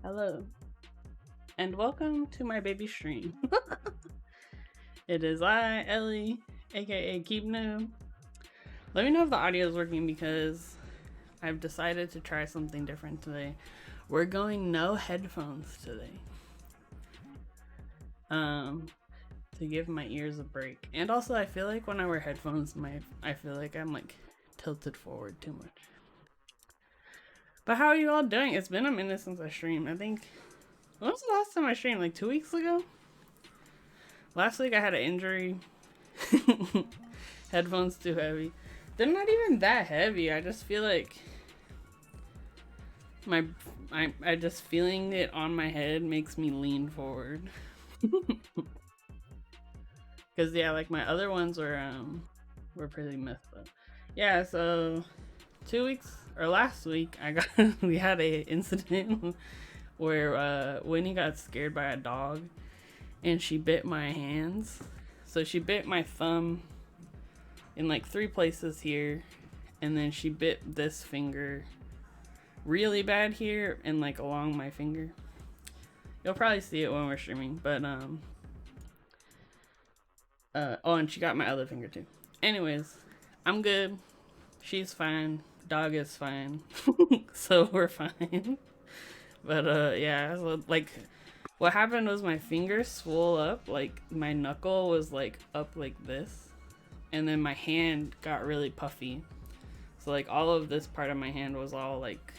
Hello, and welcome to my baby stream. It is I, Ellie, aka Keep Noob. Let me know if the audio is working because I've decided to try something different today. We're going no headphones today. To give my ears a break. And also I feel like when I wear headphones, I feel like I'm like tilted forward too much. But how are you all doing? It's been a minute since I streamed. I think, when was the last time I streamed? Like 2 weeks ago? Last week I had an injury. Headphones too heavy. They're not even that heavy. I just feel like I just feeling it on my head makes me lean forward. Cause yeah, like my other ones were pretty messed up. Yeah, so 2 weeks or last week we had a incident where Winnie got scared by a dog and she bit my hands. So she bit my thumb in like 3 places here, and then she bit this finger really bad here and like along my finger. You'll probably see it when we're streaming, but oh, and she got my other finger too. Anyways, I'm good. She's fine. Dog is fine. So we're fine. But yeah, so, like what happened was my finger swole up, like my knuckle was like up like this, and then my hand got really puffy. So like all of this part of my hand was all like,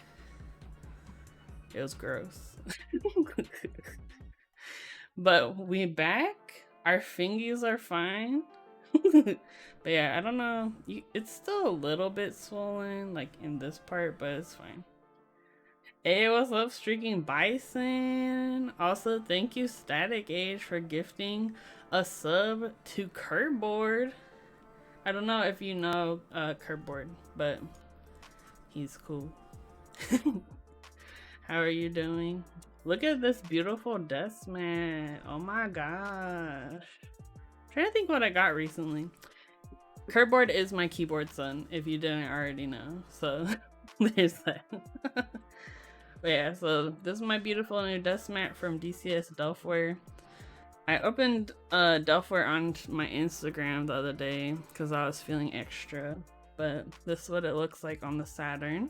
it was gross. But we back. Our fingies are fine. But yeah, I don't know. It's still a little bit swollen, like in this part, but it's fine. Hey, what's up, Streaking Bison? Also, thank you, Static Age, for gifting a sub to Curboard. I don't know if you know Curboard, but he's cool. How are you doing? Look at this beautiful desk mat. Oh my gosh. I'm trying to think what I got recently. Curboard is my keyboard son, if you didn't already know. So there's that. But yeah, so this is my beautiful new desk mat from DCS Delftware. I opened Delftware on my Instagram the other day because I was feeling extra. But this is what it looks like on the Saturn.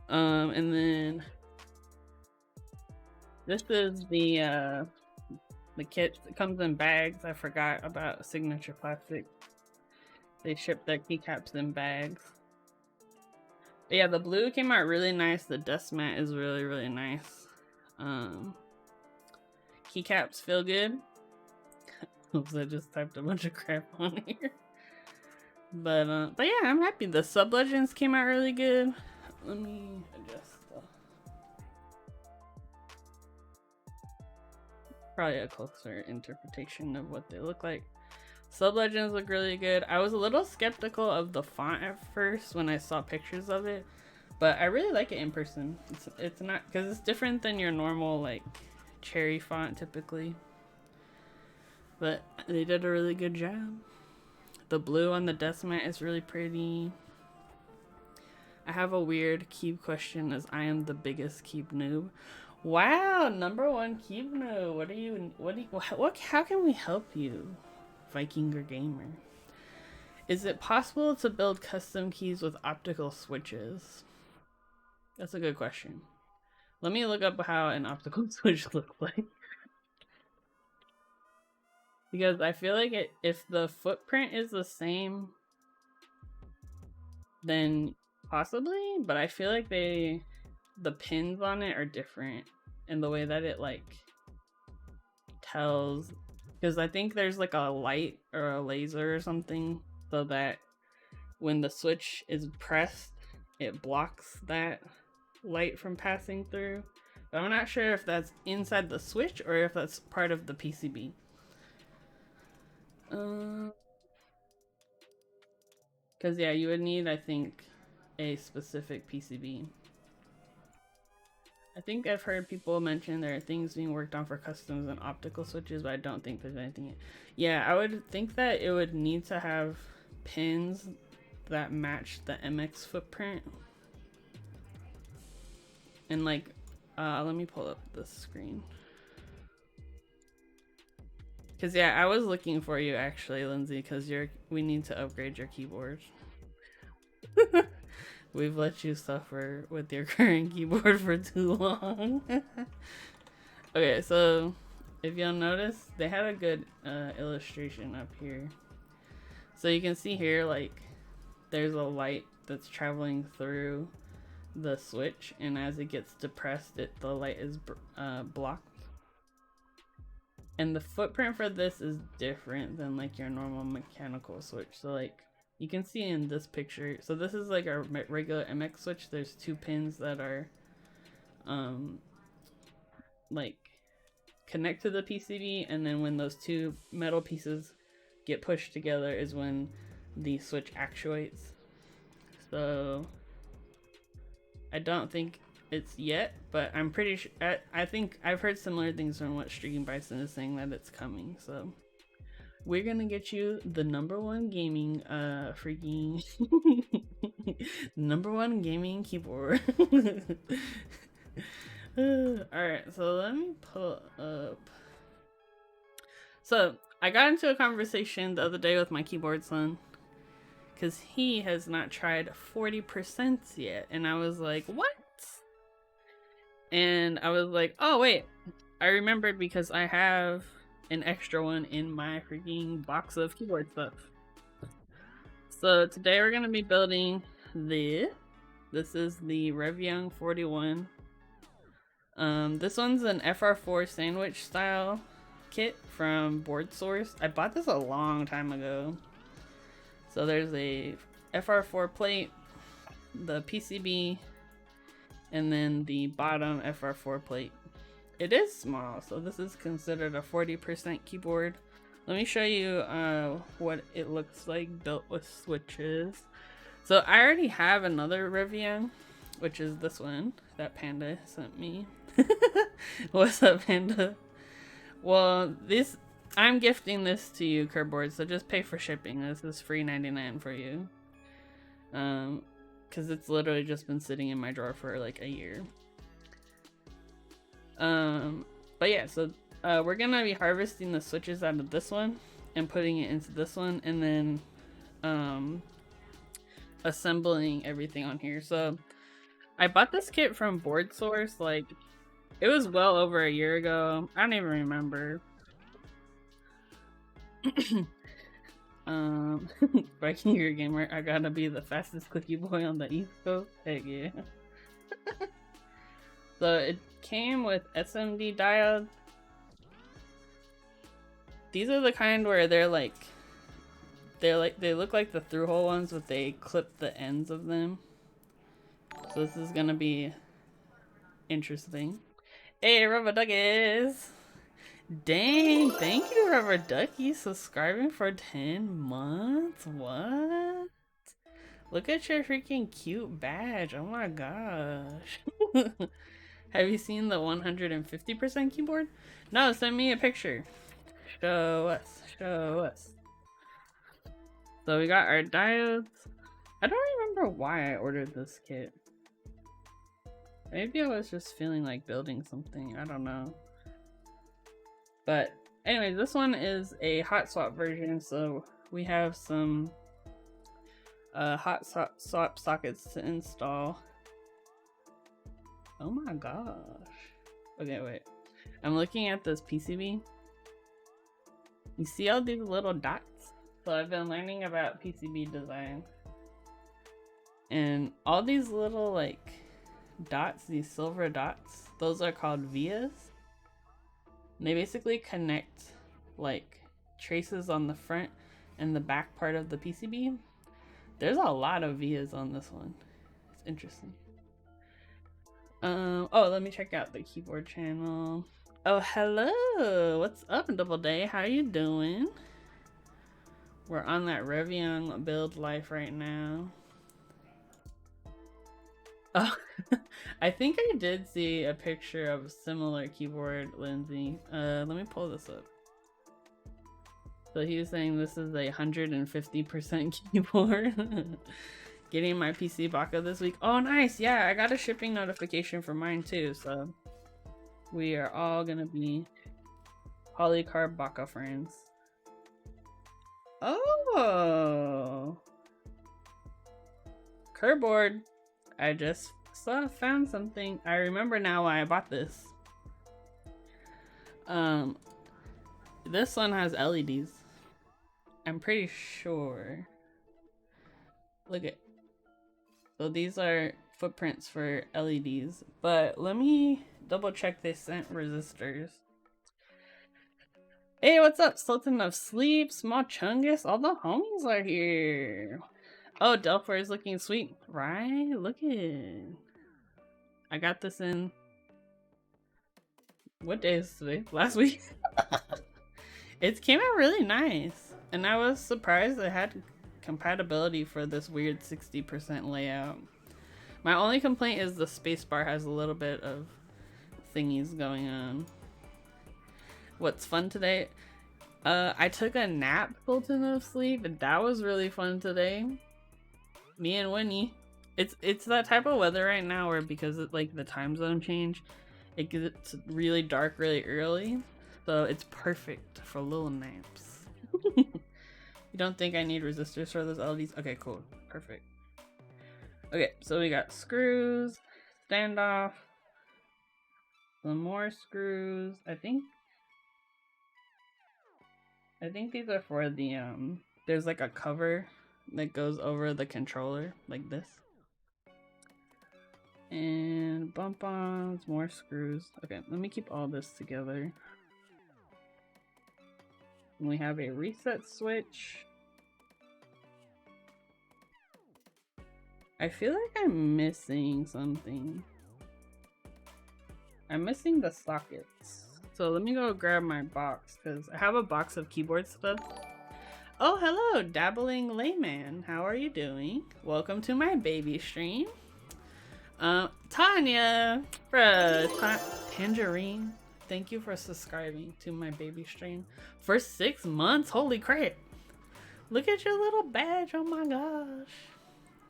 And then this is the kit that comes in bags. I forgot about Signature Plastic. They ship their keycaps in bags. But yeah, the blue came out really nice. The desk mat is really, really nice. Keycaps feel good. Oops, I just typed a bunch of crap on here. But yeah, I'm happy. The sub legends came out really good. Let me adjust. Probably a closer interpretation of what they look like. Sub legends look really good. I was a little skeptical of the font at first when I saw pictures of it, but I really like it in person. It's not, because it's different than your normal like cherry font typically, but they did a really good job. The blue on the desk mat is really pretty. I have a weird keep question as I am the biggest keep noob. Wow, #1 keep noob. How can we help you, Vikinger Gamer? Is it possible to build custom keys with optical switches? That's a good question. Let me look up how an optical switch looks like. Because I feel like if the footprint is the same, then possibly, but I feel like the pins on it are different in the way that it like tells, because I think there's like a light or a laser or something, so that when the switch is pressed it blocks that light from passing through. But I'm not sure if that's inside the switch or if that's part of the PCB. Because yeah, you would need, I think, a specific PCB. I think I've heard people mention there are things being worked on for customs and optical switches, but I don't think there's anything yet. Yeah, I would think that it would need to have pins that match the MX footprint. And like, let me pull up the screen. Cause yeah, I was looking for you actually, Lindsay, cause we need to upgrade your keyboard. We've let you suffer with your current keyboard for too long. Okay, so if you'll notice, they had a good illustration up here. So you can see here, like, there's a light that's traveling through the switch, and as it gets depressed, the light is blocked. And the footprint for this is different than like your normal mechanical switch. So like, you can see in this picture, so this is like our regular MX switch. There's two pins that are like connect to the PCB, and then when those two metal pieces get pushed together is when the switch actuates. So I don't think it's yet, but I'm pretty sure, I think I've heard similar things from what Streaking Bison is saying, that it's coming. So we're gonna get you the #1 gaming freaking #1 gaming keyboard. Alright, so let me pull up. So, I got into a conversation the other day with my keyboard son, because he has not tried 40% yet. And I was like, what? And I was like, oh, wait. I remembered because I have an extra one in my freaking box of keyboard stuff. So today we're going to be building this. This is the Reviung41. This one's an FR4 sandwich style kit from Board Source. I bought this a long time ago. So there's a FR4 plate, the PCB, and then the bottom FR4 plate. It is small, so this is considered a 40% keyboard. Let me show you what it looks like built with switches. So I already have another Reviung, which is this one that Panda sent me. What's up, Panda? Well, I'm gifting this to you, Curboard, so just pay for shipping. This is free 99 for you. Because it's literally just been sitting in my drawer for like a year. But yeah, so we're gonna be harvesting the switches out of this one and putting it into this one, and then assembling everything on here. So I bought this kit from Board Source, like it was well over a year ago. I don't even remember. Viking Gamer, I gotta be the fastest clicky boy on the East Coast. Heck yeah. So it came with SMD diodes. These are the kind where they look like the through hole ones, but they clip the ends of them. So this is gonna be interesting. Hey, Rubber Duckies! Dang, thank you, Rubber Ducky, subscribing for 10 months. What? Look at your freaking cute badge. Oh my gosh. Have you seen the 150% keyboard? No, send me a picture. Show us. Show us. So we got our diodes. I don't remember why I ordered this kit. Maybe I was just feeling like building something. I don't know. But anyway, this one is a hot swap version. So we have some hot swap sockets to install. Oh my gosh. Okay, wait. I'm looking at this PCB. You see all these little dots? So I've been learning about PCB design. And all these little like dots, these silver dots, those are called vias. And they basically connect like traces on the front and the back part of the PCB. There's a lot of vias on this one. It's interesting. Oh, let me check out the keyboard channel. Oh, hello! What's up, Double Day? How you doing? We're on that Reviung build life right now. Oh, I think I did see a picture of a similar keyboard, Lindsay. Let me pull this up. So he was saying this is a 150% keyboard. Getting my PC Baka this week. Oh, nice. Yeah, I got a shipping notification for mine too. So we are all gonna be Polycarb Baka friends. Oh, Curboard. I just found something. I remember now why I bought this. This one has LEDs. I'm pretty sure. Look at. So these are footprints for LEDs, but let me double check they sent resistors. Hey, what's up, Sultan of Sleep, Small Chungus? All the homies are here. Oh, Delphor is looking sweet, right? Look at. I got this in. What day is today? Last week. It came out really nice, and I was surprised it had compatibility for this weird 60% layout. My only complaint is the spacebar has a little bit of thingies going on. What's fun today? I took a nap, Sultan of Sleep, and that was really fun today. Me and Winnie, It's that type of weather right now where because it, like the time zone change, it gets really dark really early, so it's perfect for little naps. You don't think I need resistors for those LEDs? Okay, cool, perfect. Okay, so we got screws, standoff, some more screws. I think these are for the there's like a cover that goes over the controller like this. And bump-ons, more screws. Okay, let me keep all this together. And we have a reset switch. I feel like I'm missing something. I'm missing the sockets. So let me go grab my box because I have a box of keyboard stuff. Oh, hello, Dabbling Layman. How are you doing? Welcome to my baby stream. Tanya, Tangerine, thank you for subscribing to my baby stream for 6 months. Holy crap! Look at your little badge. Oh my gosh.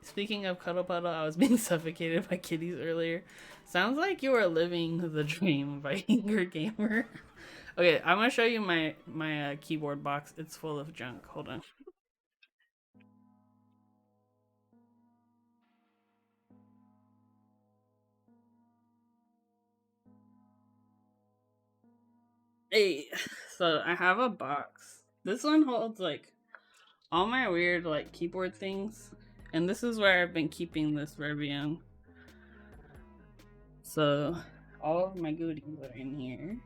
Speaking of Cuddle Puddle, I was being suffocated by kitties earlier. Sounds like you are living the dream, Vikinger Gamer. Okay, I'm gonna show you my keyboard box. It's full of junk. Hold on. Hey, so I have a box. This one holds like all my weird like keyboard things, and this is where I've been keeping this Reviung. So all of my goodies are in here.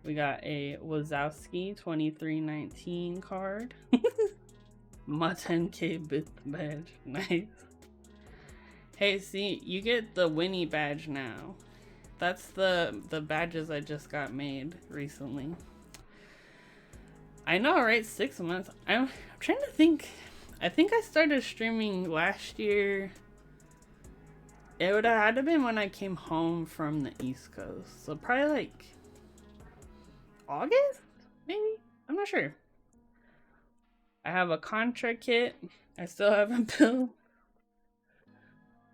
We got a Wazowski 2319 card. My 10k bit badge. Nice. Hey, see, you get the Winnie badge now. That's the badges I just got made recently. I know, right? 6 months. I'm trying to think. I think I started streaming last year. It would have had to been when I came home from the East Coast. So probably like August? Maybe? I'm not sure. I have a Contra kit. I still haven't built.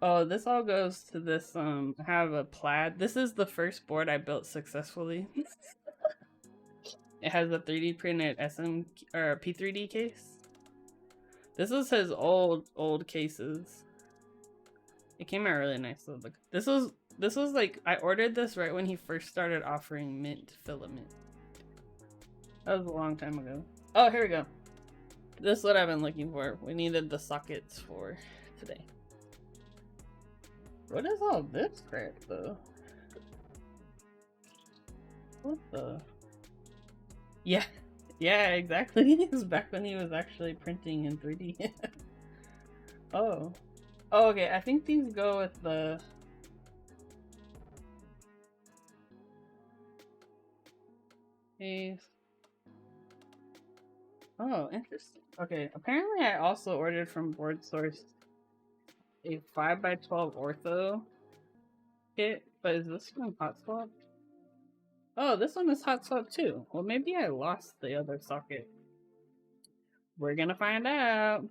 Oh, this all goes to this. I have a plaid. This is the first board I built successfully. It has a 3D printed SM or P3D case. This is his old cases. It came out really nice though. Look, this was like I ordered this right when he first started offering mint filament. That was a long time ago. Oh, here we go. This is what I've been looking for. We needed the sockets for today. What is all this crap though? What the? Yeah, yeah, exactly. It was back when he was actually printing in 3D. Oh. Oh, okay. I think these go with the... Case. Oh, interesting. Okay, apparently I also ordered from Board Source a 5x12 ortho kit, but is this one hotswap? Oh, this one is hotswap too. Well, maybe I lost the other socket. We're gonna find out.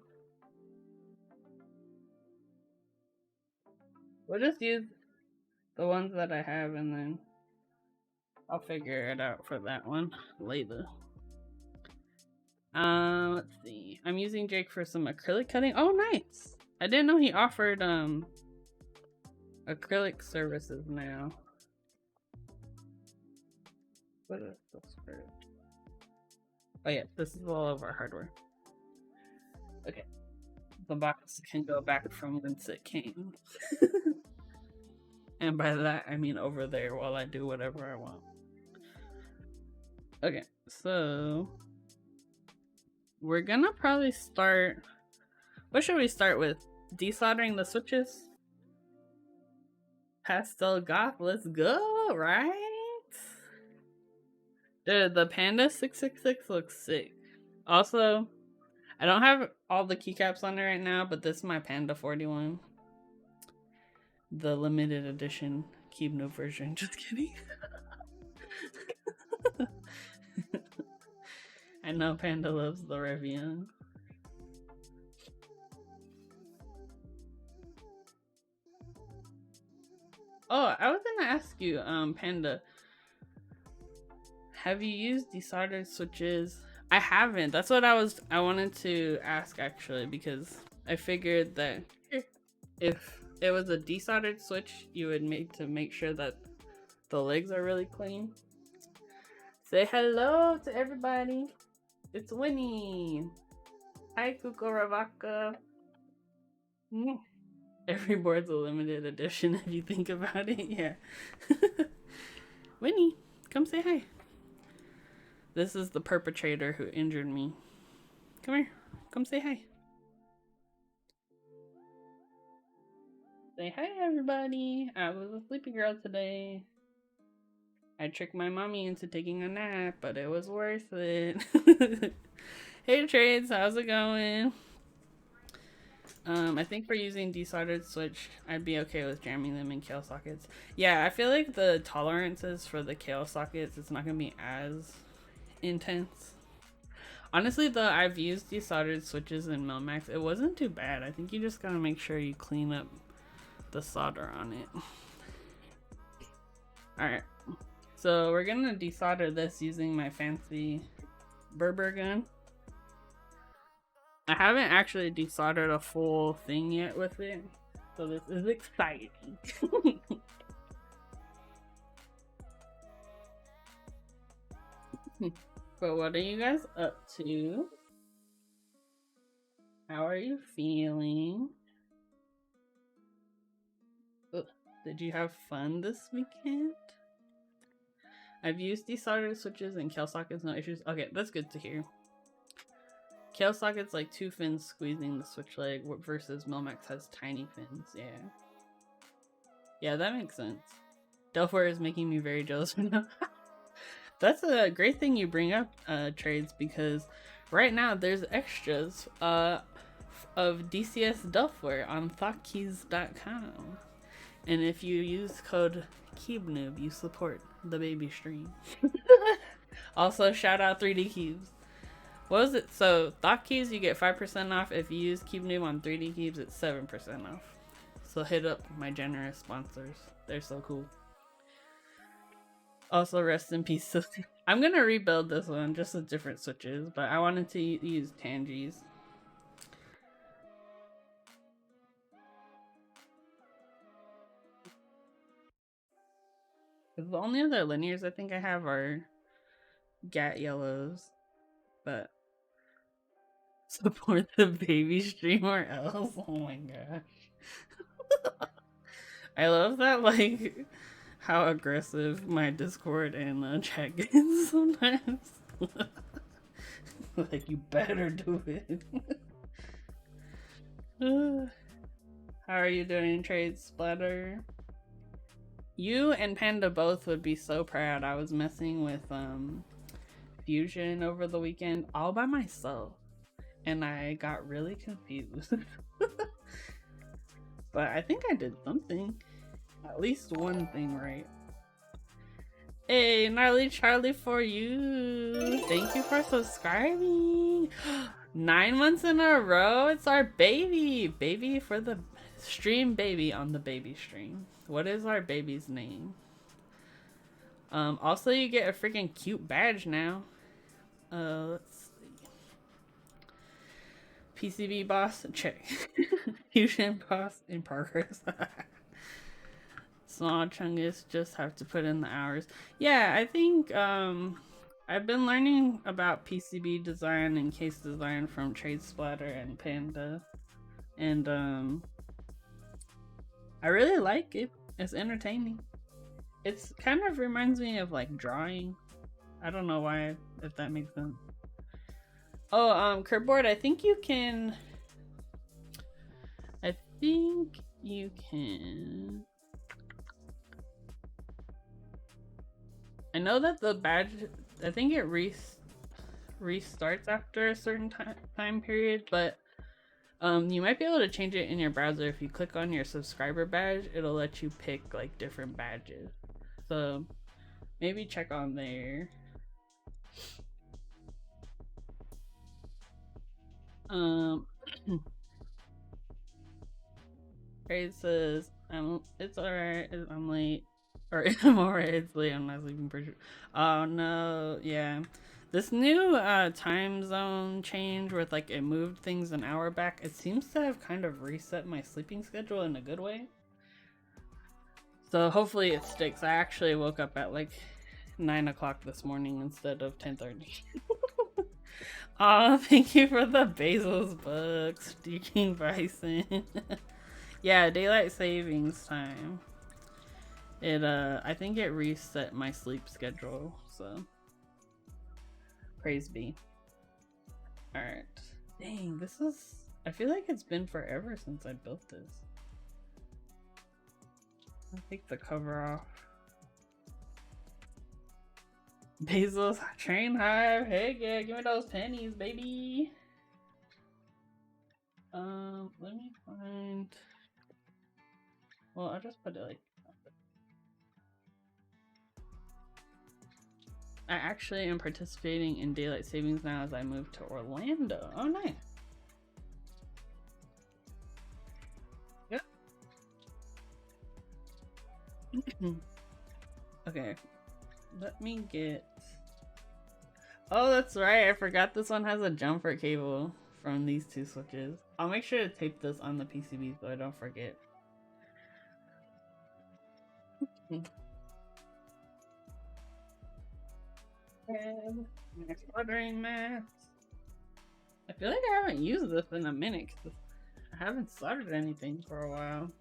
We'll just use the ones that I have and then I'll figure it out for that one later. Let's see. I'm using Jake for some acrylic cutting. Oh, nice. I didn't know he offered acrylic services now. What is this for? Oh yeah, this is all of our hardware. Okay. The box can go back from whence it came. And by that I mean over there while I do whatever I want. Okay, so we're gonna probably start. What should we start with? Desoldering the switches? Pastel goth, let's go, right? Dude, the Panda 666 looks sick. Also, I don't have all the keycaps on there right now, but this is my Panda 41. The limited edition Keep No version. Just kidding. I know Panda loves the Reviung. Oh, I was gonna ask you, Panda, have you used desoldered switches? I haven't. That's what I wanted to ask actually, because I figured that if it was a desoldered switch, you would make sure that the legs are really clean. Say hello to everybody. It's Winnie. Hi, Kukoravaka. Every board's a limited edition if you think about it. Yeah. Winnie, come say hi. This is the perpetrator who injured me. Come here. Come say hi. Say hi, everybody. I was a sleepy girl today. I tricked my mommy into taking a nap, but it was worth it. Hey, Trades, how's it going? I think for using desoldered switch, I'd be okay with jamming them in kale sockets. Yeah, I feel like the tolerances for the kale sockets, it's not gonna be as intense. Honestly, though, I've used desoldered switches in Melmax. It wasn't too bad. I think you just gotta make sure you clean up the solder on it. Alright, so we're gonna desolder this using my fancy Berber gun. I haven't actually desoldered a full thing yet with it, so this is exciting. But what are you guys up to? How are you feeling? Ugh, did you have fun this weekend? I've used desoldered switches and kale sockets, no issues. Okay, that's good to hear. Kale sockets like 2 fins squeezing the switch leg versus Melmax has tiny fins. Yeah. Yeah, that makes sense. Delphor is making me very jealous right now. That's a great thing you bring up, Trades, because right now there's extras of DCS Delphor on thoughtkeys.com. And if you use code KeebNoob, you support the baby stream. Also, shout out 3D Cubes. What was it? So, Thought Keys, you get 5% off. If you use KeebNoob on 3D Cubes, it's 7% off. So hit up my generous sponsors. They're so cool. Also, rest in peace. I'm gonna rebuild this one just with different switches, but I wanted to use Tangies. The only other linears I think I have are Gat Yellows, but support the baby stream or else. Oh my gosh. I love that, like, how aggressive my Discord and chat gets sometimes. Like, you better do it. How are you doing, Trade Splatter? You and Panda both would be so proud. I was messing with Fusion over the weekend all by myself, and I got really confused. But I think I did something. At least one thing right. Hey, Gnarly Charlie for you. Thank you for subscribing. 9 months in a row. It's our baby. Baby for the stream baby on the baby stream. What is our baby's name? Also you get a freaking cute badge now. Let's see. PCB boss, check. Fusion boss in progress. Small chungus, just have to put in the hours. Yeah, I think I've been learning about PCB design and case design from Trade Splatter and Panda, and I really like it. It's entertaining. It's kind of reminds me of like drawing. I don't know why, if that makes sense. Oh, Curboard, I think you can. I know that the badge, I think it restarts after a certain time period, but you might be able to change it in your browser. If you click on your subscriber badge, it'll let you pick like different badges. So maybe check on there. It says It's alright. I'm late. Or I'm alright, it's late. I'm not sleeping for sure. Oh no, yeah. This new time zone change where like it moved things an hour back, it seems to have kind of reset my sleeping schedule in a good way. So hopefully it sticks. I actually woke up at like 9 o'clock this morning instead of 10:30. Oh, thank you for the Basil's books, Deaking Bryson. Yeah, daylight savings time. I think it reset my sleep schedule, so praise be. Alright. Dang, I feel like it's been forever since I built this. I'll take the cover off. Basil's Train Hive, heck yeah, give me those pennies, baby. Let me find. Well, I'll just put it like. I actually am participating in daylight savings now as I move to Orlando. Oh, nice. Yep. Okay. Let me get. Oh, that's right. I forgot this one has a jumper cable from these two switches. I'll make sure to tape this on the PCB so I don't forget. My soldering mats. I feel like I haven't used this in a minute because I haven't soldered anything for a while.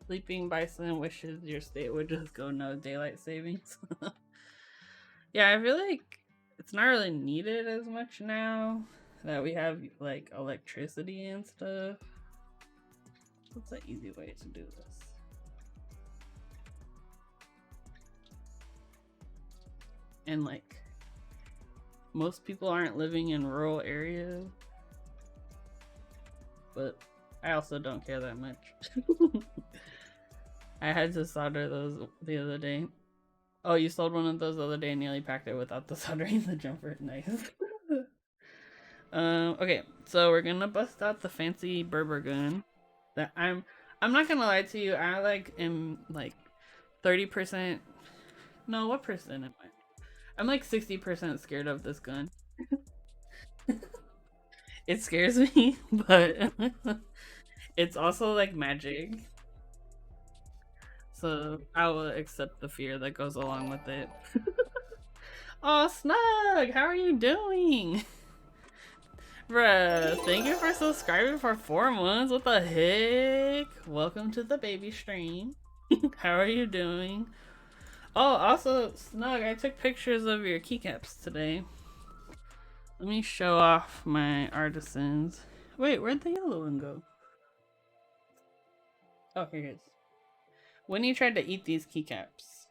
Sleeping Bison wishes your state would just go no daylight savings. Yeah, I feel like it's not really needed as much now that we have like electricity and stuff. What's an easy way to do this? And like most people aren't living in rural areas, but I also don't care that much. I had to solder those the other day. Oh, you sold one of those the other day and nearly packed it without the soldering the jumper. Nice. Okay, so we're gonna bust out the fancy Berber gun. That I'm not gonna lie to you, I like am like 30%. No, what percent am I? I'm like 60% scared of this gun. It scares me, but it's also like magic. So I will accept the fear that goes along with it. Oh, Snug! How are you doing? Bruh, thank you for subscribing for 4 months. What the heck? Welcome to the baby stream. How are you doing? Oh, also, Snug, I took pictures of your keycaps today. Let me show off my artisans. Wait, where'd the yellow one go? Oh, here it is. Winnie tried to eat these keycaps.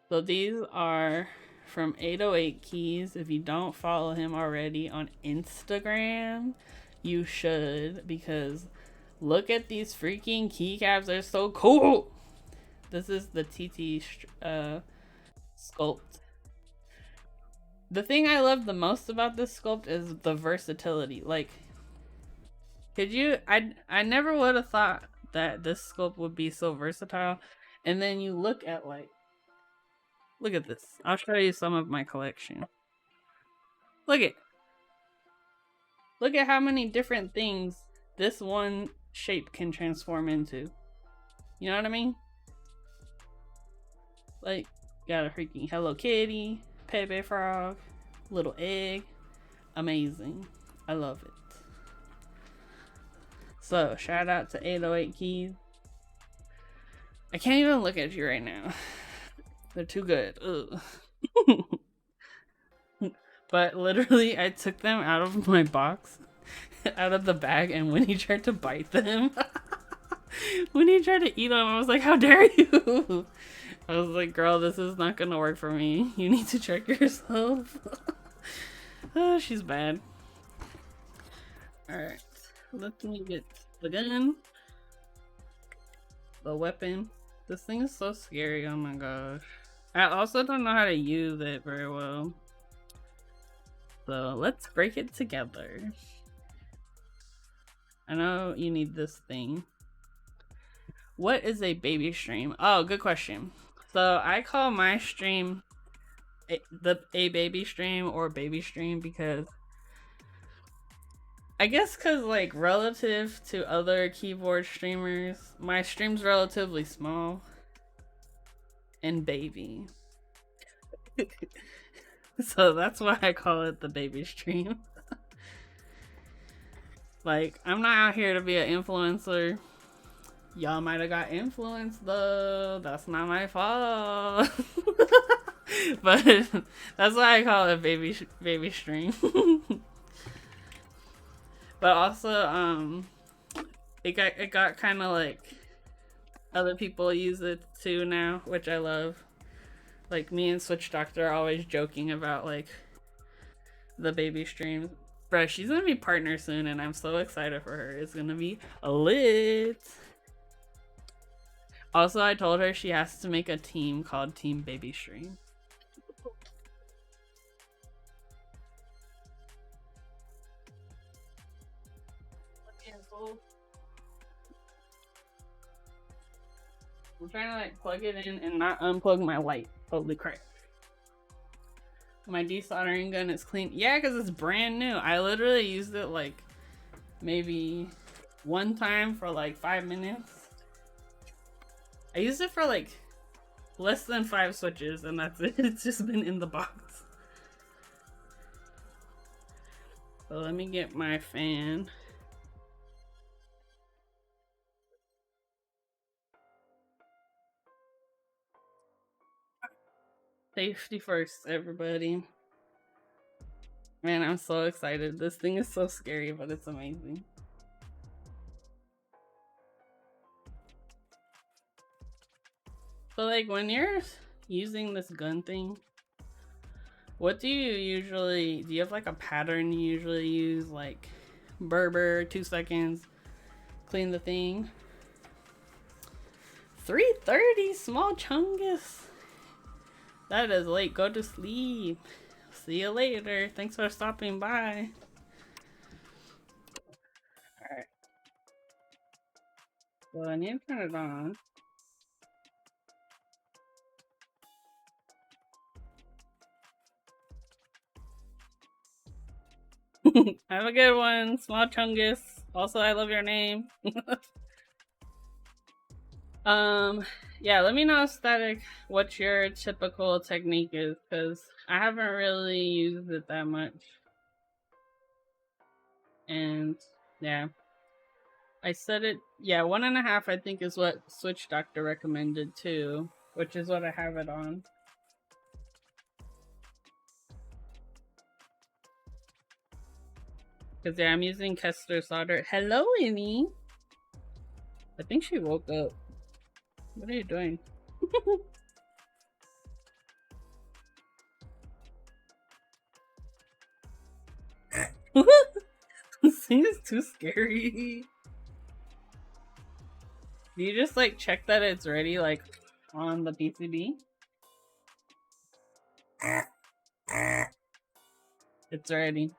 So these are from 808 Keys. If you don't follow him already on Instagram, you should, because look at these freaking keycaps. They're so cool. This is the TT sculpt. The thing I love the most about this sculpt is the versatility. Like, could you? I never would have thought that this sculpt would be so versatile. And then you look at look at this. I'll show you some of my collection. Look at how many different things this one shape can transform into. You know what I mean? Like, got a freaking Hello Kitty, Pepe Frog, little egg. Amazing. I love it. So, shout out to 808 Keys. I can't even look at you right now. They're too good. But literally, I took them out of my box, out of the bag, and when he tried to bite them, when he tried to eat them, I was like, how dare you? I was like, girl, this is not gonna work for me. You need to check yourself. Oh, she's bad. Alright, let me get the gun. The weapon. This thing is so scary, oh my gosh. I also don't know how to use it very well. So let's break it together. I know you need this thing. What is a baby stream? Oh, good question. So I call my stream a baby stream or baby stream because I guess because like relative to other keyboard streamers, my stream's relatively small and baby. So that's why I call it the baby stream. Like, I'm not out here to be an influencer. Y'all might have got influenced though. That's not my fault. But that's why I call it baby stream. But also, it got kind of like other people use it too now, which I love. Like me and Switch Doctor are always joking about like the baby streams. Bro, she's gonna be partner soon, and I'm so excited for her. It's gonna be lit. Also, I told her she has to make a team called Team Baby Stream. I'm trying to like plug it in and not unplug my light. Holy crap. My desoldering gun is clean. Yeah, because it's brand new. I literally used it like maybe one time for like 5 minutes. I used it for like less than 5 switches and that's it. It's just been in the box. So let me get my fan. Safety first, everybody. Man, I'm so excited. This thing is so scary, but it's amazing. So like when you're using this gun thing, what do you have like a pattern you usually use? Like Berber, 2 seconds, clean the thing. 3:30, small chungus. That is late. Go to sleep. See you later. Thanks for stopping by. Alright. Well, I need to turn it on. Have a good one, small chungus. Also, I love your name. Yeah, let me know, Static, what your typical technique is, because I haven't really used it that much. And yeah, I said it, yeah, 1.5 I think is what Switch Doctor recommended too, which is what I have it on. Because yeah, I'm using Kester solder. Hello, Winnie. I think she woke up. What are you doing? This thing is too scary. Do you just like check that it's ready like on the PCB? It's ready.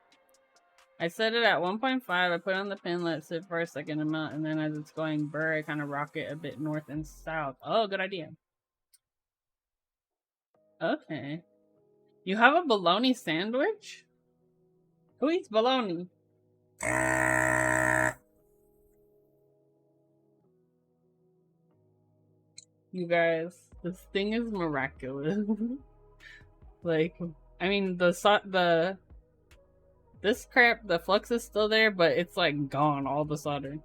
I set it at 1.5. I put on the pin, let it sit for a second amount, and then as it's going burr, I kind of rock it a bit north and south. Oh, good idea. Okay. You have a bologna sandwich? Who eats bologna? You guys, this thing is miraculous. Like, I mean, this crap, the flux is still there, but it's like gone, all the solder.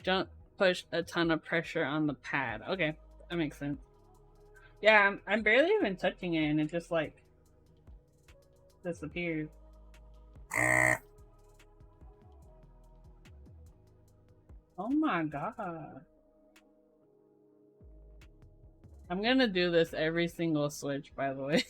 Don't push a ton of pressure on the pad. Okay, that makes sense. Yeah, I'm barely even touching it and it just like disappears. Oh my god. I'm gonna do this every single switch, by the way.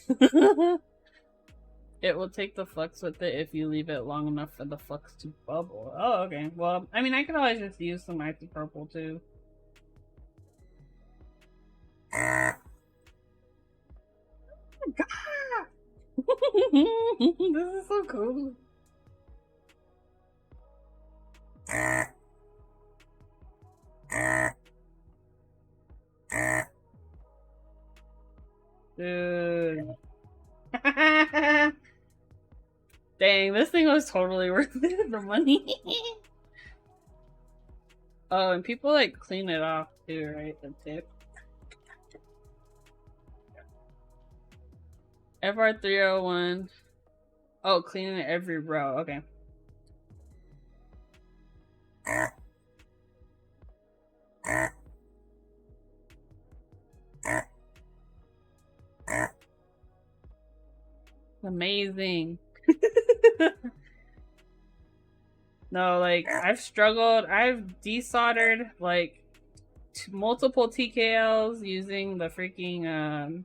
It will take the flux with it if you leave it long enough for the flux to bubble. Oh, okay. Well, I mean, I could always just use some isopropyl too. Oh my god! This is so cool. Dude. Dang, this thing was totally worth it, the money. Oh, and people like clean it off too, right? The tip. FR301. Oh, cleaning every row. Okay. Amazing. No, like I've struggled. I've desoldered like multiple TKLs using the freaking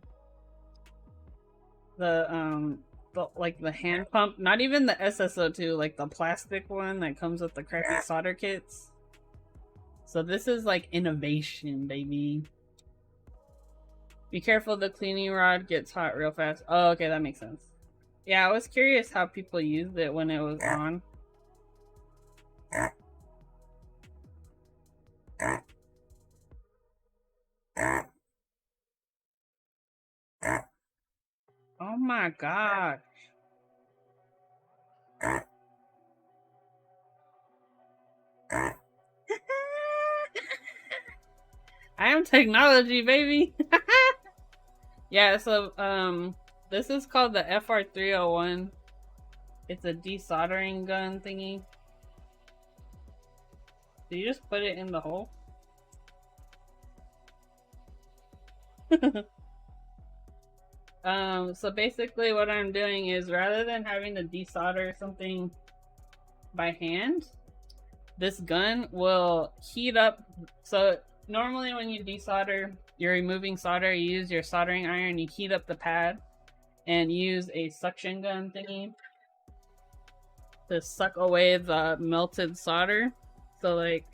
the hand pump. Not even the SSO2, like the plastic one that comes with the crappy solder kits. So this is like innovation, baby. Be careful, the cleaning rod gets hot real fast. Oh, okay, that makes sense. Yeah, I was curious how people used it when it was on. Oh my god. I am technology, baby. Yeah, so this is called the FR301. It's a desoldering gun thingy. So you just put it in the hole. So basically what I'm doing is rather than having to desolder something by hand, this gun will heat up. So normally when you desolder, you're removing solder, you use your soldering iron, you heat up the pad and use a suction gun thingy to suck away the melted solder. So like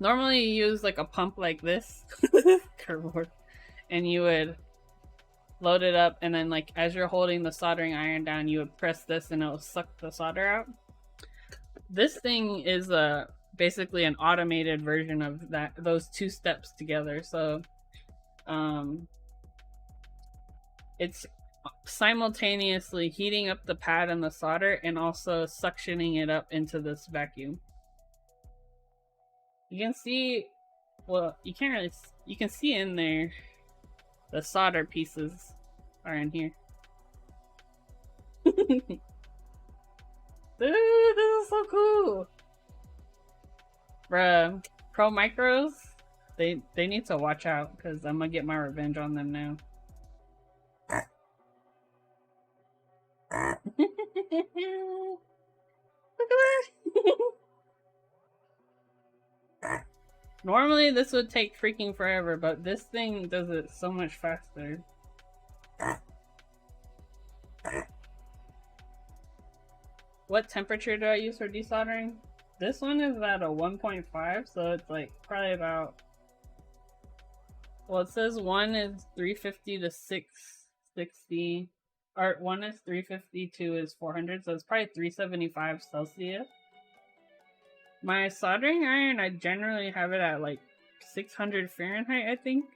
normally you use like a pump like this and you would load it up, and then like as you're holding the soldering iron down, you would press this and it'll suck the solder out. This thing is basically an automated version of those two steps together. So it's simultaneously heating up the pad and the solder and also suctioning it up into this vacuum. You can see, well, you can't really, you can see in there the solder pieces are in here. Dude, this is so cool. Bruh, Pro Micros, they need to watch out because I'm gonna get my revenge on them now. Look at that. Normally this would take freaking forever, but this thing does it so much faster. What temperature do I use for desoldering? This one is at a 1.5, so it's like probably about, well, it says one is 350 to 660, or one is 350, two is 400, so it's probably 375 Celsius. My soldering iron, I generally have it at like 600 Fahrenheit, I think.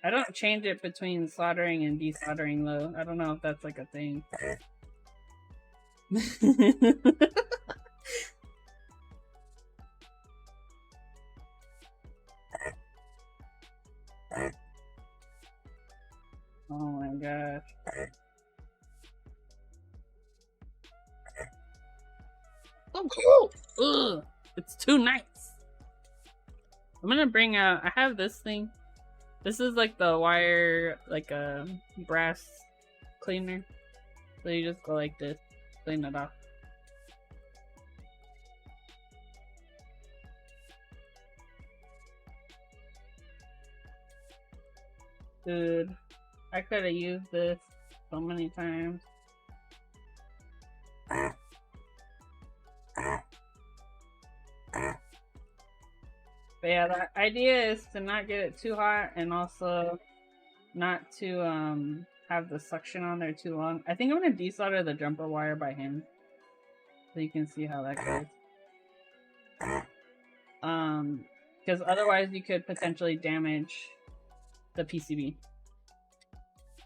I don't change it between soldering and desoldering though. I don't know if that's like a thing. Oh my gosh. So cool! Ugh! It's too nice! I'm gonna bring out, I have this thing. This is like the wire, like a brass cleaner. So you just go like this, clean it off. Dude, I could have used this so many times. But yeah, the idea is to not get it too hot and also not to have the suction on there too long. I think I'm gonna desolder the jumper wire by hand so you can see how that goes. because otherwise you could potentially damage the PCB.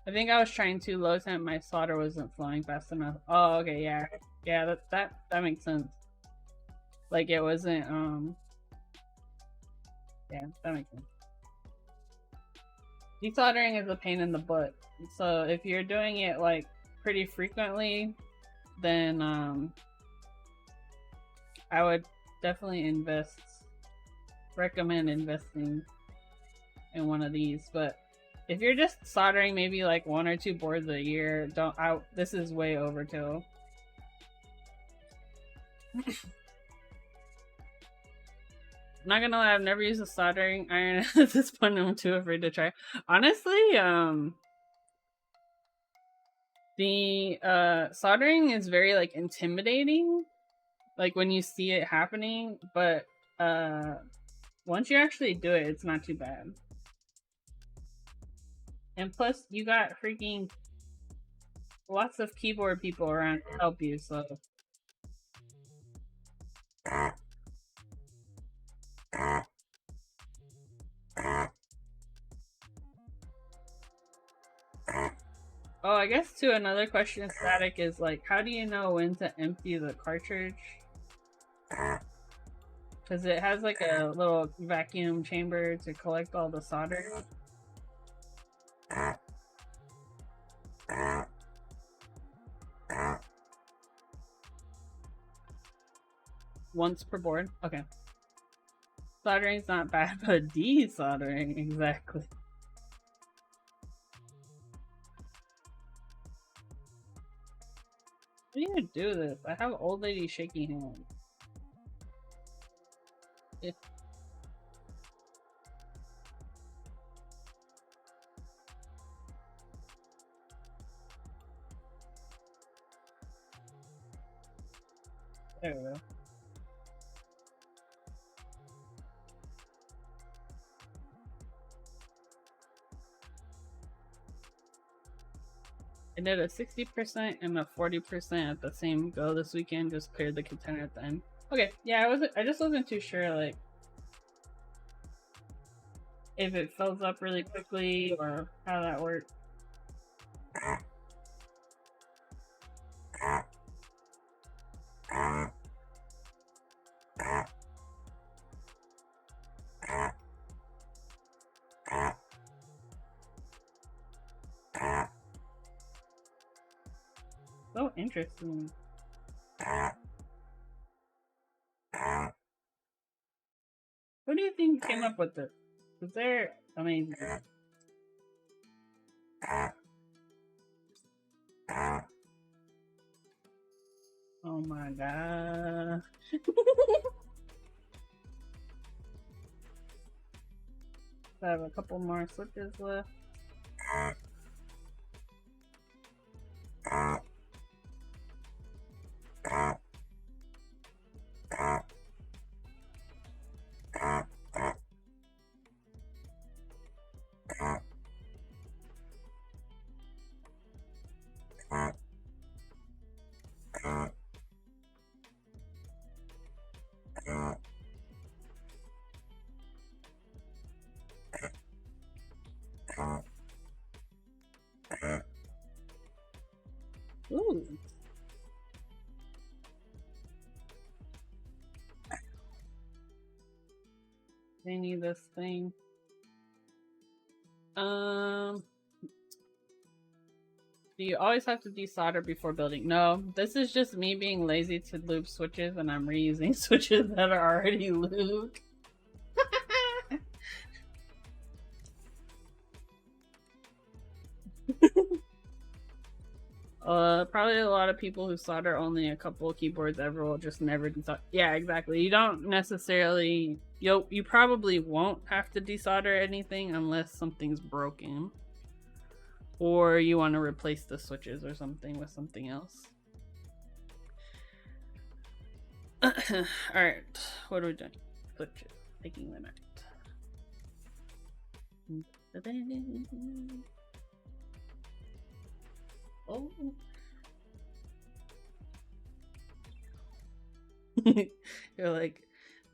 I think I was trying too low temp. My solder wasn't flowing fast enough. Oh, okay, yeah, yeah, that makes sense. Like it wasn't. Yeah, that makes sense. Desoldering is a pain in the butt. So if you're doing it like pretty frequently, then I would definitely recommend investing in one of these. But if you're just soldering maybe like 1 or 2 boards a year, this is way overkill. I'm not gonna lie, I've never used a soldering iron at this point. I'm too afraid to try. Honestly, the soldering is very like intimidating, like when you see it happening, but once you actually do it, it's not too bad. And plus, you got freaking lots of keyboard people around to help you, so. Oh, I guess too, another question Static is like, how do you know when to empty the cartridge? Because it has like a little vacuum chamber to collect all the solder. Once per board? Okay. Soldering's not bad, but desoldering, exactly. How do you do this? I have old lady shaky hands. There we go. I did a 60% and a 40% at the same go this weekend, just cleared the container at the end. Okay, yeah, I just wasn't too sure, like, if it fills up really quickly or how that works. So interesting. What do you think came up with this? Because they're amazing. Oh my god. I have a couple more switches left. Ooh. They need this thing. Do you always have to desolder before building? No, this is just me being lazy to lube switches, and I'm reusing switches that are already lubed. Probably a lot of people who solder only a couple of keyboards ever will just never desolder. Yeah, exactly. You don't necessarily... You probably won't have to desolder anything unless something's broken. Or you want to replace the switches or something with something else. Alright, what are we doing? Switches. Taking them out. Oh. You're like,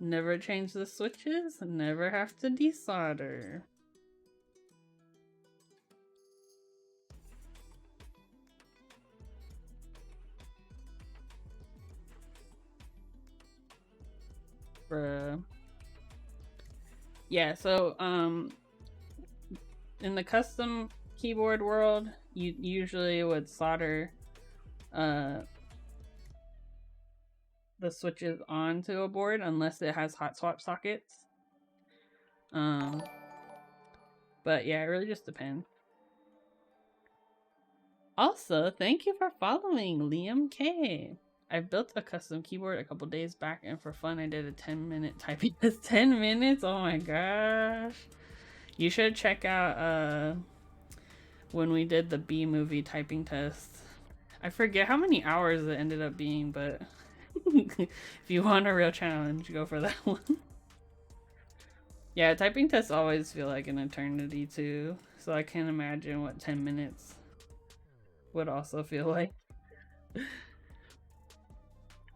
Never change the switches, never have to desolder. Bruh. Yeah, so in the custom keyboard world, you usually would solder the switches onto a board unless it has hot swap sockets. But yeah, it really just depends. Also, thank you for following Liam K. I built a custom keyboard a couple days back, and for fun I did a 10-minute typing test. 10 minutes? Oh my gosh. You should check out when we did the B movie typing test. I forget how many hours it ended up being, but if you want a real challenge, go for that one. Yeah, typing tests always feel like an eternity too, so I can't imagine what 10 minutes would also feel like.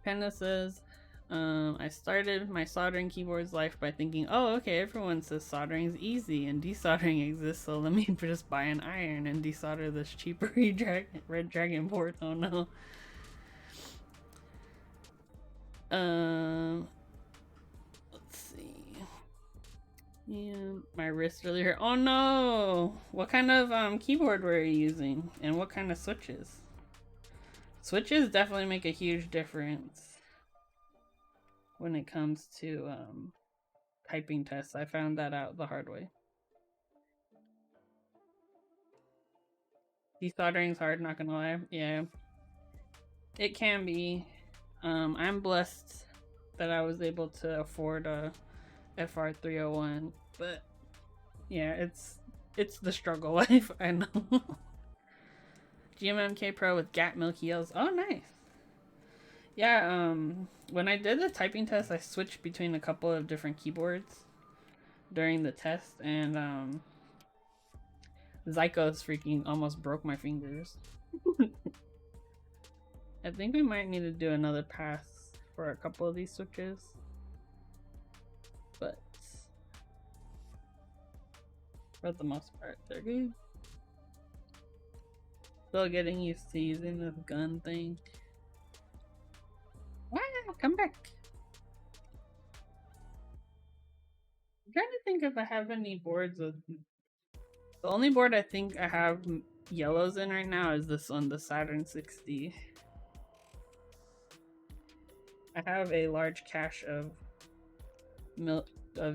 Panda says, I started my soldering keyboard's life by thinking, oh, okay, everyone says soldering's easy and desoldering exists, so let me just buy an iron and desolder this cheaper red dragon board. Oh no. Let's see. Yeah, my wrist really hurt. Oh no! What kind of keyboard were you using? And what kind of switches? Switches definitely make a huge difference when it comes to typing tests. I found that out the hard way. Desoldering's hard, not gonna lie. Yeah. It can be. I'm blessed that I was able to afford a FR301, but yeah, it's the struggle life. I know. GMMK Pro with GAT Milky Yells. Oh, nice. Yeah, when I did the typing test, I switched between a couple of different keyboards during the test, and Zyko's freaking almost broke my fingers. I think we might need to do another pass for a couple of these switches, but for the most part, they're good. Still getting used to using this gun thing. Wow, come back. I'm trying to think if I have any boards with... The only board I think I have yellows in right now is this one, the Saturn 60. I have a large cache of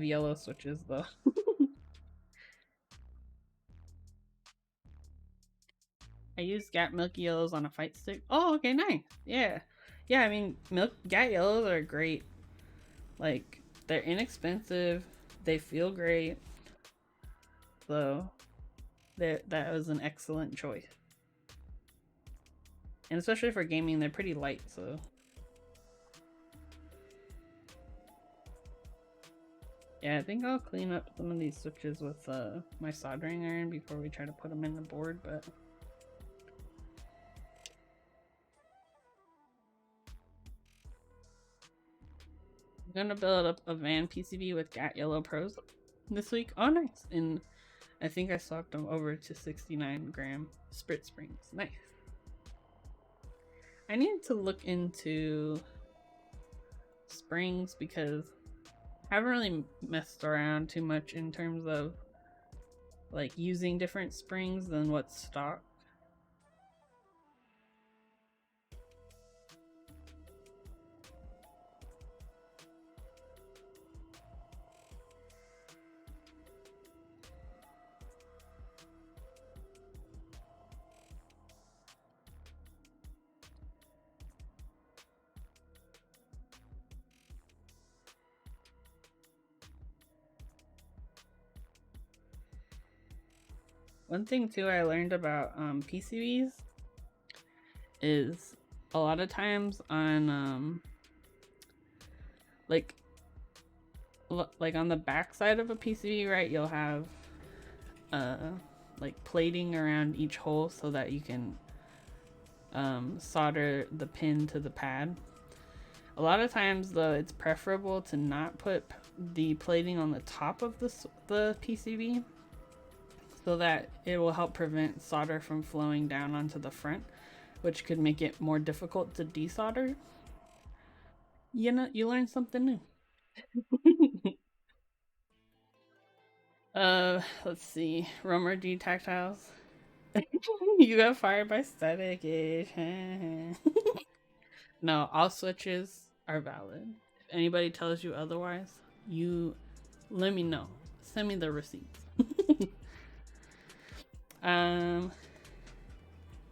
yellow switches though. I use GAT Milky Yellows on a fight stick. Oh, okay, nice. Yeah. Yeah, I mean, GAT Yellows are great. Like, they're inexpensive. They feel great. So, that was an excellent choice. And especially for gaming, they're pretty light, so... Yeah, I think I'll clean up some of these switches with my soldering iron before we try to put them in the board, but... I'm gonna build up a van PCB with GAT Yellow Pros this week. Oh, nice. And I think I swapped them over to 69-gram sprit springs. Nice. I need to look into springs because I haven't really messed around too much in terms of like using different springs than what's stock. One thing too I learned about PCBs is a lot of times on like on the back side of a PCB, right, you'll have like plating around each hole so that you can solder the pin to the pad. A A lot of times, though, it's preferable to not put the plating on the top of the PCB so that it will help prevent solder from flowing down onto the front, which could make it more difficult to desolder. You know, you learn something new. Let's see. Romer G tactiles. You got fired by static. No, all switches are valid. If anybody tells you otherwise, you let me know. Send me the receipts.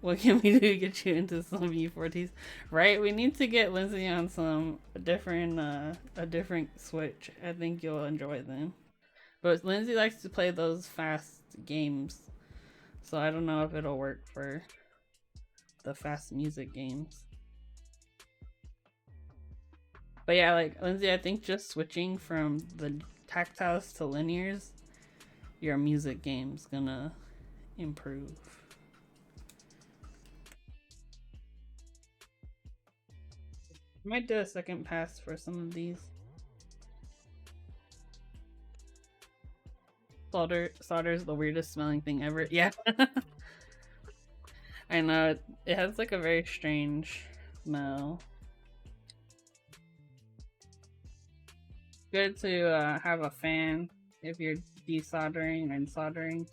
What can we do to get you into some U4Ts? Right? We need to get Lindsay on a different switch. I think you'll enjoy them. But Lindsay likes to play those fast games. So I don't know if it'll work for the fast music games. But yeah, like Lindsay, I think just switching from the tactiles to linears, your music game's gonna improve. I might do a second pass for some of these. Solder's the weirdest smelling thing ever. Yeah. I know, it has like a very strange smell. Good to have a fan if you're desoldering and soldering.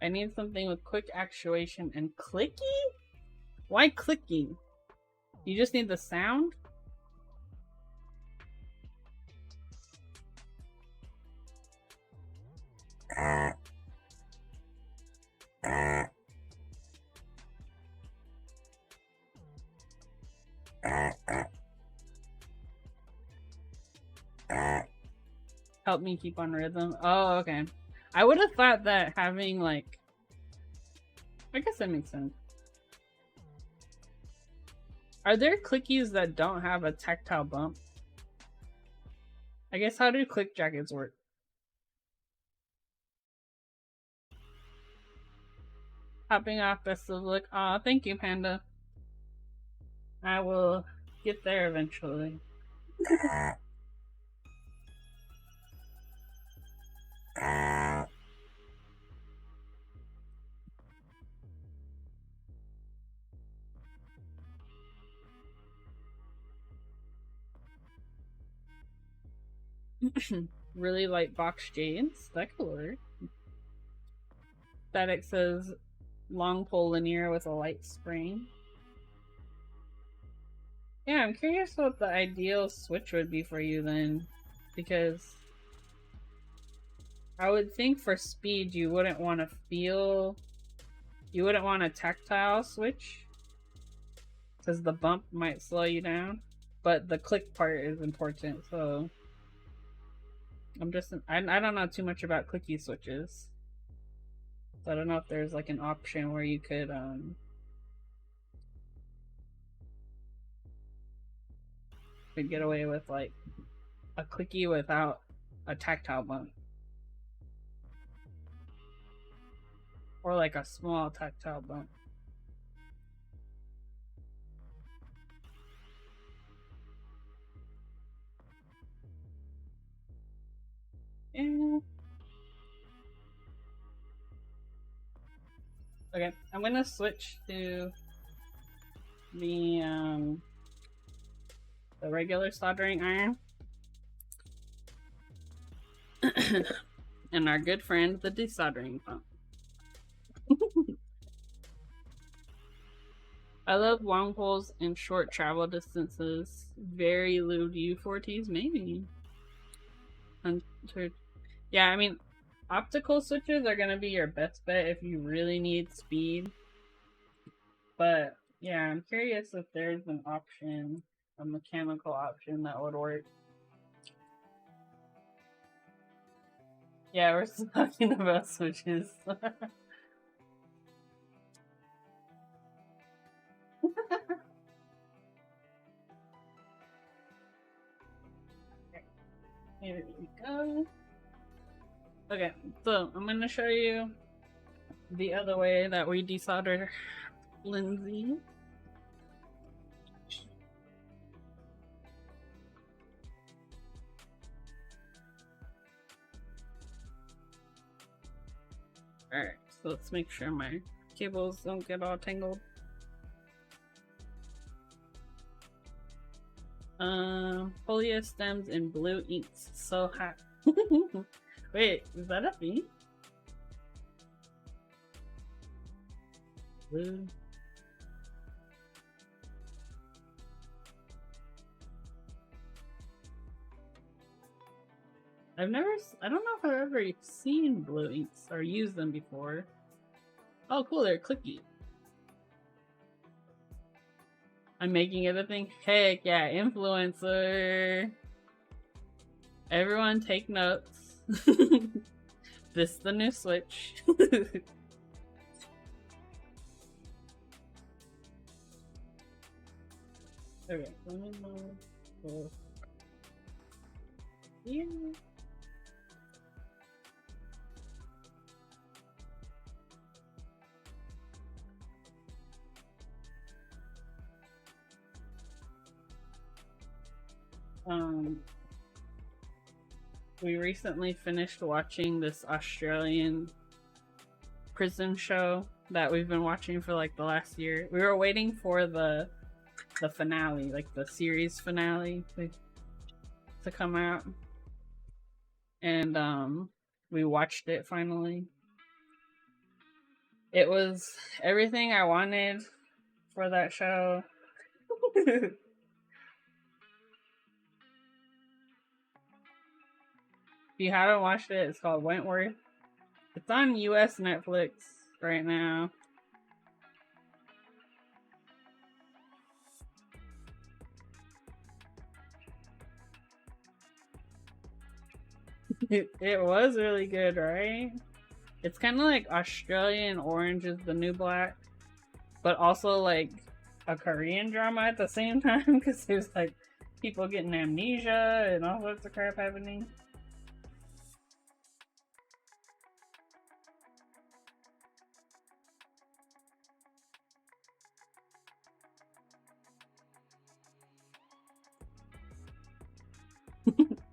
I need something with quick actuation and clicky? Why clicky? You just need the sound? Help me keep on rhythm. Oh, okay. I would have thought that having like... I guess that makes sense. Are there clickies that don't have a tactile bump? I guess how do click jackets work? Hopping off, best of luck. Aw, thank you, Panda. I will get there eventually. Really light box jades? That could work. Static says long pole linear with a light spring. Yeah, I'm curious what the ideal switch would be for you then, because I would think for speed you wouldn't want a tactile switch because the bump might slow you down, but the click part is important. So I don't know too much about clicky switches, so I don't know if there's like an option where you could get away with like a clicky without a tactile bump, or like a small tactile bump. Yeah. Okay, I'm gonna switch to the regular soldering iron. And our good friend, the desoldering pump. I love long poles and short travel distances. Very lewd U4Ts, maybe. Yeah, I mean, optical switches are gonna be your best bet if you really need speed. But yeah, I'm curious if there's an option, a mechanical option that would work. Yeah, we're still talking about switches. Here we go. Okay, so I'm gonna show you the other way that we desolder Lindsay. Alright, so let's make sure my cables don't get all tangled. Polio stems and blue inks. So hot. Wait, is that a thing? Blue. I don't know if I've ever seen blue inks or used them before. Oh cool, they're clicky. I'm making it a thing. Heck yeah, influencer. Everyone take notes. This is the new switch. Okay, let me move. Yeah. We recently finished watching this Australian prison show that we've been watching for like the last year. We were waiting for the finale, like the series finale to come out. And we watched it finally. It was everything I wanted for that show. If you haven't watched it, it's called Wentworth. It's on US Netflix right now. It was really good, right? It's kind of like Australian Orange is the New Black, but also like a Korean drama at the same time because there's like people getting amnesia and all sorts of crap happening.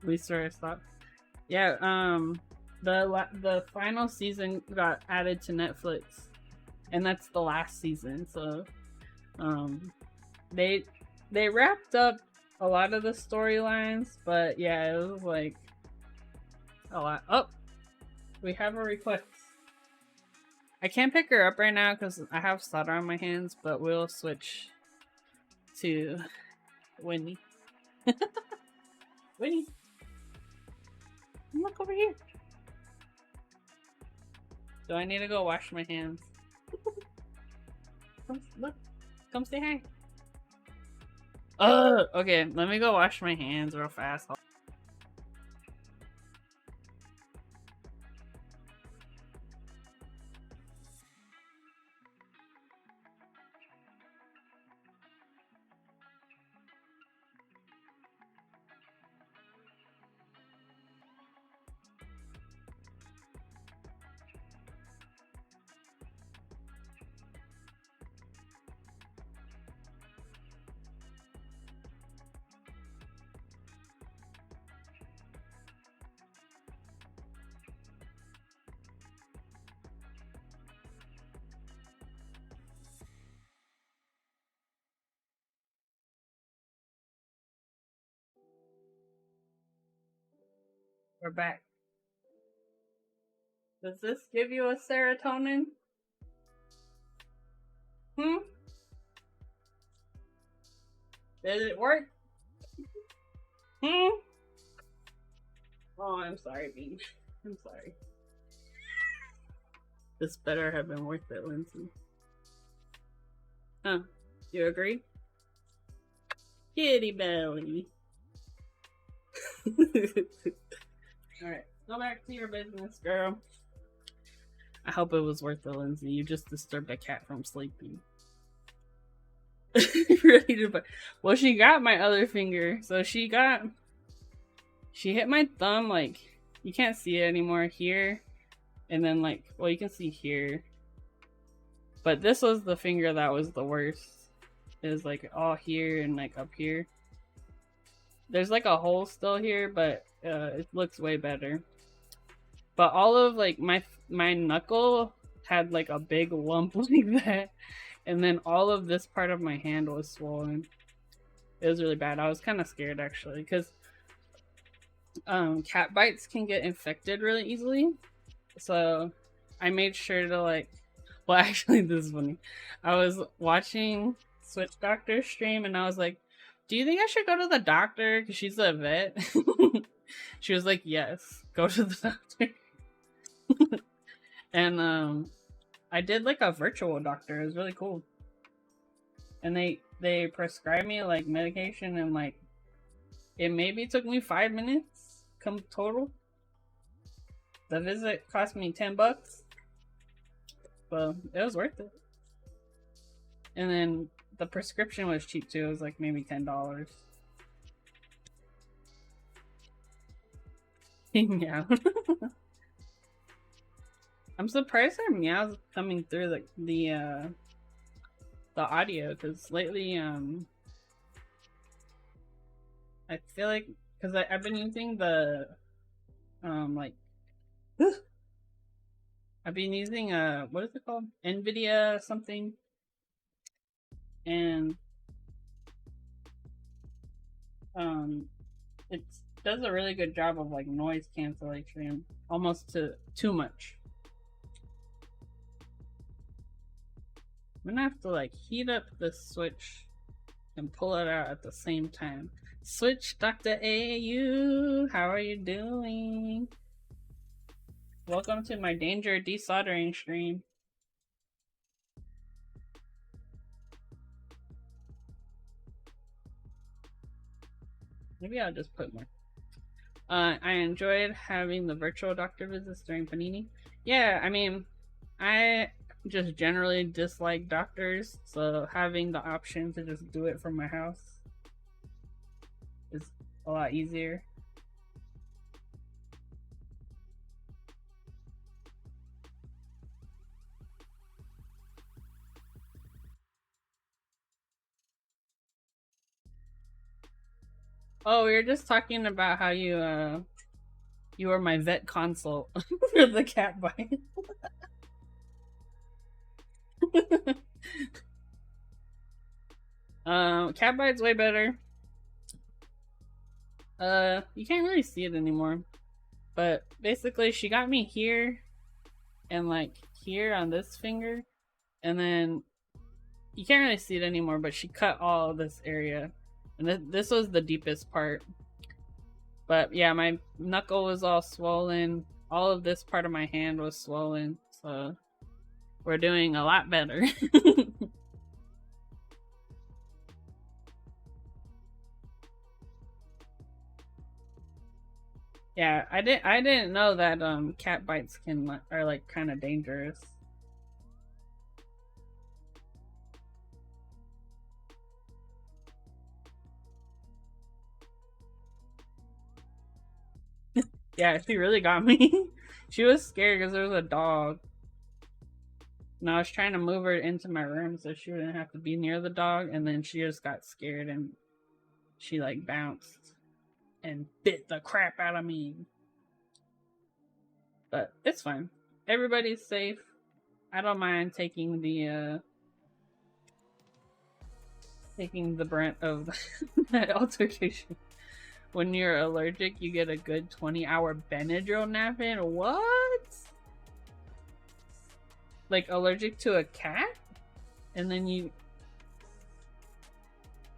We sort of stopped. Yeah, the final season got added to Netflix, and that's the last season. So, they wrapped up a lot of the storylines, but yeah, it was like a lot. Oh, we have a request. I can't pick her up right now because I have solder on my hands, but we'll switch to Winnie. Winnie, look over here. Do I need to go wash my hands? Come, look. Come say hi. Okay, let me go wash my hands real fast. We're back. Does this give you a serotonin? Did it work? Oh, I'm sorry, Beach. I'm sorry. This better have been worth it, Lindsay. Huh? You agree? Kitty belly. Alright, Go back to your business, girl. I hope it was worth it, Lindsay. You just disturbed a cat from sleeping. Ready to well, she got my other finger. So she hit my thumb, like, you can't see it anymore here. And then, like, well, you can see here. But this was the finger that was the worst. It was, like, all here and, like, up here. There's, like, a hole still here, but it looks way better. But all of, like, my knuckle had, like, a big lump like that. And then all of this part of my hand was swollen. It was really bad. I was kind of scared, actually, because cat bites can get infected really easily. So I made sure to, like, well, actually, this is funny. I was watching Switch Doctor stream and I was like, do you think I should go to the doctor? Because she's a vet. She was like, yes, go to the doctor. And I did, like, a virtual doctor. It was really cool. And they prescribed me, like, medication, and, like, it maybe took me 5 minutes total. The visit cost me $10. Well, it was worth it. And then the prescription was cheap too. It was like maybe $10. Meow. I'm surprised her meows coming through the audio, because lately I feel like, because I've been using the like I've been using what is it called? NVIDIA something, and it does a really good job of, like, noise cancellation, almost too much. I'm gonna have to, like, heat up the Switch and pull it out at the same time. Switch Dr. AU, how are you doing? Welcome to my Danger Desoldering stream. Maybe I'll just put more. I enjoyed having the virtual doctor visits during Panini. Yeah, I mean, I just generally dislike doctors, so having the option to just do it from my house is a lot easier. Oh, we were just talking about how you were my vet consult for the cat bite. Cat bite's way better. You can't really see it anymore, but basically she got me here and, like, here on this finger, and then you can't really see it anymore, but she cut all of this area, and this was the deepest part. But yeah, my knuckle was all swollen. All of this part of my hand was swollen, so we're doing a lot better. Yeah, I didn't know that cat bites are, like, kind of dangerous. Yeah, she really got me. She was scared because there was a dog. And I was trying to move her into my room so she wouldn't have to be near the dog, and then she just got scared and she, like, bounced and bit the crap out of me. But it's fine. Everybody's safe. I don't mind taking the brunt of that altercation. When you're allergic, you get a good 20-hour Benadryl nap in. What? Like, allergic to a cat? And then you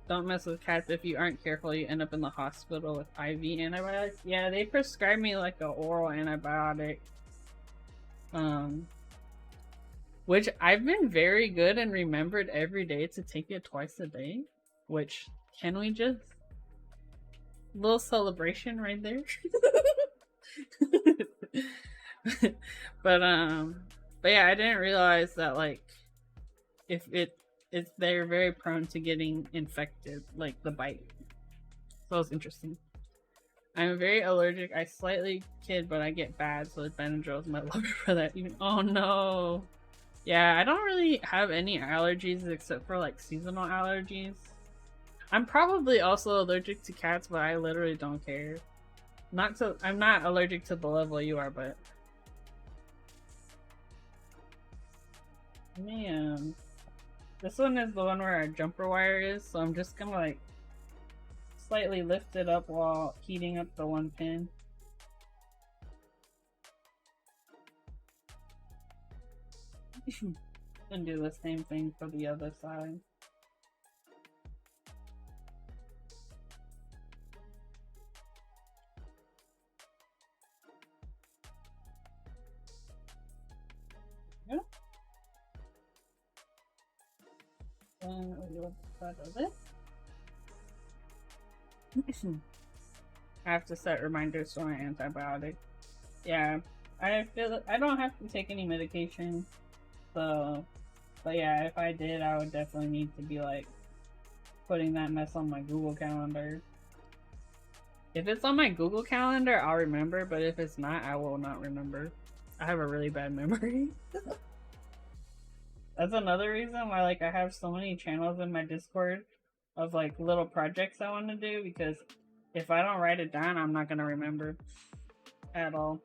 don't mess with cats. If you aren't careful, you end up in the hospital with IV antibiotics. Yeah, they prescribed me, like, an oral antibiotic. Which I've been very good and remembered every day to take it twice a day. Which, can we just... little celebration right there. But yeah, I didn't realize that like if they're very prone to getting infected, like the bite. So it's interesting. I'm very allergic. I slightly kid, but I get bad, so Benadryl is my lover for that. Even oh no, yeah, I don't really have any allergies except for like seasonal allergies. I'm probably also allergic to cats, but I literally don't care. I'm not allergic to the level you are, but man, this one is the one where our jumper wire is, so I'm just gonna like slightly lift it up while heating up the one pin. And do the same thing for the other side. Yeah. And we do the side of this. I have to set reminders for my antibiotic. Yeah, I feel I don't have to take any medication, so but yeah, if I did, I would definitely need to be like putting that mess on my Google Calendar. If it's on my Google Calendar, I'll remember, but if it's not, I will not remember. I have a really bad memory. That's another reason why like I have so many channels in my Discord of like little projects I want to do, because if I don't write it down, I'm not gonna remember at all.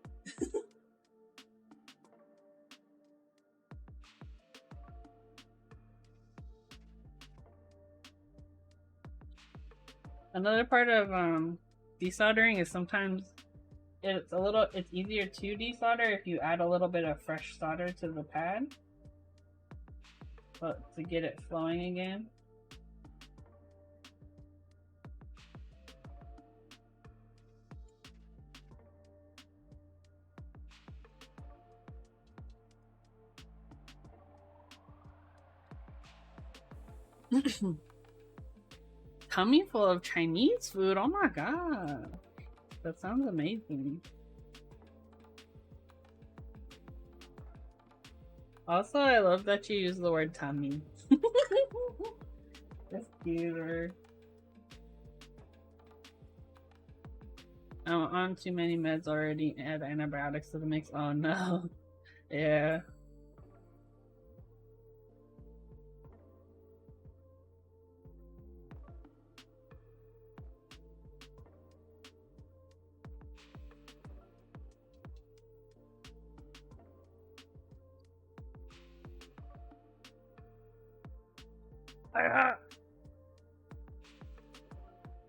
Another part of desoldering is sometimes it's easier to desolder if you add a little bit of fresh solder to the pad, but to get it flowing again. Tummy full of Chinese food. Oh my god, that sounds amazing. Also, I love that you use the word tummy. That's cute. I'm on too many meds already. Add antibiotics to the mix. Oh no. Yeah.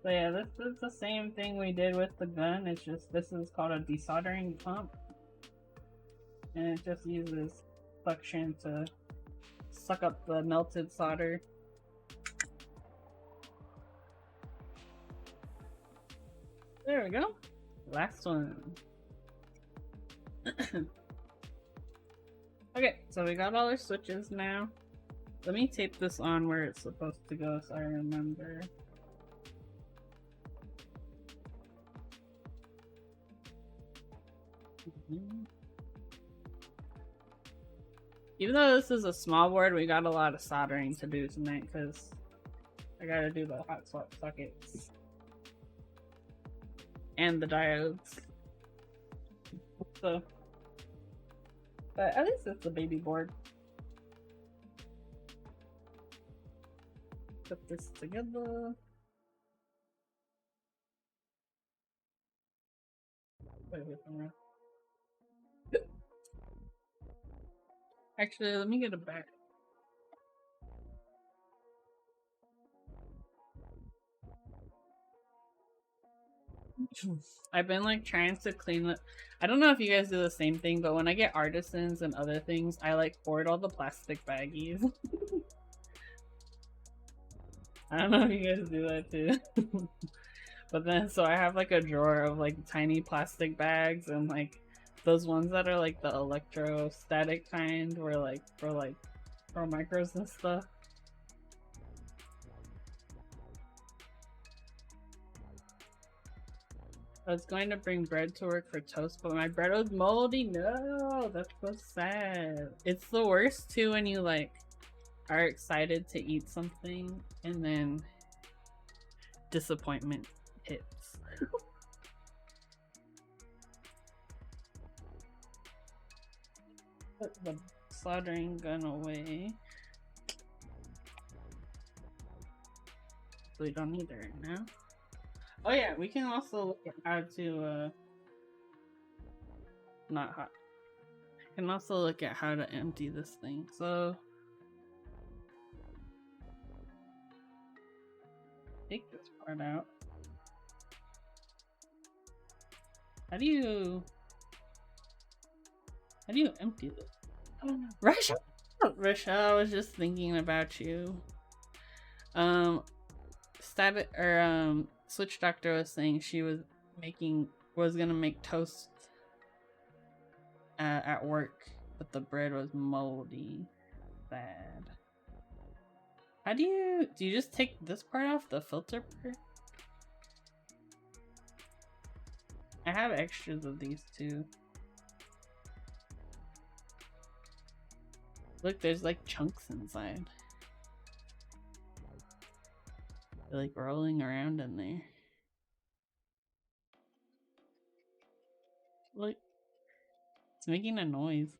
So yeah, this is the same thing we did with the gun. It's just this is called a desoldering pump, and it just uses suction to suck up the melted solder. There we go. Last one. Okay, so we got all our switches now. Let me tape this on where it's supposed to go so I remember. Even though this is a small board, we got a lot of soldering to do tonight because I gotta do the hot swap sockets and the diodes. So, but at least it's a baby board. Put this together. Actually, let me get it back. I've been like trying to clean it. I don't know if you guys do the same thing, but when I get artisans and other things, I like hoard all the plastic baggies. I don't know if you guys do that too. But then, so I have like a drawer of like tiny plastic bags and like those ones that are like the electrostatic kind, where like for micros and stuff. I was going to bring bread to work for toast, but my bread was moldy. No, that's so sad. It's the worst too when you like are excited to eat something and then disappointment hits. Put the soldering gun away. We don't need it right now. Oh yeah, we can also look at how to not hot. We can also look at how to empty this thing. So take this part out. How do you empty this? Russia! Russia, I was just thinking about you. Switch Doctor was saying she was gonna make toast at work, but the bread was moldy. Bad. How do you just take this part off, the filter part? I have extras of these too. Look, there's like chunks inside. They're like rolling around in there. Look, it's making a noise.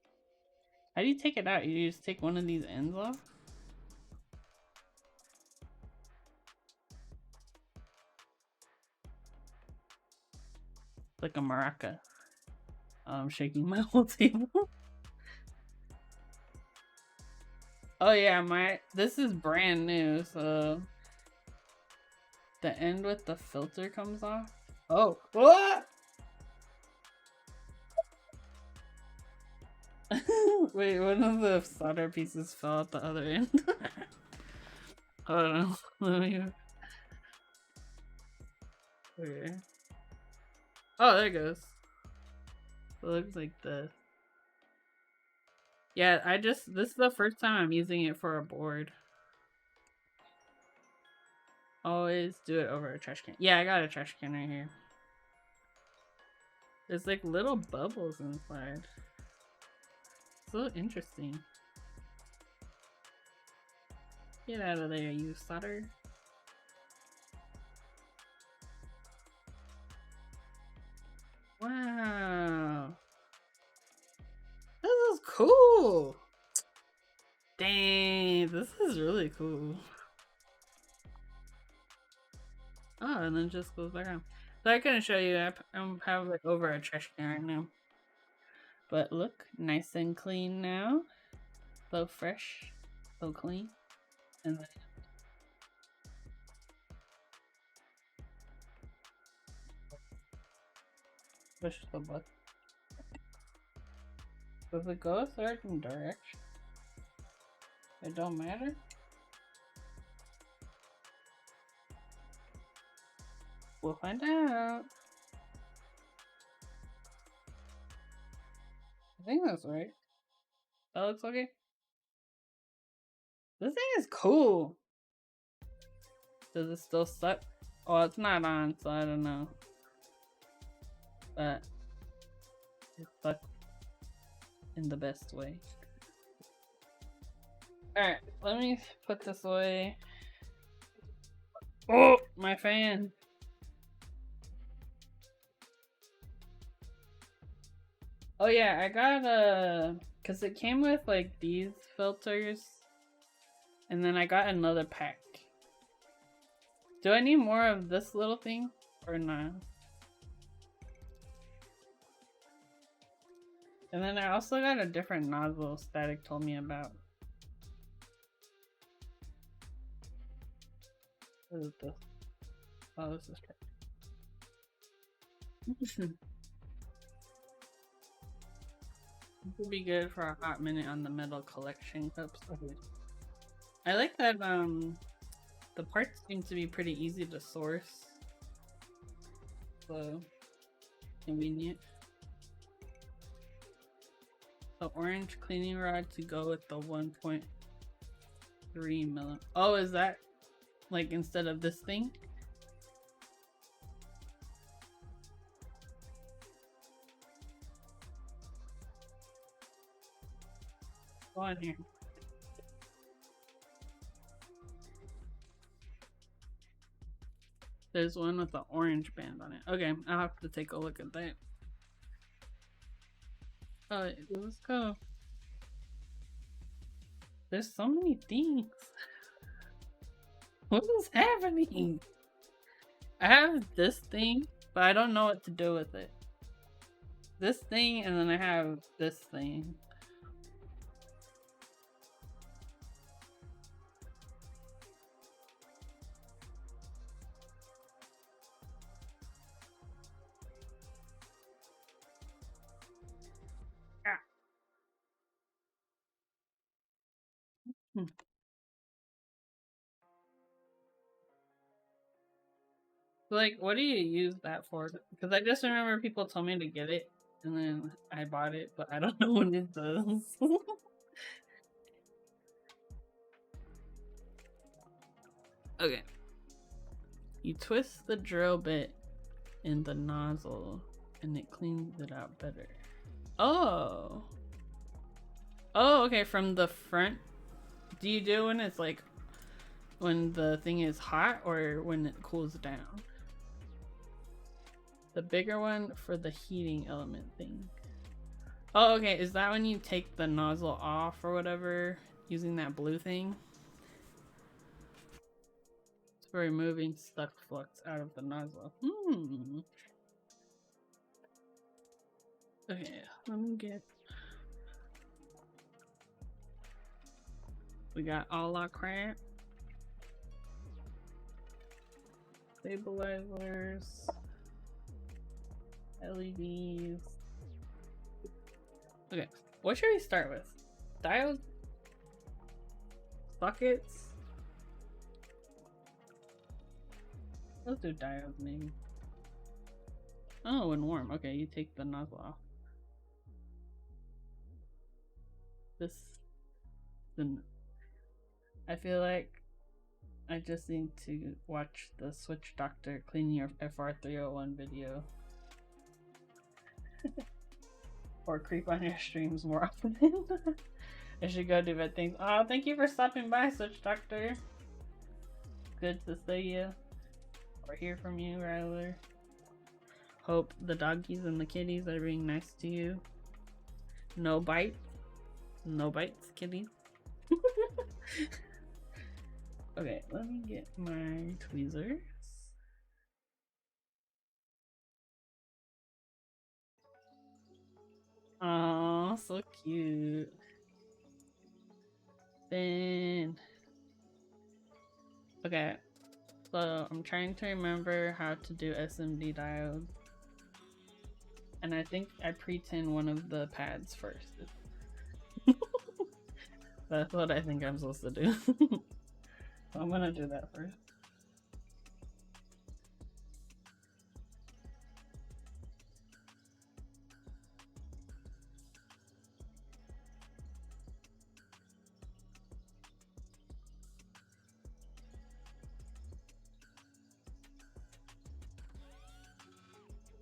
How do you take it out? You just take one of these ends off? Like a maraca. I'm shaking my whole table. Oh yeah, this is brand new, so the end with the filter comes off. Oh, what? Wait, one of the solder pieces fell at the other end. Hold on, let me. Okay. Oh, there it goes. It looks like this. Yeah, this is the first time I'm using it for a board. Always do it over a trash can. Yeah, I got a trash can right here. There's like little bubbles inside. So interesting. Get out of there, you solder. Wow. This is cool. Dang, this is really cool. Oh, and then it just goes back on. So I couldn't show you. I have it over a trash can right now. But look, nice and clean now. So fresh, so clean. And then push the button. Does it go a certain direction? It don't matter? We'll find out. I think that's right. That looks okay. This thing is cool. Does it still suck? Oh, it's not on, so I don't know. But it sucks in the best way. Alright, let me put this away. Oh, my fan. Oh yeah, I got cause it came with like these filters, and then I got another pack. Do I need more of this little thing or not? And then I also got a different nozzle Static told me about. What is this? Oh, this is This would be good for a hot minute on the metal collection cups. Okay. I like that the parts seem to be pretty easy to source. So convenient. The orange cleaning rod to go with the 1.3 mm. Oh, is that like instead of this thing? Go on here. There's one with the orange band on it. Okay, I'll have to take a look at that. Alright, let's go. There's so many things. What is happening? I have this thing, but I don't know what to do with it. This thing, and then I have this thing. Like, what do you use that for? Because I just remember people told me to get it, and then I bought it, but I don't know what it does. Okay. You twist the drill bit in the nozzle, and it cleans it out better. Oh. Oh, okay, from the front. Do you do when it's like, when the thing is hot, or when it cools down? The bigger one for the heating element thing. Oh, okay. Is that when you take the nozzle off or whatever using that blue thing? It's for removing stuck flux out of the nozzle. Okay, let me get... We got a la crap. Stabilizers. LEDs. Okay, what should we start with? Diodes? Sockets? Let's do diodes maybe. Oh, and warm. Okay, you take the nozzle off. This... I feel like I just need to watch the Switch Doctor clean your FR301 video. Or creep on your streams more often. I should go do bad things. Oh, thank you for stopping by, Switch Doctor. Good to see you. Or hear from you, rather. Hope the doggies and the kitties are being nice to you. No bites. No bites, kitties. Okay, let me get my tweezers. Oh, so cute. Then, okay, so I'm trying to remember how to do SMD diodes. And I think I pre-tin one of the pads first. That's what I think I'm supposed to do. So I'm gonna do that first.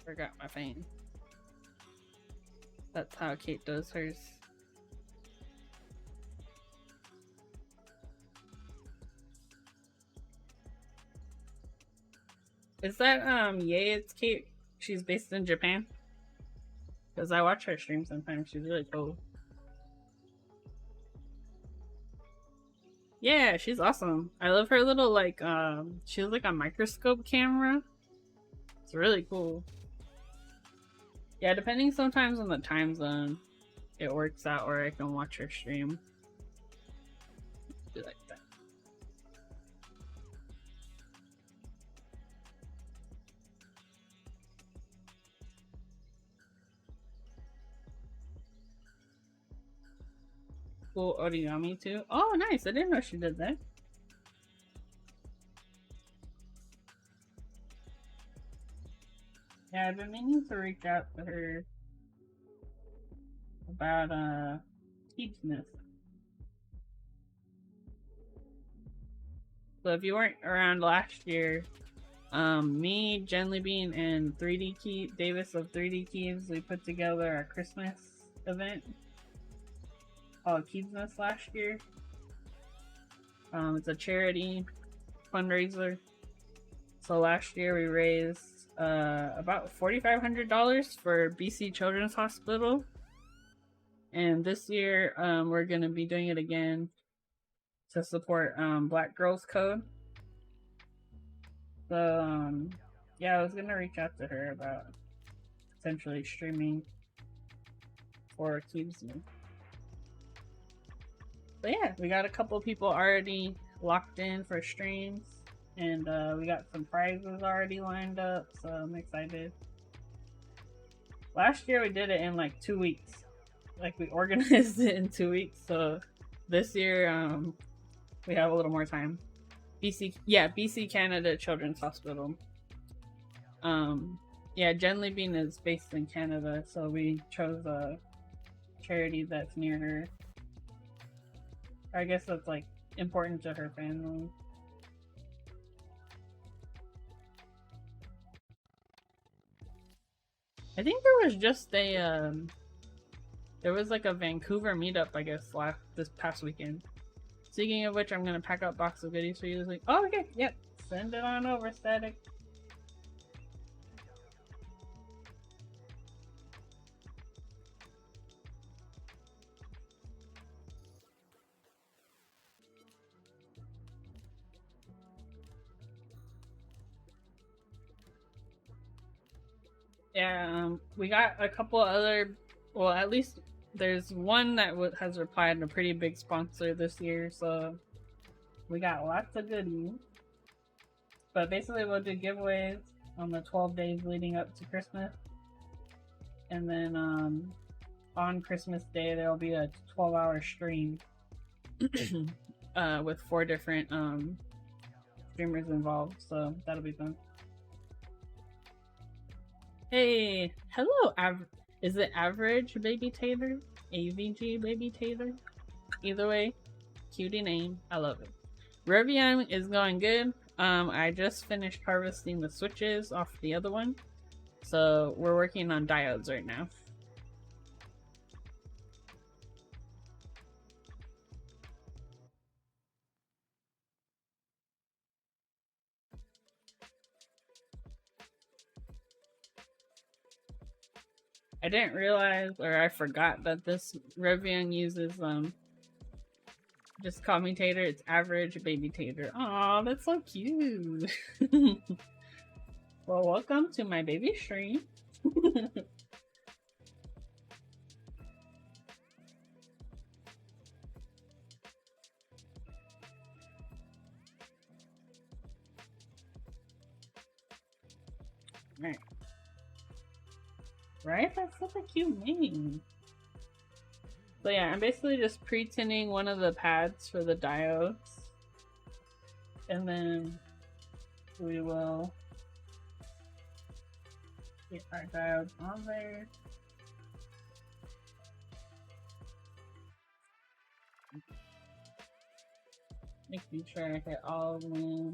Forgot my fan. That's how Kate does hers. Is that Yay, it's Kate? She's based in Japan? Because I watch her stream sometimes. She's really cool. Yeah, she's awesome. I love her little like she has like a microscope camera. It's really cool. Yeah, depending sometimes on the time zone, it works out where I can watch her stream. Do like that. Cool origami too. Oh, nice! I didn't know she did that. Yeah, I've been meaning to reach out to her about Keepsmith. So if you weren't around last year, me, Genlybean, and 3D Key Davis of 3D Keys, we put together a Christmas event. called Keysness last year. It's a charity fundraiser. So last year we raised about $4,500 for BC Children's Hospital. And this year we're going to be doing it again to support Black Girls Code. So yeah, I was going to reach out to her about potentially streaming for Keysness. But yeah, we got a couple people already locked in for streams, and we got some prizes already lined up, so I'm excited. Last year we did it in like 2 weeks. Like we organized it in 2 weeks, so this year we have a little more time. BC Canada Children's Hospital. Yeah, Jen Lee Bean is based in Canada, so we chose a charity that's near her. I guess that's like important to her family. I think there was just a there was like a Vancouver meetup, I guess, this past weekend. Speaking of which, I'm gonna pack up a box of goodies for you this week. Oh, okay, yep. Send it on over, Static. Yeah, we got a couple other, well, at least there's one that has replied, a pretty big sponsor this year, so we got lots of goodies. But basically we'll do giveaways on the 12 days leading up to Christmas. And then on Christmas Day there'll be a 12-hour stream with 4 different streamers involved, so that'll be fun. Hey, hello, is it Average Baby Tater? AVG Baby Tater? Either way, cutie name, I love it. Reviung is going good. I just finished harvesting the switches off the other one, so we're working on diodes right now. I didn't realize, or I forgot that this Reviung uses just call me Tater. It's Average Baby Tater. Aw, that's so cute. Well, welcome to my baby stream. Right. Right? That's such a cute name. So yeah, I'm basically just pre-tinning one of the pads for the diodes. And then we will get our diodes on there. Making sure I hit all of them.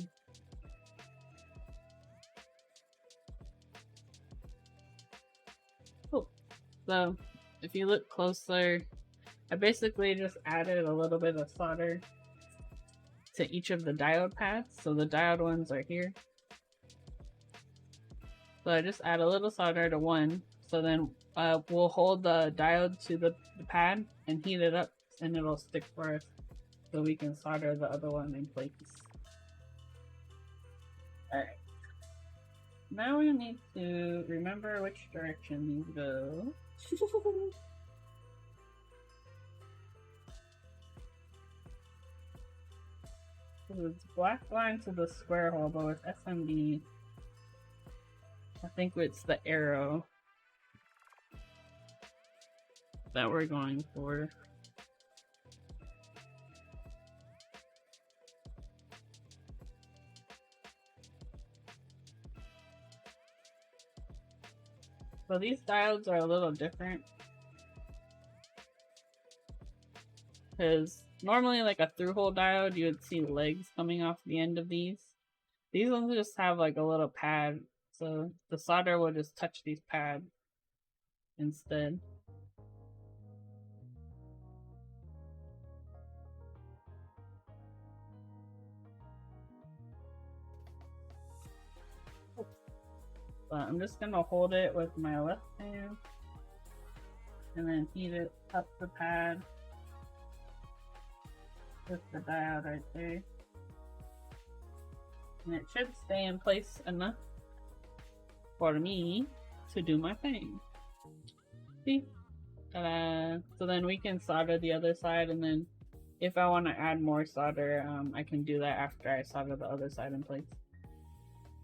Cool. So if you look closer, I basically just added a little bit of solder to each of the diode pads. So the diode ones are here. So I just add a little solder to one. So then we'll hold the diode to the pad and heat it up, and it'll stick for us, so we can solder the other one in place. Alright. Now we need to remember which direction these go. So it's black line to the square hole, but with SMD, I think it's the arrow that we're going for. So these diodes are a little different, because normally like a through-hole diode, you would see legs coming off the end of these. These ones just have like a little pad, so the solder will just touch these pads instead. But I'm just gonna hold it with my left hand and then heat it up the pad with the diode right there. And it should stay in place enough for me to do my thing. See? Ta-da! So then we can solder the other side, and then if I want to add more solder, I can do that after I solder the other side in place.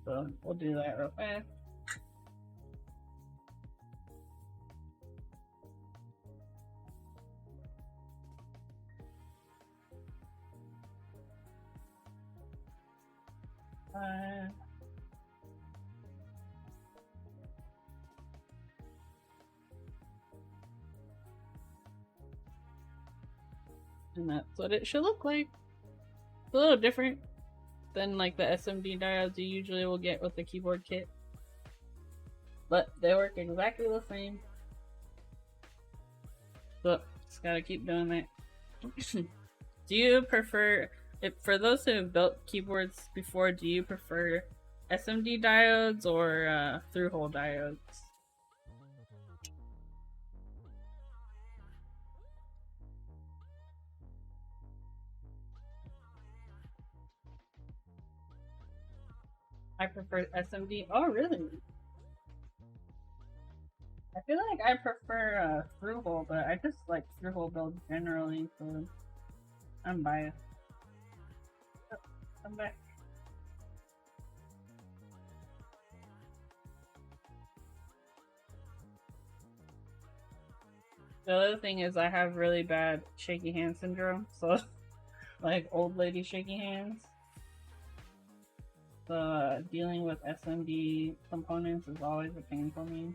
So we'll do that real fast. And that's what it should look like. It's a little different than like the SMD diodes you usually will get with the keyboard kit, but they work exactly the same. So just gotta keep doing that. Do you prefer, for those who have built keyboards before, do you prefer SMD diodes or through-hole diodes? I prefer SMD. Oh, really? I feel like I prefer through-hole, but I just like through-hole builds generally, so I'm biased. Oh, I'm back. The other thing is I have really bad shaky hand syndrome, so like old lady shaky hands. So dealing with SMD components is always a pain for me.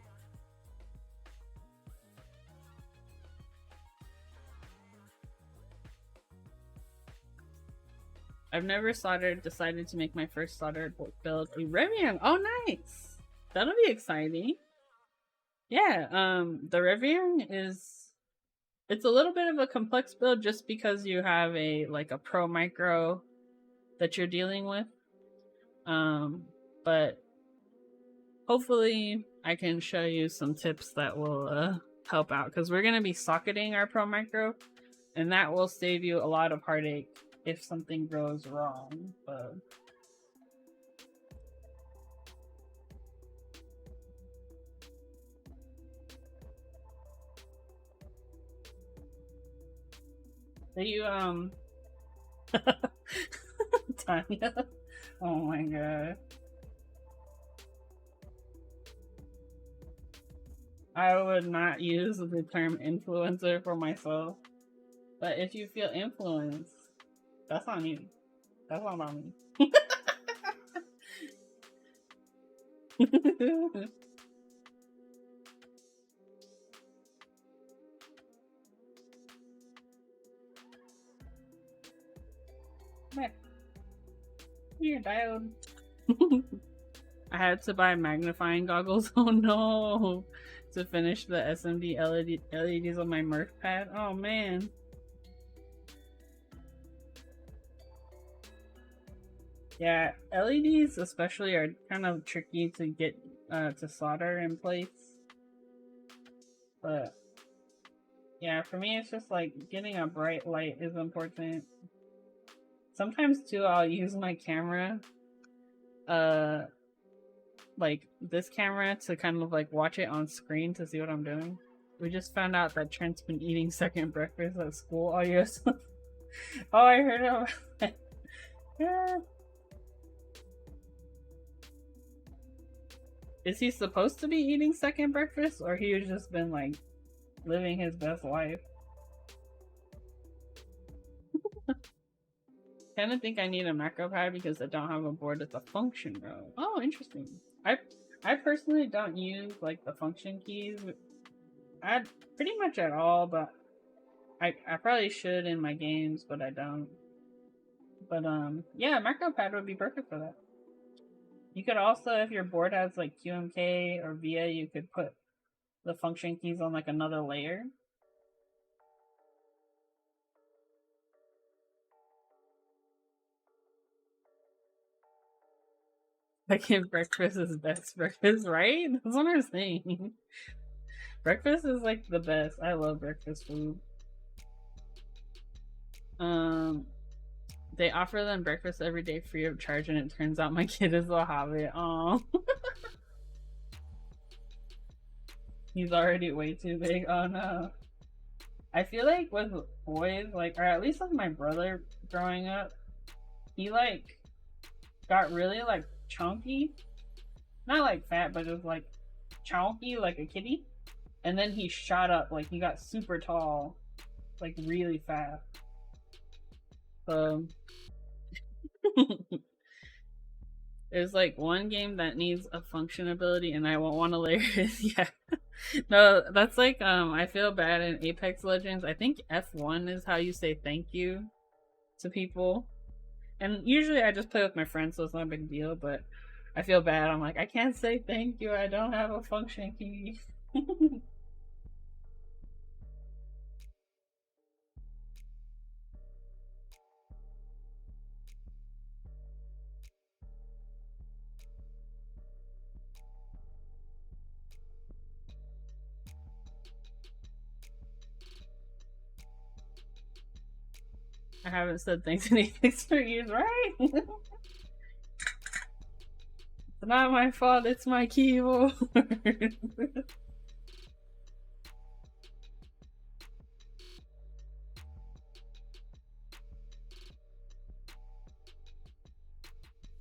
I've never decided to make my first soldered build a Reviung. Oh, nice! That'll be exciting. Yeah, the Reviung it's a little bit of a complex build just because you have a Pro Micro that you're dealing with. But hopefully I can show you some tips that will help out, because we're going to be socketing our Pro Micro, and that will save you a lot of heartache if something goes wrong. But you Tanya, oh my god, I would not use the term influencer for myself, but if you feel influenced, that's on you. That's not on me. Here, diode. I had to buy magnifying goggles. Oh no! To finish the SMD LEDs on my Murph pad. Oh man. Yeah, LEDs especially are kind of tricky to get to solder in place. But yeah, for me it's just like getting a bright light is important. Sometimes too I'll use my camera, like this camera, to kind of like watch it on screen to see what I'm doing. We just found out that Trent's been eating second breakfast at school all year. Oh, I heard about it. Yeah. Is he supposed to be eating second breakfast, or he has just been like living his best life? Kind of think I need a macro pad because I don't have a board with a function row. Oh, interesting. I personally don't use like the function keys. I pretty much at all, but I probably should in my games, but I don't. But yeah, macro pad would be perfect for that. You could also, if your board has like QMK or VIA, you could put the function keys on like another layer. Fucking breakfast is best breakfast, right? That's what I'm saying. Breakfast is like the best. I love breakfast food. They offer them breakfast every day free of charge, and it turns out my kid is a hobbit. Oh, he's already way too big. Oh no. I feel like with boys, like, or at least with my brother growing up, he like got really like chunky, not like fat, but just like chunky, like a kitty. And then he shot up, like he got super tall, like really fast. So there's like one game that needs a function ability, and I won't want to layer it. Yeah, no, that's like I feel bad in Apex Legends. I think F1 is how you say thank you to people. And usually I just play with my friends, so it's not a big deal, but I feel bad. I'm like, I can't say thank you. I don't have a function key. I haven't said thanks in Apex for years, right? It's not my fault, it's my keyboard.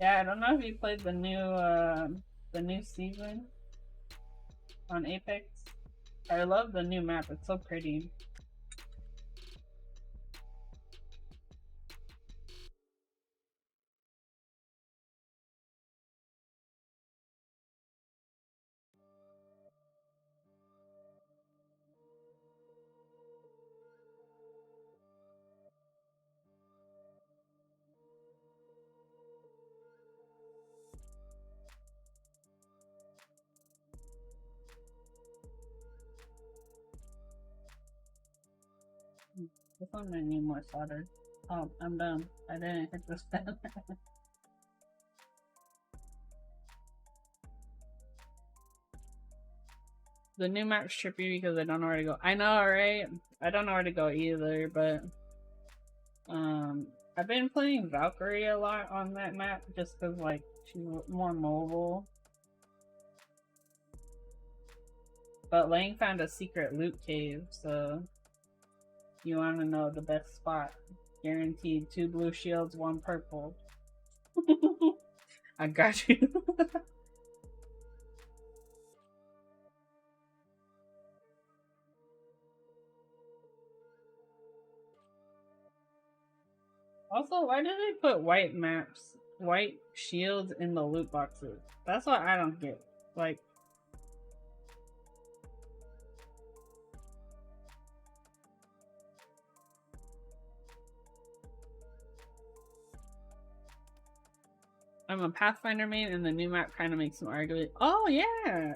Yeah, I don't know if you played the new season on Apex. I love the new map, it's so pretty. This one might need more solder. Oh, I'm done. I didn't hit this pen. The new map's trippy because I don't know where to go. I know, right? I don't know where to go either, but I've been playing Valkyrie a lot on that map just because like she's more mobile. But Lang found a secret loot cave, so you want to know the best spot. Guaranteed 2 blue shields, 1 purple. I got you. Also, why do they put white maps, white shields in the loot boxes? That's what I don't get. Like, I'm a Pathfinder main, and the new map kind of makes him arguably. Oh yeah.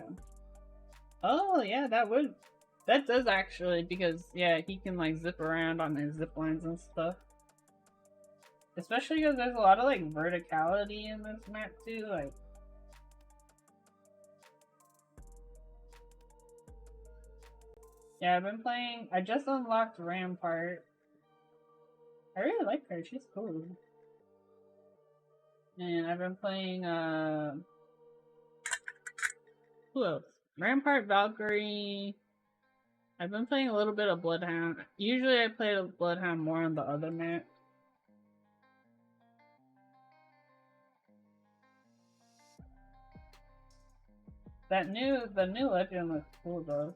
Oh yeah, that does actually, because yeah, he can like zip around on his zip lines and stuff. Especially because there's a lot of like verticality in this map too, like. Yeah, I've been playing. I just unlocked Rampart. I really like her. She's cool. And I've been playing. Who else? Rampart, Valkyrie. I've been playing a little bit of Bloodhound. Usually, I play Bloodhound more on the other map. The new legend looks cool though.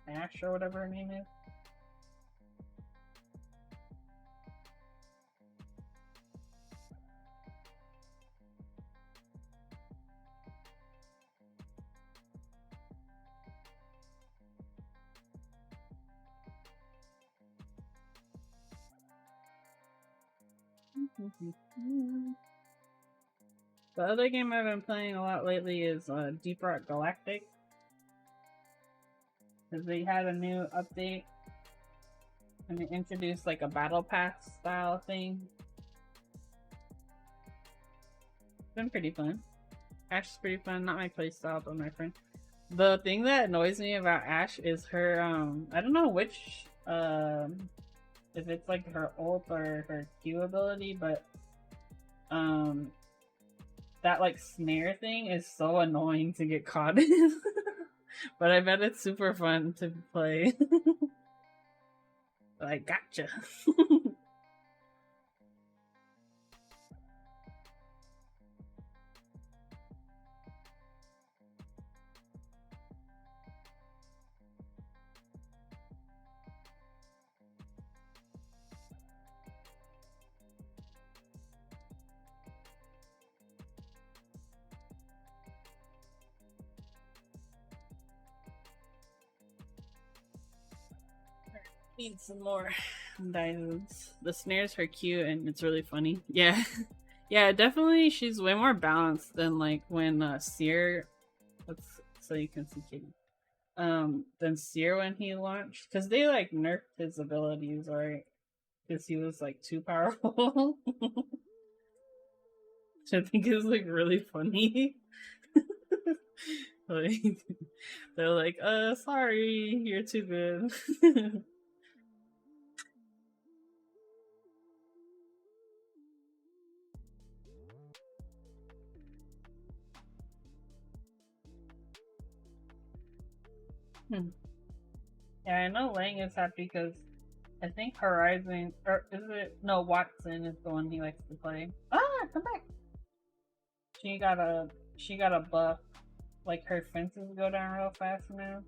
Ash or whatever her name is. The other game I've been playing a lot lately is Deep Rock Galactic. Because they had a new update. And they introduced like a battle pass style thing. It's been pretty fun. Ash is pretty fun. Not my playstyle, but my friend. The thing that annoys me about Ash is her, I don't know which, if it's like her ult or her Q ability, but, that like snare thing is so annoying to get caught in. But I bet it's super fun to play. Like, gotcha. Need some more diodes. The snares her cute and it's really funny. Yeah. Yeah, definitely she's way more balanced than like when Seer, let's so you can see Kitty. Than Seer when he launched. Cause they like nerfed his abilities, right? Because he was like too powerful. Which I think is like really funny. Like they're like, sorry, you're too good. Yeah, I know Lang is happy because I think Horizon, or is it? No, Watson is the one he likes to play. Ah, come back. She got a buff. Like her fences go down real fast now.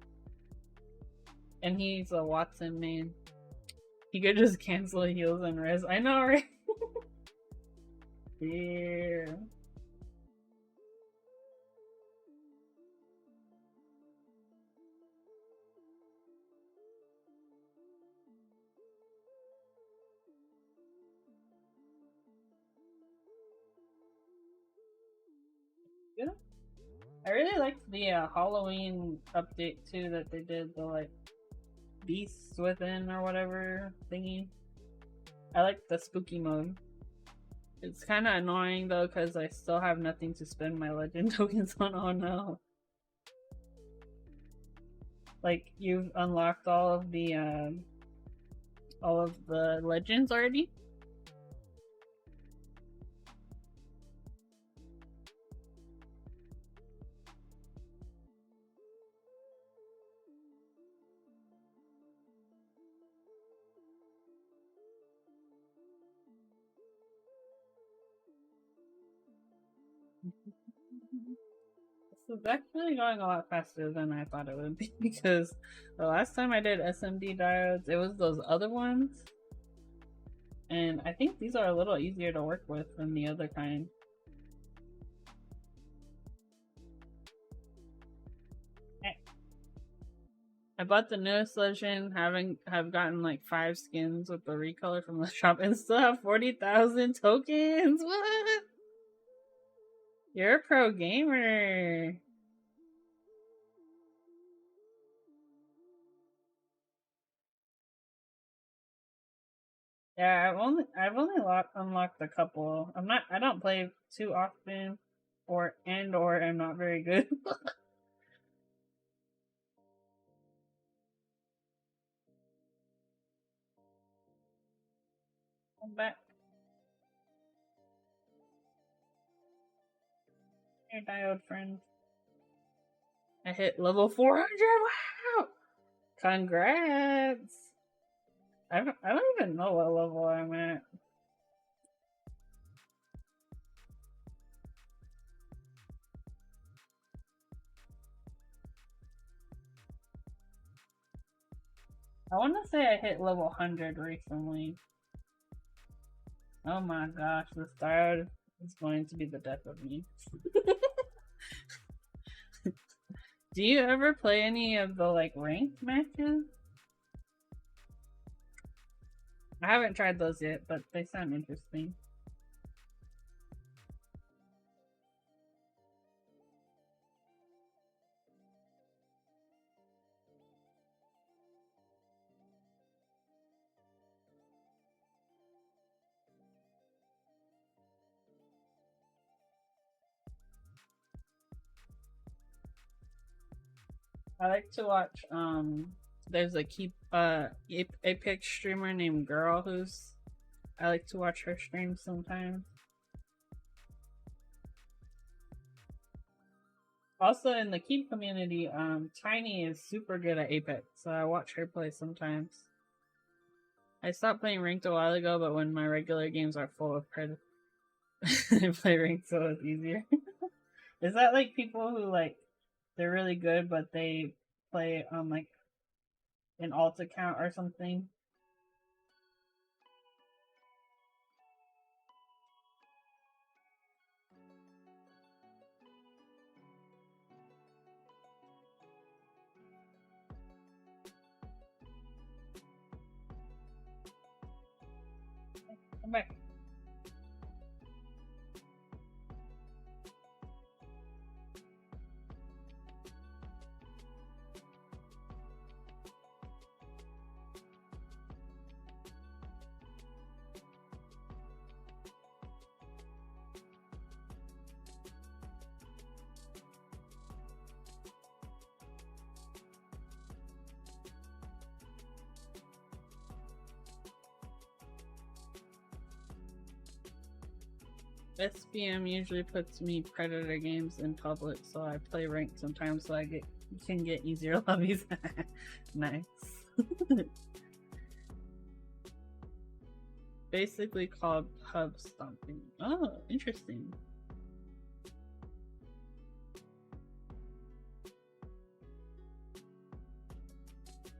And he's a Watson main. He could just cancel heals and res. I know, right? Yeah. Yeah. I really liked the Halloween update too that they did, the like beasts within or whatever thingy. I like the spooky mode. It's kind of annoying though because I still have nothing to spend my legend tokens on. Oh no. Like you've unlocked all of the legends already? So it's actually going a lot faster than I thought it would be because the last time I did SMD diodes, it was those other ones. And I think these are a little easier to work with than the other kind. I bought the newest legend, have gotten like 5 skins with the recolor from the shop, and still have 40,000 tokens. What? You're a pro gamer. Yeah, I've only unlocked a couple. I don't play too often, or I'm not very good. I'm back. Your diode friend. I hit level 400. Wow! Congrats. I don't even know what level I'm at. I want to say I hit level 100 recently. Oh my gosh, this diode is going to be the death of me. Do you ever play any of the like ranked matches? I haven't tried those yet, but they sound interesting. I like to watch there's a Apex streamer named Girl who's I like to watch her stream sometimes. Also in the Keep community, Tiny is super good at Apex, so I watch her play sometimes. I stopped playing ranked a while ago, but when my regular games are full of credit, I play ranked so it's easier. Is that like people who like they're really good but they play on like an alt account or something? Come back. SBM usually puts me Predator games in public, so I play ranked sometimes so I can get easier lobbies. Nice. Basically called pub stomping. Oh, interesting.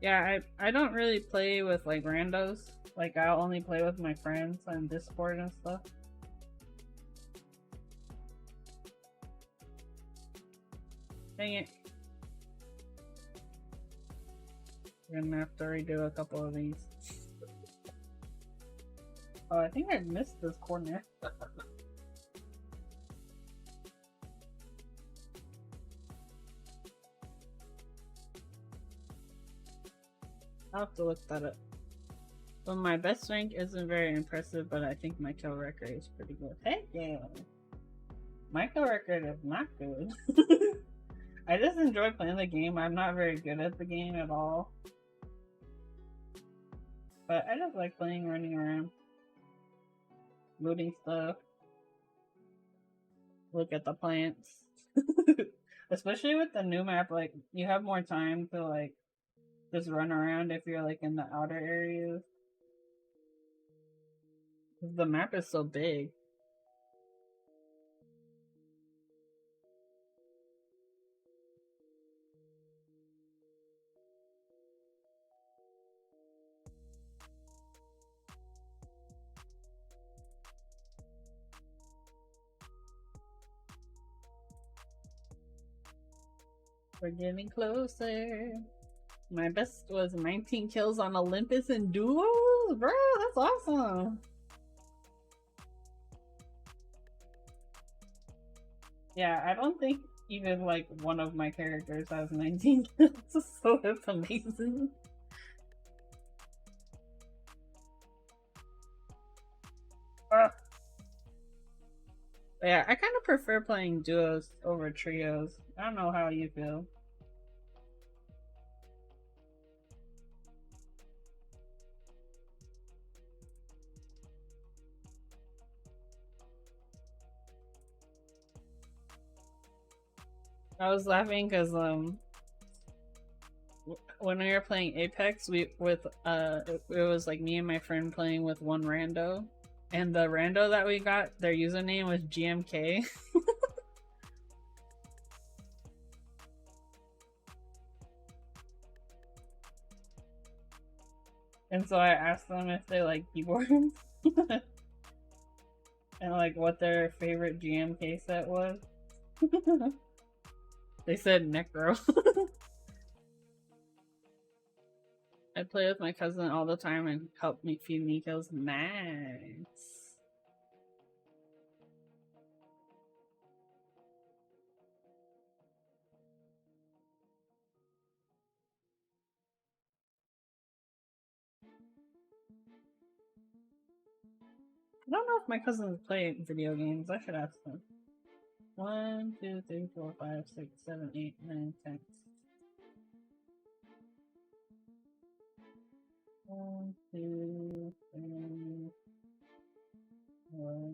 Yeah, I don't really play with like randos. Like I'll only play with my friends on Discord and stuff. Dang it. We're gonna have to redo a couple of these. Oh, I think I missed this corner. I'll have to look that up. Well, my best rank isn't very impressive, but I think my kill record is pretty good. Heck yeah! My kill record is not good. I just enjoy playing the game. I'm not very good at the game at all. But I just like playing, running around, looting stuff. Look at the plants. Especially with the new map, like, you have more time to, like, just run around if you're, like, in the outer areas. The map is so big. We're getting closer. My best was 19 kills on Olympus and duos? Bro, that's awesome. Yeah, I don't think even like one of my characters has 19 kills, so it's amazing. Yeah, I kind of prefer playing duos over trios. I don't know how you feel. I was laughing because when we were playing Apex, it was like me and my friend playing with one rando, and the rando that we got, their username was GMK. And so I asked them if they like keyboards and like what their favorite GMK set was. They said Necro. I play with my cousin all the time and help me feed me kills. Nice. I don't know if my cousins play video games. I should ask them. 1, 2, 3, 4, 5, 6, 7, 8, 9, 10. 2, 3, 4.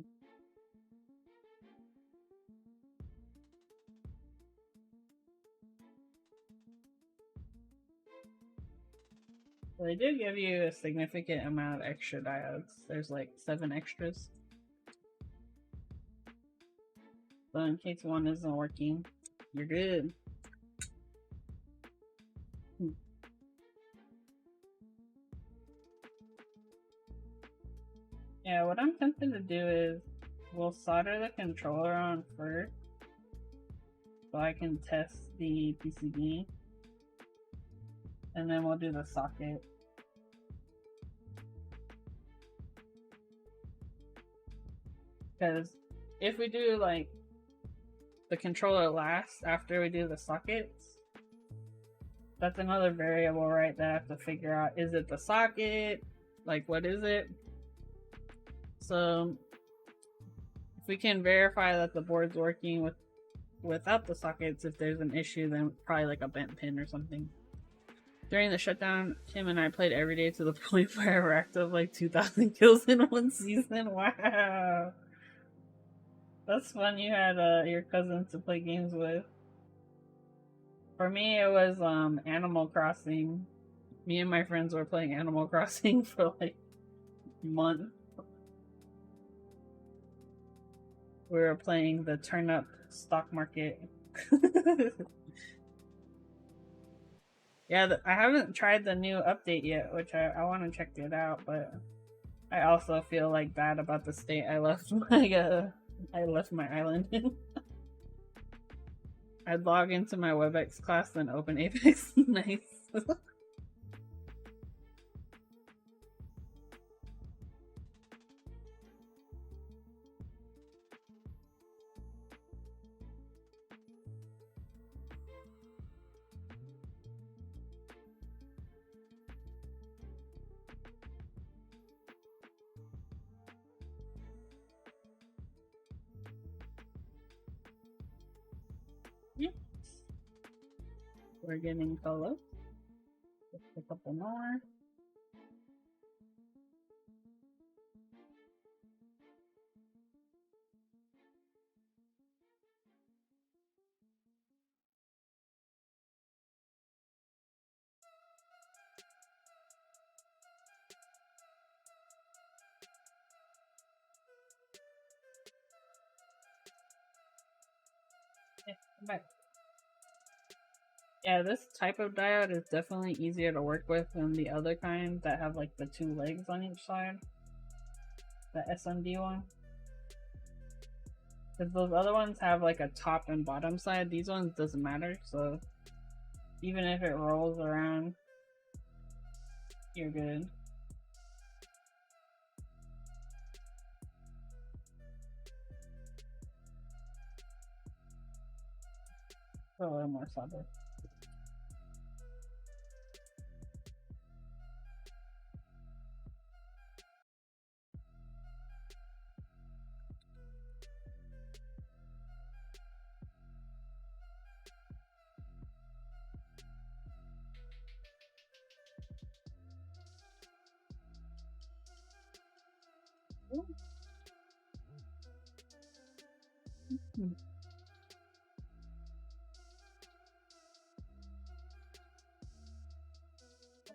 So they do give you a significant amount of extra diodes. There's like 7 extras. So in case one isn't working, you're good. Yeah, what I'm tempted to do is we'll solder the controller on first so I can test the PCB, and then we'll do the socket. Because if we do like the controller last after we do the sockets, that's another variable, right, that I have to figure out. Is it the socket? Like, what is it? So if we can verify that the board's working without the sockets, if there's an issue, then probably like a bent pin or something. During the shutdown, Tim and I played every day to the point where I racked up like 2,000 kills in one season. Wow. That's fun. You had your cousins to play games with. For me, it was Animal Crossing. Me and my friends were playing Animal Crossing for like months. We were playing the turnip stock market. Yeah, I haven't tried the new update yet, which I want to check it out, but I also feel like bad about the state I left my island in. I'd log into my WebEx class, then open Apex. Nice. Yes. We're getting close. Just a couple more. Yeah, come back. Yeah, this type of diode is definitely easier to work with than the other kind that have like the 2 legs on each side. The SMD one. Because those other ones have like a top and bottom side. These ones doesn't matter, so even if it rolls around, you're good. Put a little more solder.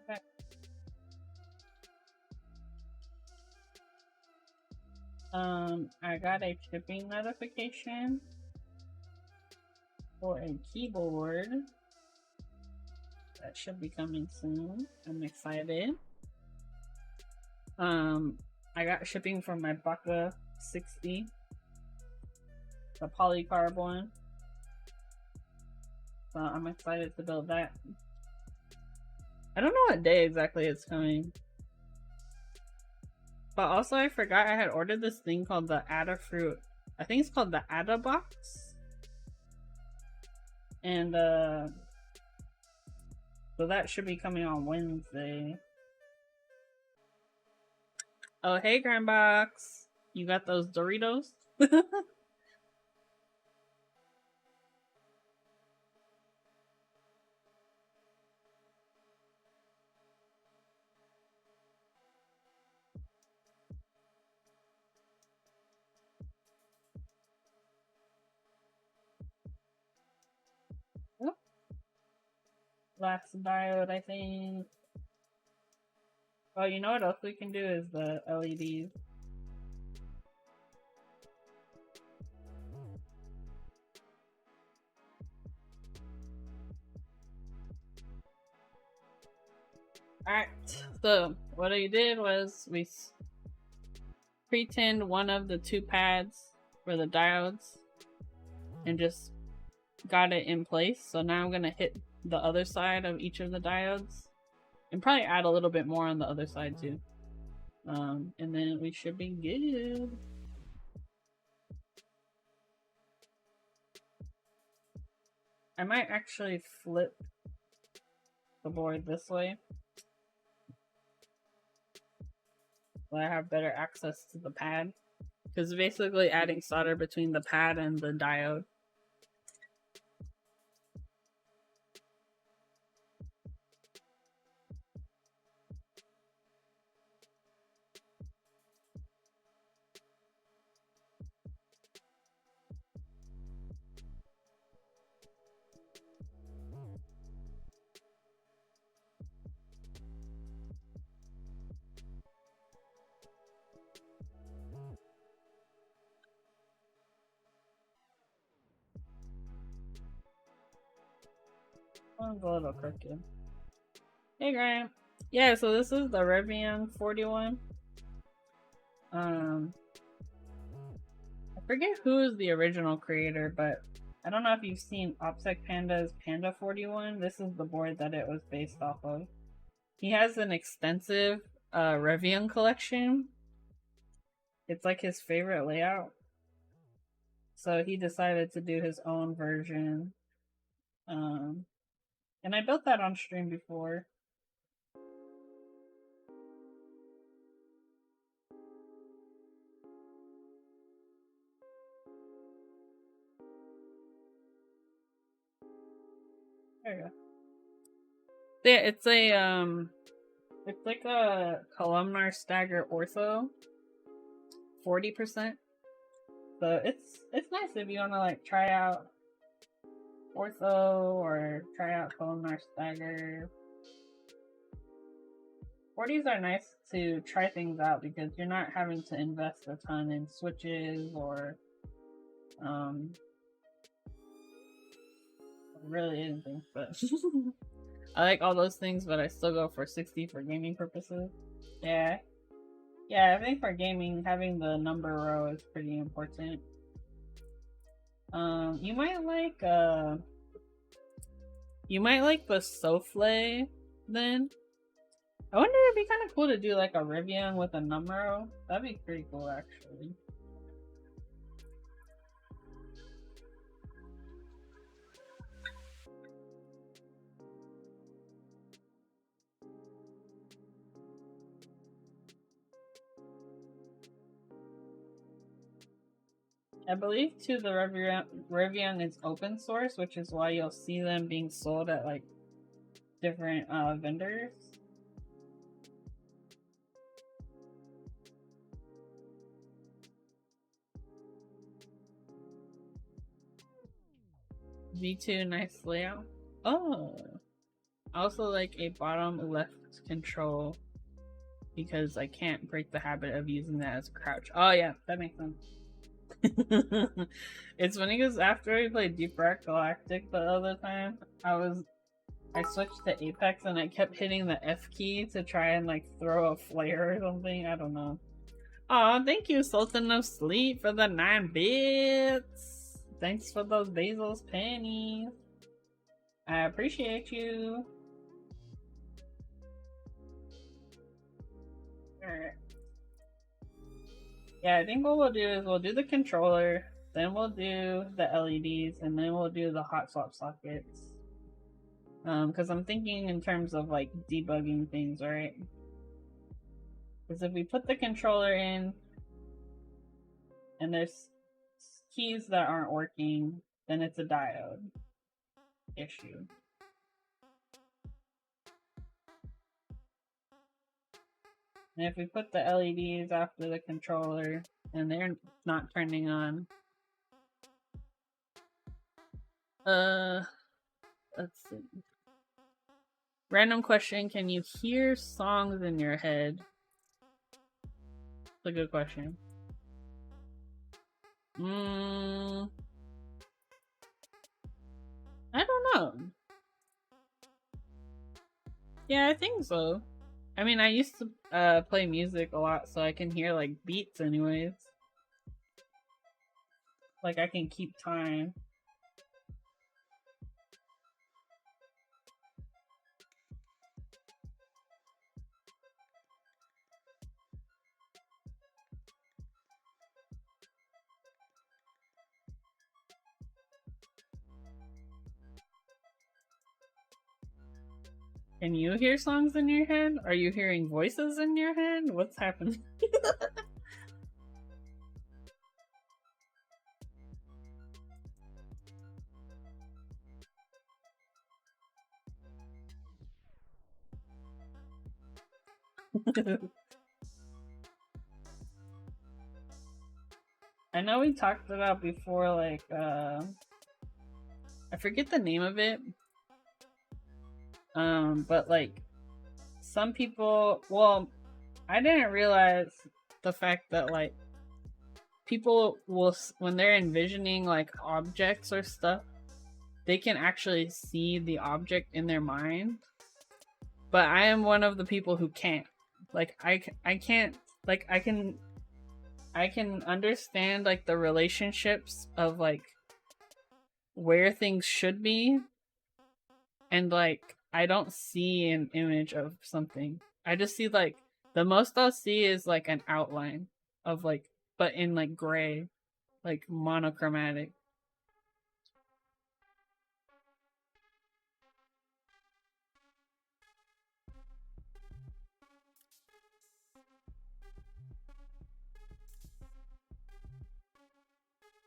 Okay. I got a shipping notification for a keyboard that should be coming soon. I'm excited. I got shipping from my Baka 60, the polycarb one. So I'm excited to build that. I don't know what day exactly it's coming. But also I forgot I had ordered this thing called the Adafruit. I think it's called the Ada box. And so that should be coming on Wednesday. Oh, hey Grandbox. You got those Doritos? last diode, I think. Oh, you know what else we can do is the LEDs. Alright, so what I did was we pre-tinned one of the two pads for the diodes and just got it in place. So now I'm gonna hit the other side of each of the diodes and probably add a little bit more on the other side too. And then we should be good. I might actually flip the board this way so I have better access to the pad. Because basically adding solder between the pad and the diode. One's a little crooked. Hey Graham. Yeah, so this is the Reviung41. I forget who is the original creator, but I don't know if you've seen Optic Panda's Panda 41. This is the board that it was based off of. He has an extensive Reviung collection. It's like his favorite layout. So he decided to do his own version. And I built that on stream before. There you go. Yeah, it's like a columnar stagger ortho, 40%. So it's nice if you want to like try out ortho or try out columnar stagger. 40s are nice to try things out because you're not having to invest a ton in switches or really anything, but I like all those things, but I still go for 60 for gaming purposes. Yeah, I think for gaming, having the number row is pretty important. You might like the souffle then. I wonder if it'd be kind of cool to do like a Reviung with a number row. That'd be pretty cool actually. I believe too the Reviung is open source, which is why you'll see them being sold at like different vendors. V2 nice layout. Oh, I also like a bottom left control because I can't break the habit of using that as a crouch. Oh yeah, that makes sense. It's funny because after we played Deep Rock Galactic the other time, I switched to Apex and I kept hitting the F key to try and like throw a flare or something. I don't know. Aw, thank you, Sultan of Sleep, for the 9 bits. Thanks for those Bezos pennies. I appreciate you. Alright. Yeah, I think what we'll do is we'll do the controller, then we'll do the LEDs, and then we'll do the hot swap sockets. Because I'm thinking in terms of like debugging things, right? Because if we put the controller in and there's keys that aren't working, then it's a diode issue. And if we put the LEDs after the controller and they're not turning on, let's see. Random question, can you hear songs in your head? It's a good question. I don't know. Yeah, I think so. I mean, I used to play music a lot, so I can hear like beats anyways. Like I can keep time. Can you hear songs in your head? Are you hearing voices in your head? What's happening? I know we talked about before, like, I forget the name of it. But like, some people, well, I didn't realize the fact that like, people will, when they're envisioning like objects or stuff, they can actually see the object in their mind. But I am one of the people who can't. Like, I can't, like, I can understand like the relationships of like where things should be, and like I don't see an image of something. I just see like the most I'll see is like an outline of like, but in like gray, like monochromatic.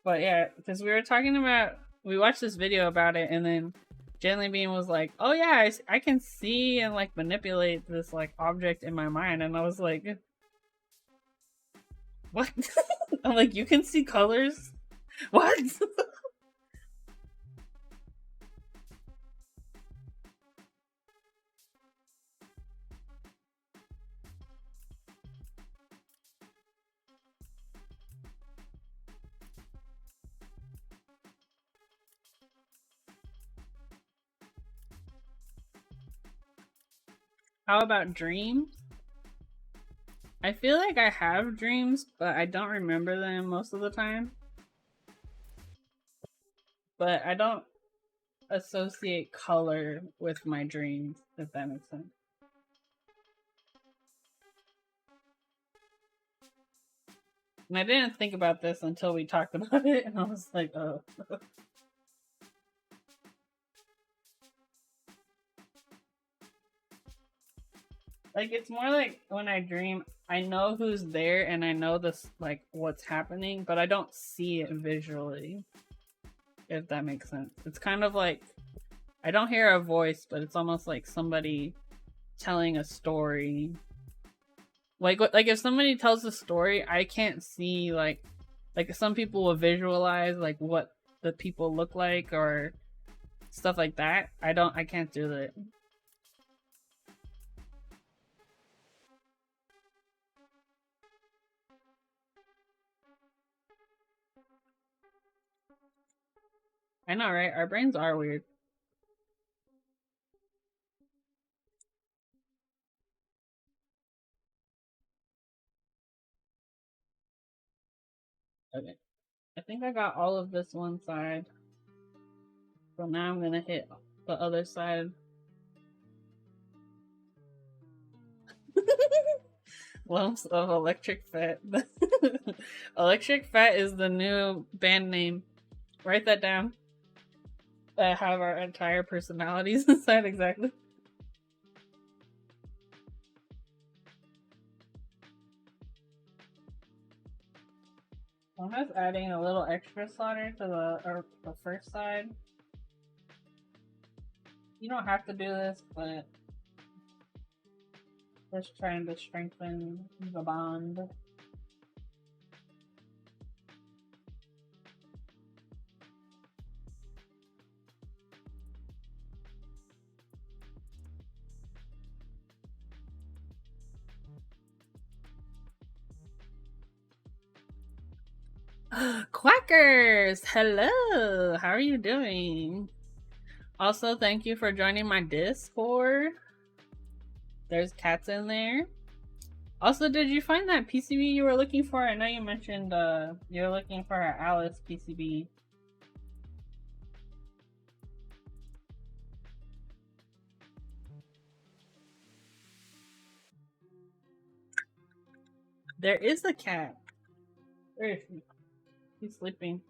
But yeah, because we watched this video about it, and then Gently Bean was like, "Oh yeah, I can see and like manipulate this like object in my mind," and I was like, "What?" I'm like, "You can see colors? What?" How about dreams? I feel like I have dreams, but I don't remember them most of the time. But I don't associate color with my dreams, if that makes sense. And I didn't think about this until we talked about it, and I was like, oh. Like, it's more like when I dream, I know who's there and I know this, like, what's happening, but I don't see it visually, if that makes sense. It's kind of like, I don't hear a voice, but it's almost like somebody telling a story. Like if somebody tells a story, I can't see, like some people will visualize, like, what the people look like or stuff like that. I can't do that. I know, right? Our brains are weird. Okay. I think I got all of this one side. So now I'm gonna hit the other side. Lumps of electric fat. Electric fat is the new band name. Write that down. I have our entire personalities inside exactly. I'm just adding a little extra solder to the first side. You don't have to do this, but just trying to strengthen the bond. Quackers! Hello! How are you doing? Also, thank you for joining my Discord. There's cats in there. Also, did you find that PCB you were looking for? I know you mentioned you're looking for an Alice PCB. There is a cat. Where is he? He's sleeping.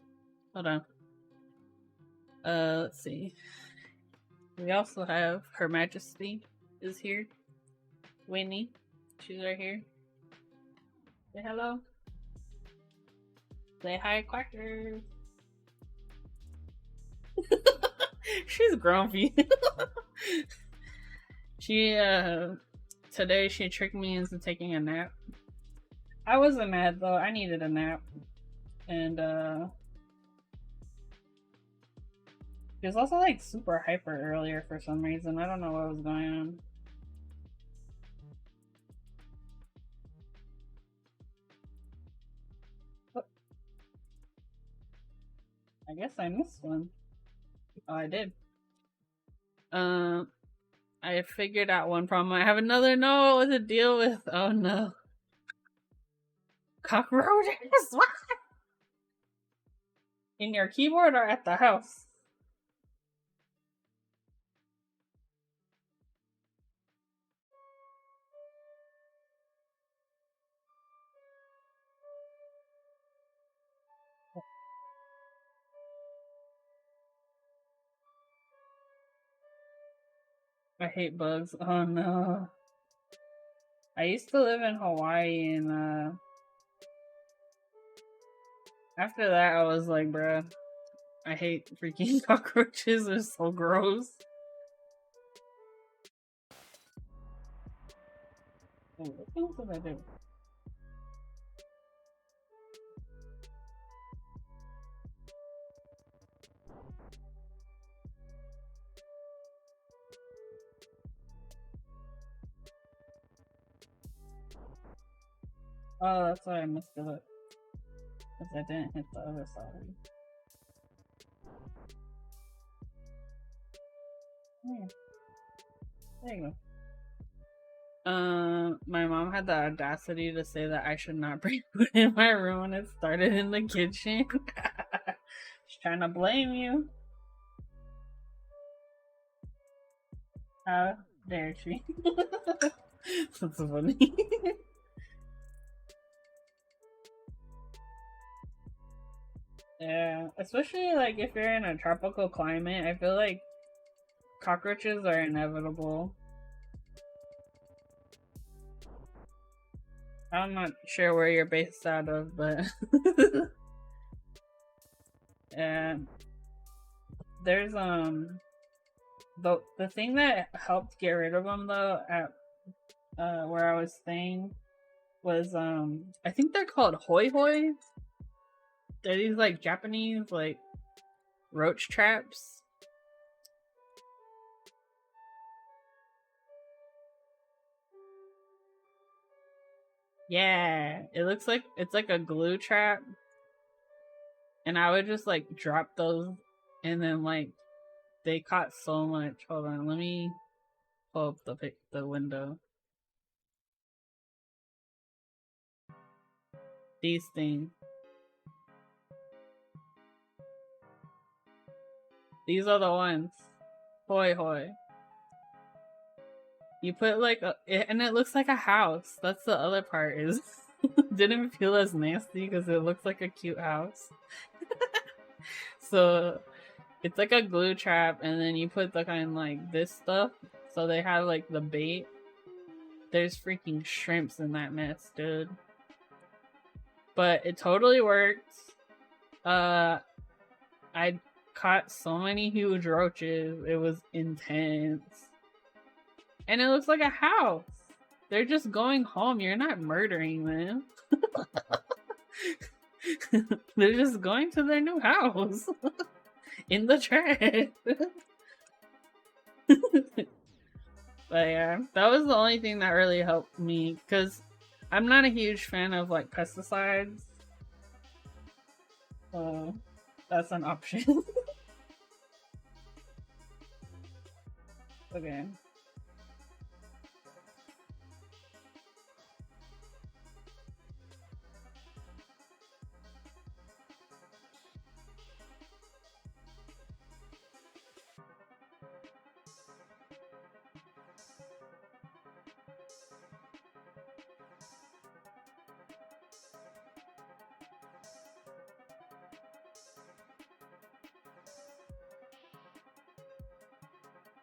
Hold on. Let's see. We also have Her Majesty is here. Winnie. She's right here. Say hello. Say hi, Quackers. She's grumpy. She, today she tricked me into taking a nap. I wasn't mad though, I needed a nap. And, she was also like super hyper earlier for some reason. I don't know what was going on. Oh. I guess I missed one. Oh, I did. I figured out one problem. I have another no to deal with. Oh no. Cockroaches? What? In your keyboard or at the house? I hate bugs. Oh no. I used to live in Hawaii and after that I was like, bruh, I hate freaking cockroaches. They're so gross. What else did I do? Oh, that's why I missed it up. Because I didn't hit the other side. Yeah. There you go. My mom had the audacity to say that I should not bring food in my room when it started in the kitchen. She's trying to blame you. How dare she? That's funny. Yeah, especially like if you're in a tropical climate, I feel like cockroaches are inevitable. I'm not sure where you're based out of, but yeah, there's the thing that helped get rid of them though at where I was staying was I think they're called hoi hoi. They're these like Japanese like roach traps. Yeah, it looks like it's like a glue trap. And I would just like drop those and then like they caught so much. Hold on, let me pull up the window. These things. These are the ones. Hoi hoi. You put like and it looks like a house. That's the other part is didn't feel as nasty because it looks like a cute house. So it's like a glue trap and then you put the kind of like this stuff. So they have like the bait. There's freaking shrimps in that mess, dude. But it totally worked. I caught so many huge roaches. It was intense. And it looks like a house. They're just going home. You're not murdering them. They're just going to their new house. In the trash. But yeah, that was the only thing that really helped me. Because I'm not a huge fan of like pesticides. So that's an option. Okay.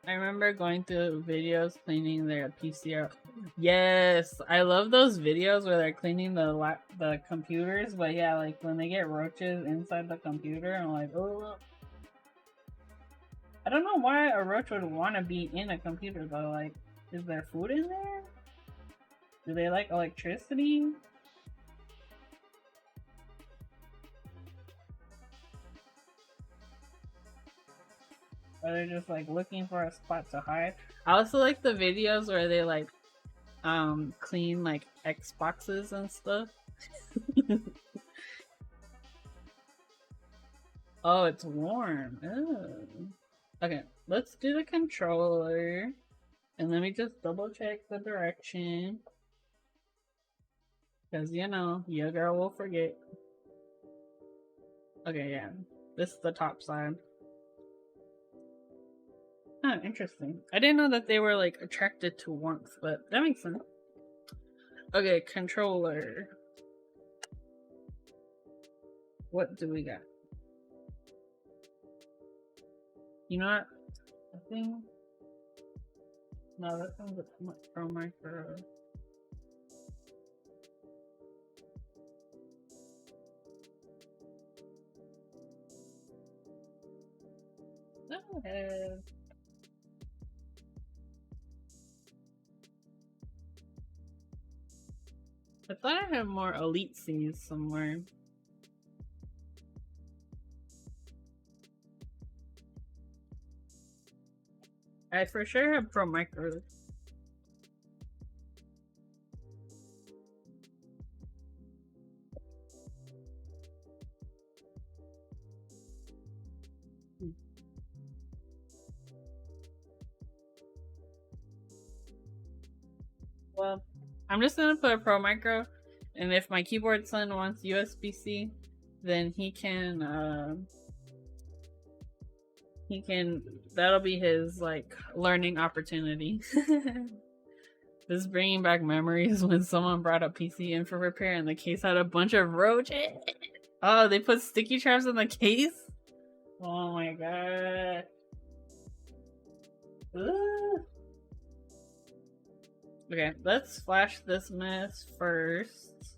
I remember going through videos cleaning their PC. Yes, I love those videos where they're cleaning the computers. But yeah, like when they get roaches inside the computer, I'm like, oh. I don't know why a roach would want to be in a computer though. Like, is there food in there? Do they like electricity? Or they're just like looking for a spot to hide? I also like the videos where they like clean like Xboxes and stuff. Oh, it's warm. Ooh. Okay, let's do the controller. And let me just double check the direction. Because, you know, your girl will forget. Okay, yeah. This is the top side. Huh, interesting. I didn't know that they were, like, attracted to warmth, but that makes sense. Okay, controller. What do we got? You know what? I think... No, that sounds from micro. Go ahead. I thought I had more Elite Cs somewhere. I for sure have Pro Micros. Well, I'm just gonna put a Pro Micro, and if my keyboard son wants USB-C, then he can, that'll be his, like, learning opportunity. This is bringing back memories when someone brought a PC in for repair and the case had a bunch of roaches. Oh, they put sticky traps in the case? Oh my god. Ugh. Okay, let's flash this mess first.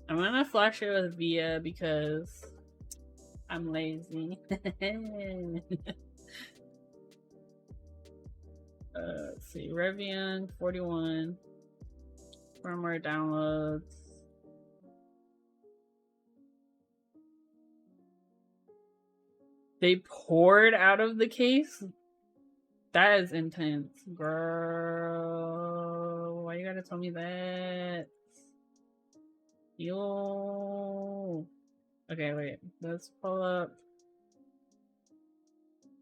I'm gonna flash it with VIA because I'm lazy. Let's see, Reviung41, firmware downloads. They poured out of the case? That is intense, girl. Why you gotta tell me that? Yo. Okay, wait. Let's pull up.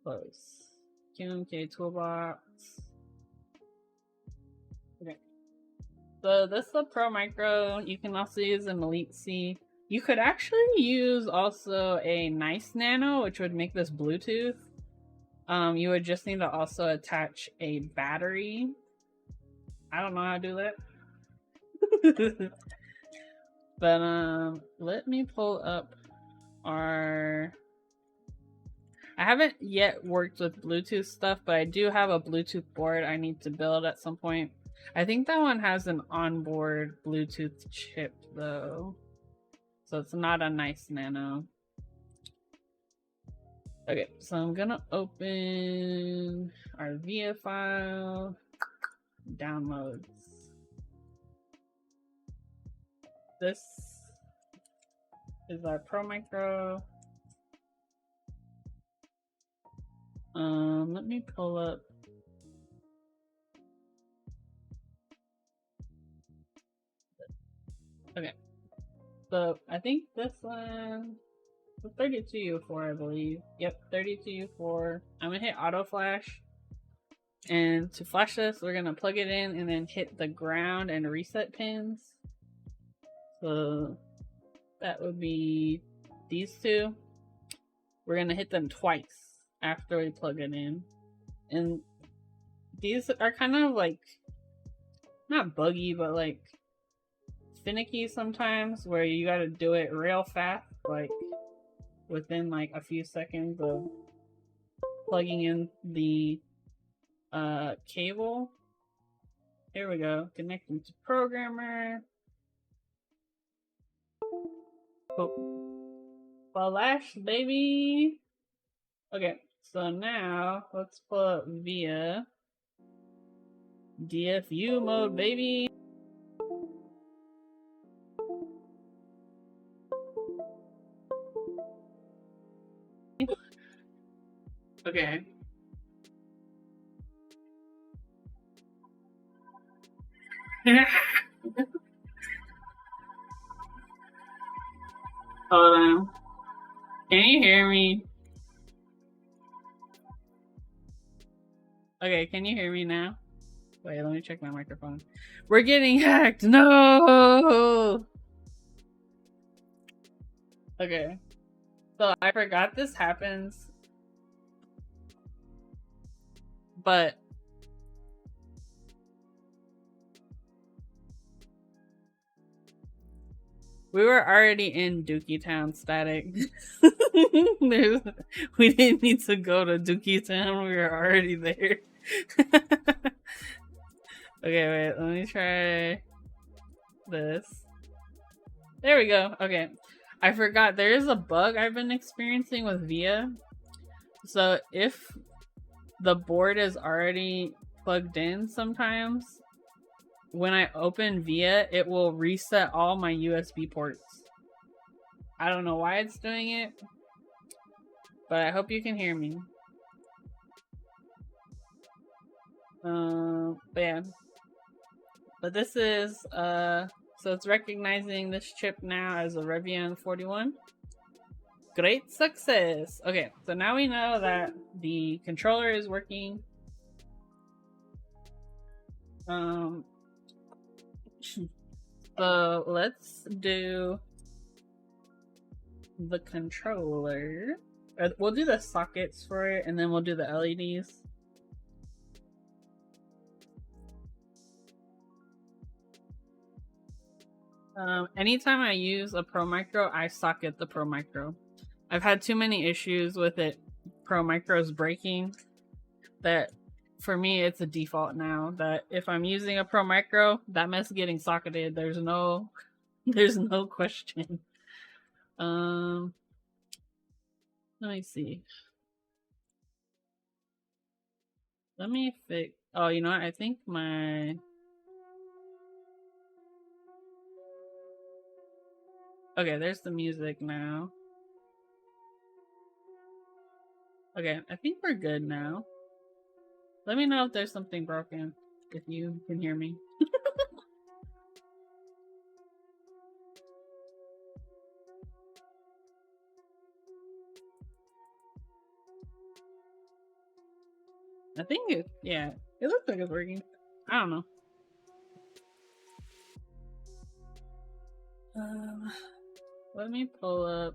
Close. QMK toolbox. Okay. So this is the Pro Micro. You can also use an Elite C. You could actually use also a nice Nano, which would make this Bluetooth. You would just need to also attach a battery. I don't know how to do that. But let me pull up our... I haven't yet worked with Bluetooth stuff, but I do have a Bluetooth board I need to build at some point. I think that one has an onboard Bluetooth chip though. So it's not a nice Nano. Okay, so I'm gonna open our VIA file, downloads. This is our Pro Micro. Let me pull up. Okay, so I think this one. 32U4, I believe. Yep, 32U4. I'm gonna hit auto flash. And to flash this, we're gonna plug it in and then hit the ground and reset pins. So that would be these two. We're gonna hit them twice after we plug it in. And these are kind of like, not buggy, but like finicky sometimes, where you gotta do it real fast, like within like a few seconds of plugging in the cable. Here we go. Connecting to programmer. Oh, flash, baby. Okay, so now let's pull up via DFU mode, baby. Okay. Hold on. Can you hear me? Okay, can you hear me now? Wait, let me check my microphone. We're getting hacked! No! Okay. So I forgot this happens. But we were already in Dookie Town static. We didn't need to go to Dookie Town. We were already there. Okay, wait. Let me try this. There we go. Okay. I forgot. There is a bug I've been experiencing with VIA. So if the board is already plugged in sometimes, when I open VIA, it will reset all my USB ports. I don't know why it's doing it, but I hope you can hear me. But yeah. But this is, so it's recognizing this chip now as a Reviung41. Great success! Okay, so now we know that the controller is working. So let's do the controller. We'll do the sockets for it, and then we'll do the LEDs. Anytime I use a Pro Micro, I socket the Pro Micro. I've had too many issues with it, Pro Micros breaking, that for me it's a default now that if I'm using a Pro Micro, that mess getting socketed. There's no question. Let me see. Let me fix. Oh, you know what? I think my. Okay, there's the music now. Okay, I think we're good now. Let me know if there's something broken, if you can hear me. I think it, yeah, it looks like it's working. I don't know. Let me pull up.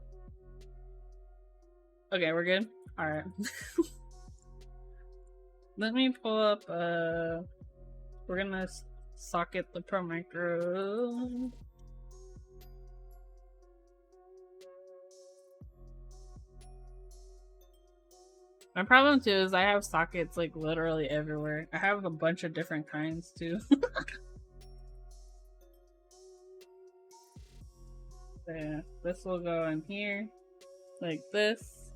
Okay, we're good. All right. Let me pull up. We're gonna socket the Pro Micro. My problem too is I have sockets like literally everywhere. I have a bunch of different kinds too. Yeah, this will go in here, like this.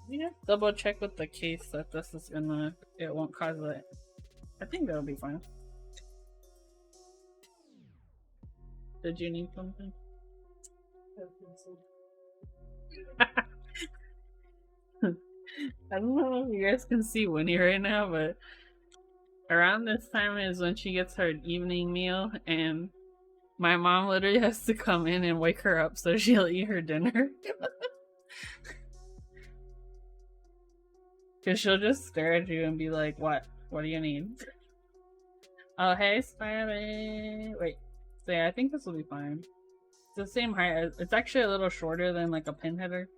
Yeah, double check with the case that this is gonna, it won't cause it. I think that'll be fine. Did you need something? I don't know if you guys can see Winnie right now, but around this time is when she gets her evening meal, and My mom literally has to come in and wake her up so she'll eat her dinner. Because she'll just stare at you and be like, what? What do you need? Oh, hey, Smiley. Wait. So yeah, I think this will be fine. It's the same height. It's actually a little shorter than like a pin header.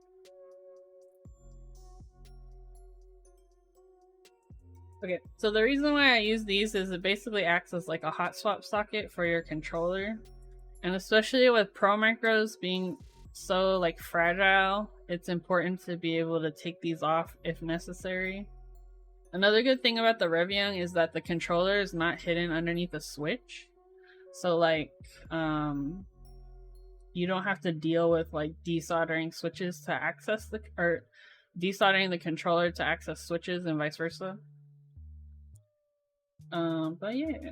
Okay, so the reason why I use these is it basically acts as like a hot swap socket for your controller. And especially with Pro Micros being so like fragile, it's important to be able to take these off if necessary. Another good thing about the Reviung is that the controller is not hidden underneath a switch. So like, you don't have to deal with like desoldering switches to access the, or desoldering the controller to access switches and vice versa. But yeah,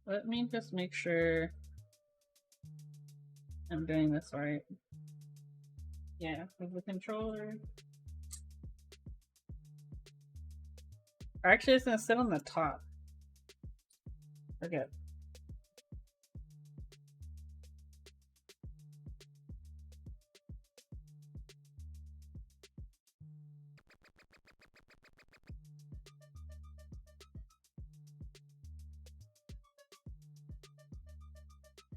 let me just make sure I'm doing this right. Yeah, with the controller. Or actually, it's gonna sit on the top. Okay.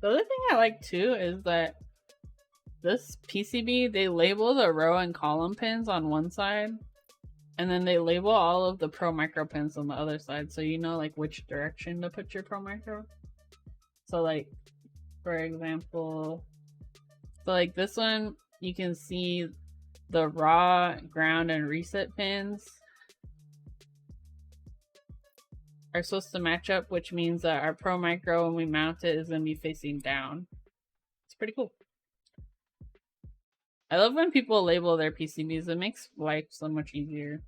The other thing I like too is that this PCB, they label the row and column pins on one side, and then they label all of the Pro Micro pins on the other side, so you know like which direction to put your Pro Micro. So like, for example, so like this one, you can see the raw, ground, and reset pins are supposed to match up, which means that our Pro Micro, when we mount it, is going to be facing down. It's pretty cool. I love when people label their PCBs. It makes life so much easier.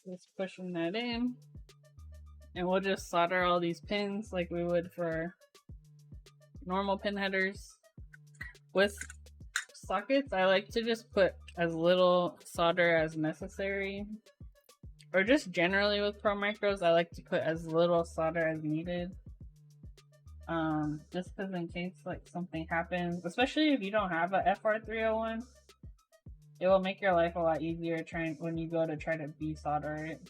Just pushing that in. And we'll just solder all these pins like we would for normal pin headers. With sockets, I like to just put as little solder as necessary. Or just generally with Pro Micros, I like to put as little solder as needed. Just because in case like something happens, especially if you don't have a FR301, it will make your life a lot easier trying when you go to try to desolder it.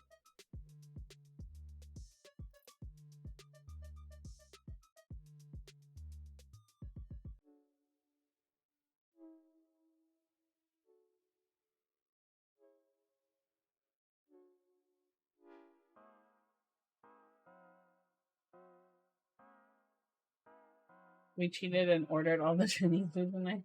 We cheated and ordered all the Chinese food tonight.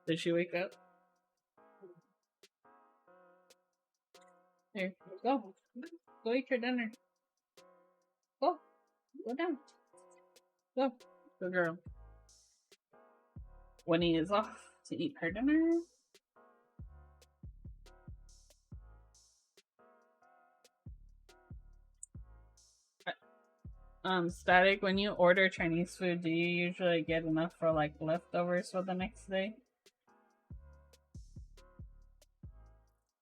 Did she wake up? Here, go. Go eat your dinner. Go. Go down. Go. Good girl. Winnie is off to eat her dinner. Static, when you order Chinese food, do you usually get enough for like leftovers for the next day?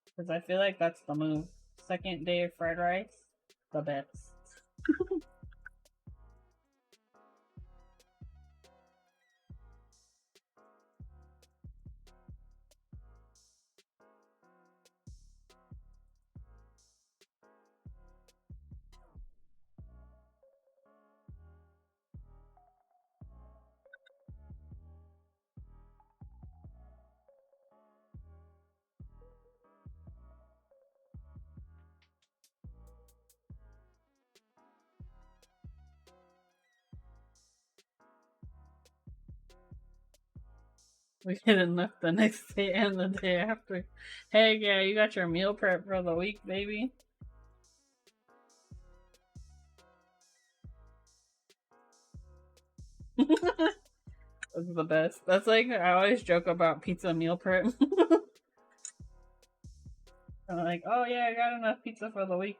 Because I feel like that's the move. Second day of fried rice, the best. We get enough the next day and the day after. Hey, yeah, you got your meal prep for the week, baby. That's the best. That's like, I always joke about pizza meal prep. I'm like, oh yeah, I got enough pizza for the week. week.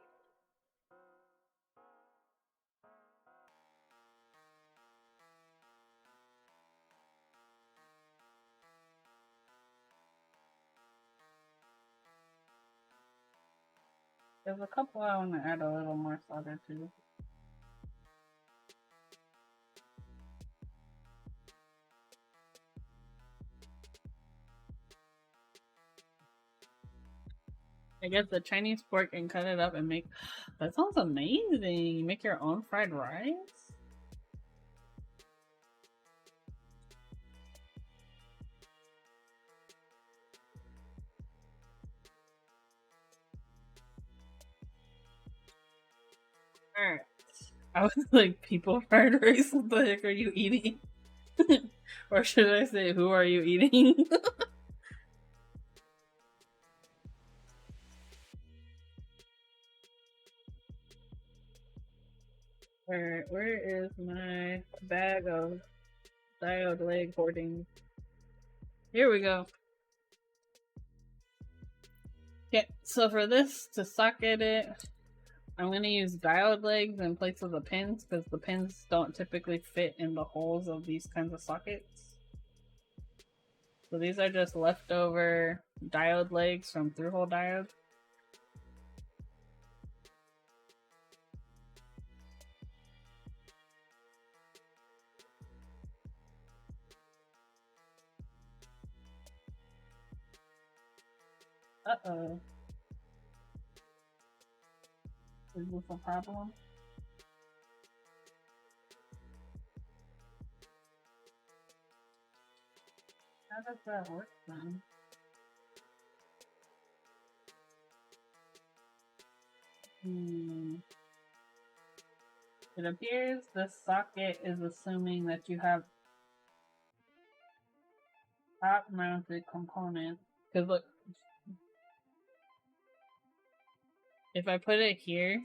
There's a couple I want to add a little more solder to. I guess the Chinese pork and cut it up and make. That sounds amazing. You make your own fried rice? Alright. I was like, people fried rice? What the heck are you eating? Or should I say, who are you eating? Alright, where is my bag of diode leg hoarding? Here we go. Okay, so for this, to socket it, I'm going to use diode legs in place of the pins because the pins don't typically fit in the holes of these kinds of sockets. So these are just leftover diode legs from through-hole diode. Uh-oh. Is this a problem? How does that work then? It appears this socket is assuming that you have top-mounted components. Because look, if I put it here,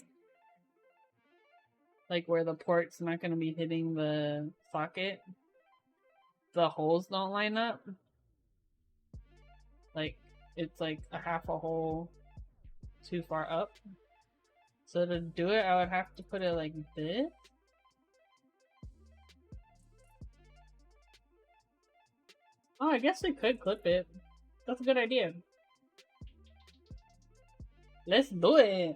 like where the port's not going to be hitting the socket, the holes don't line up. Like, it's like a half a hole too far up. So to do it, I would have to put it like this. Oh, I guess we could clip it. That's a good idea. Let's do it!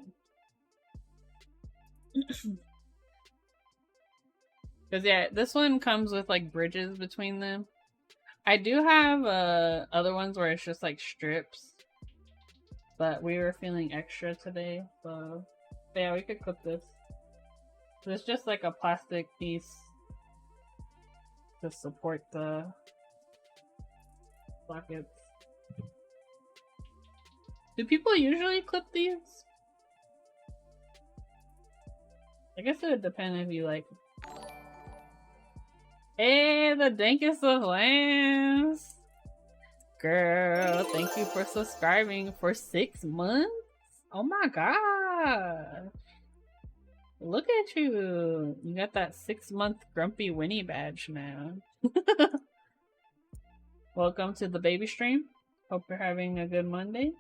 Because yeah, this one comes with like bridges between them. I do have other ones where it's just like strips. But we were feeling extra today, so yeah, we could clip this. It's just like a plastic piece to support the sockets. Do people usually clip these? I guess it would depend if you like. Hey, the dankest of lambs! Girl, thank you for subscribing for 6 months. Oh my god. Look at you. You got that 6-month grumpy Winnie badge now. Welcome to the baby stream. Hope you're having a good Monday.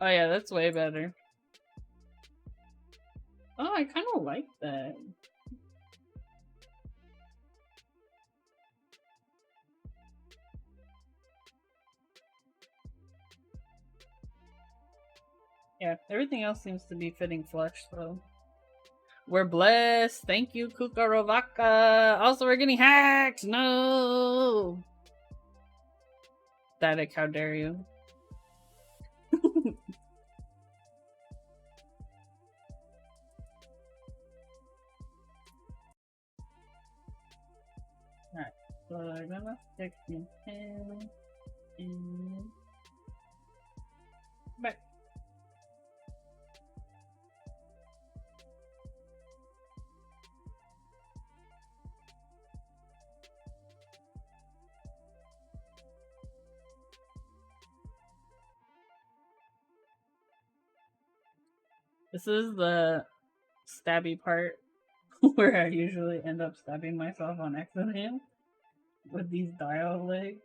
Oh yeah, that's way better. Oh, I kind of like that. Yeah, everything else seems to be fitting flush, so. We're blessed. Thank you, Kukarovaka. Also, we're getting hacked. No. Static, how dare you? Alright, so I'm gonna stick the pin in back. This is the stabby part where I usually end up stabbing myself on accident with these dial legs.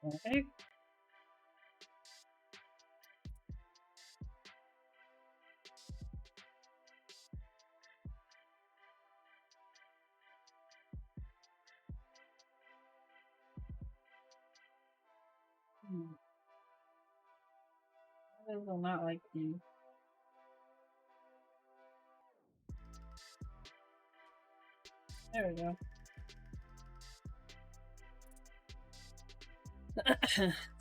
Okay. I will not like you. There we go.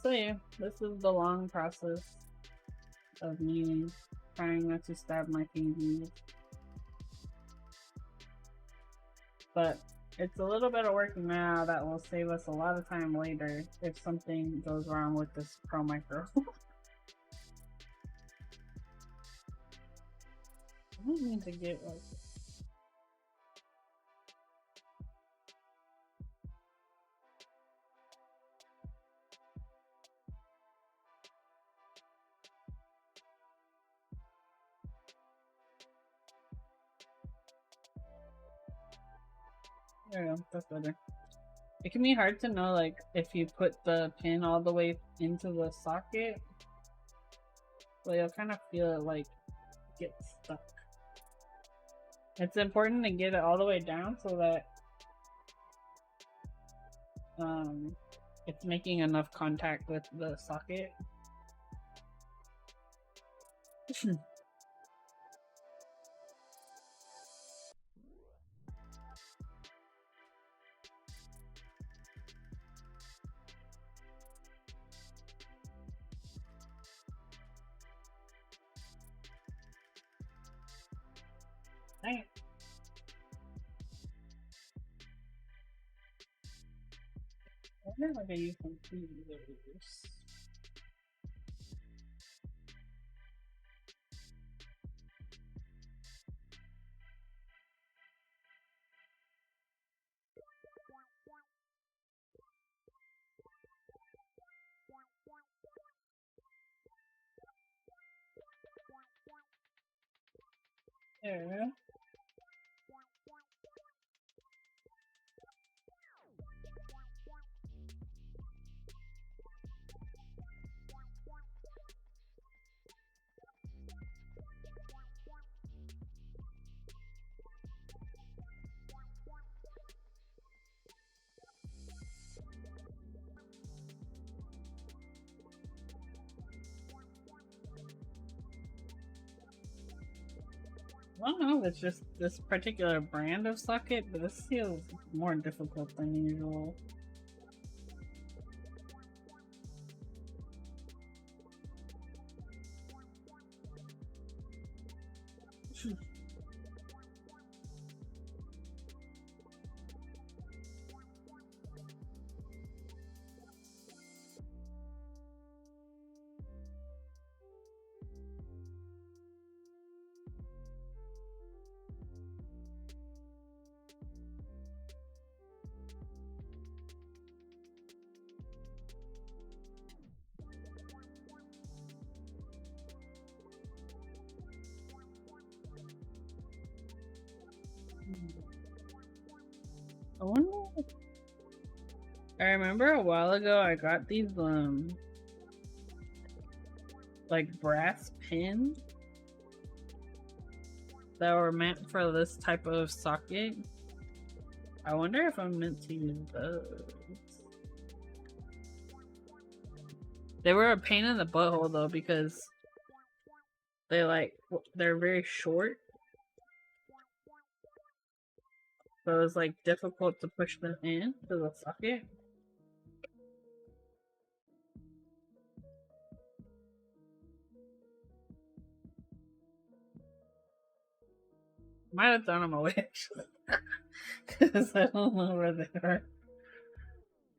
So yeah, this is the long process of me trying not to stab my fingers. But it's a little bit of work now that will save us a lot of time later if something goes wrong with this Pro Micro. I don't need to get like there we go, that's better. It can be hard to know like if you put the pin all the way into the socket, so you'll kind of feel it like get stuck. It's important to get it all the way down so that it's making enough contact with the socket. Dang it. I wonder if I use some tweezers. There we go. I don't know if it's just this particular brand of socket, but this feels more difficult than usual. I wonder. I remember a while ago I got these like brass pins that were meant for this type of socket. I wonder if I'm meant to use those. They were a pain in the butthole though because they're very short. So it was like difficult to push them in to the socket. Might have thrown them away actually. Because I don't know where they are.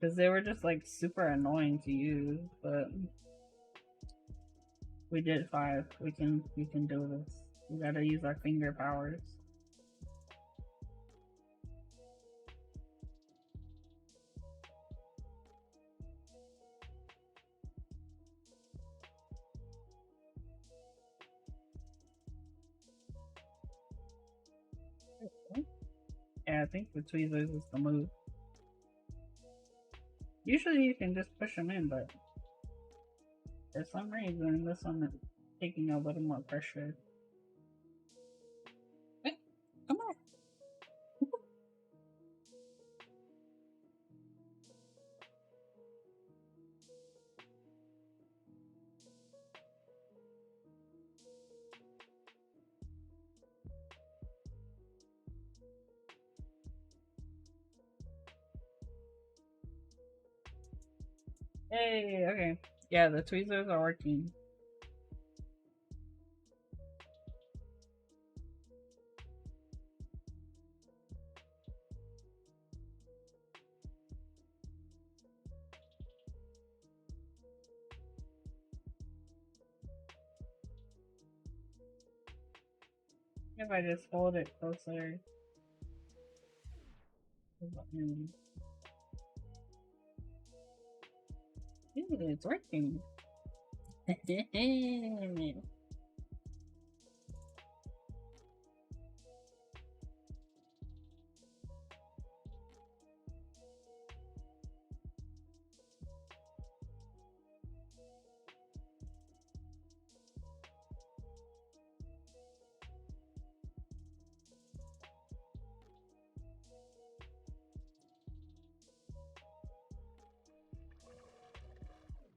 Because they were just like super annoying to use, but we did 5. We can do this. We gotta use our finger powers. Yeah, I think the tweezers is the move. Usually you can just push them in, but for some reason this one is taking a little more pressure. Hey, come on. Hey, okay. Yeah, the tweezers are working. If I just hold it closer. It's working.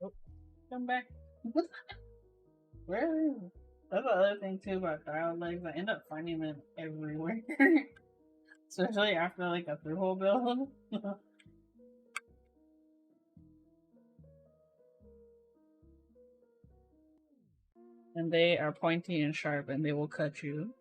Oh, come back. Where? That's the other thing too about dial legs. I end up finding them everywhere, especially after like a through-hole build. And they are pointy and sharp, and they will cut you.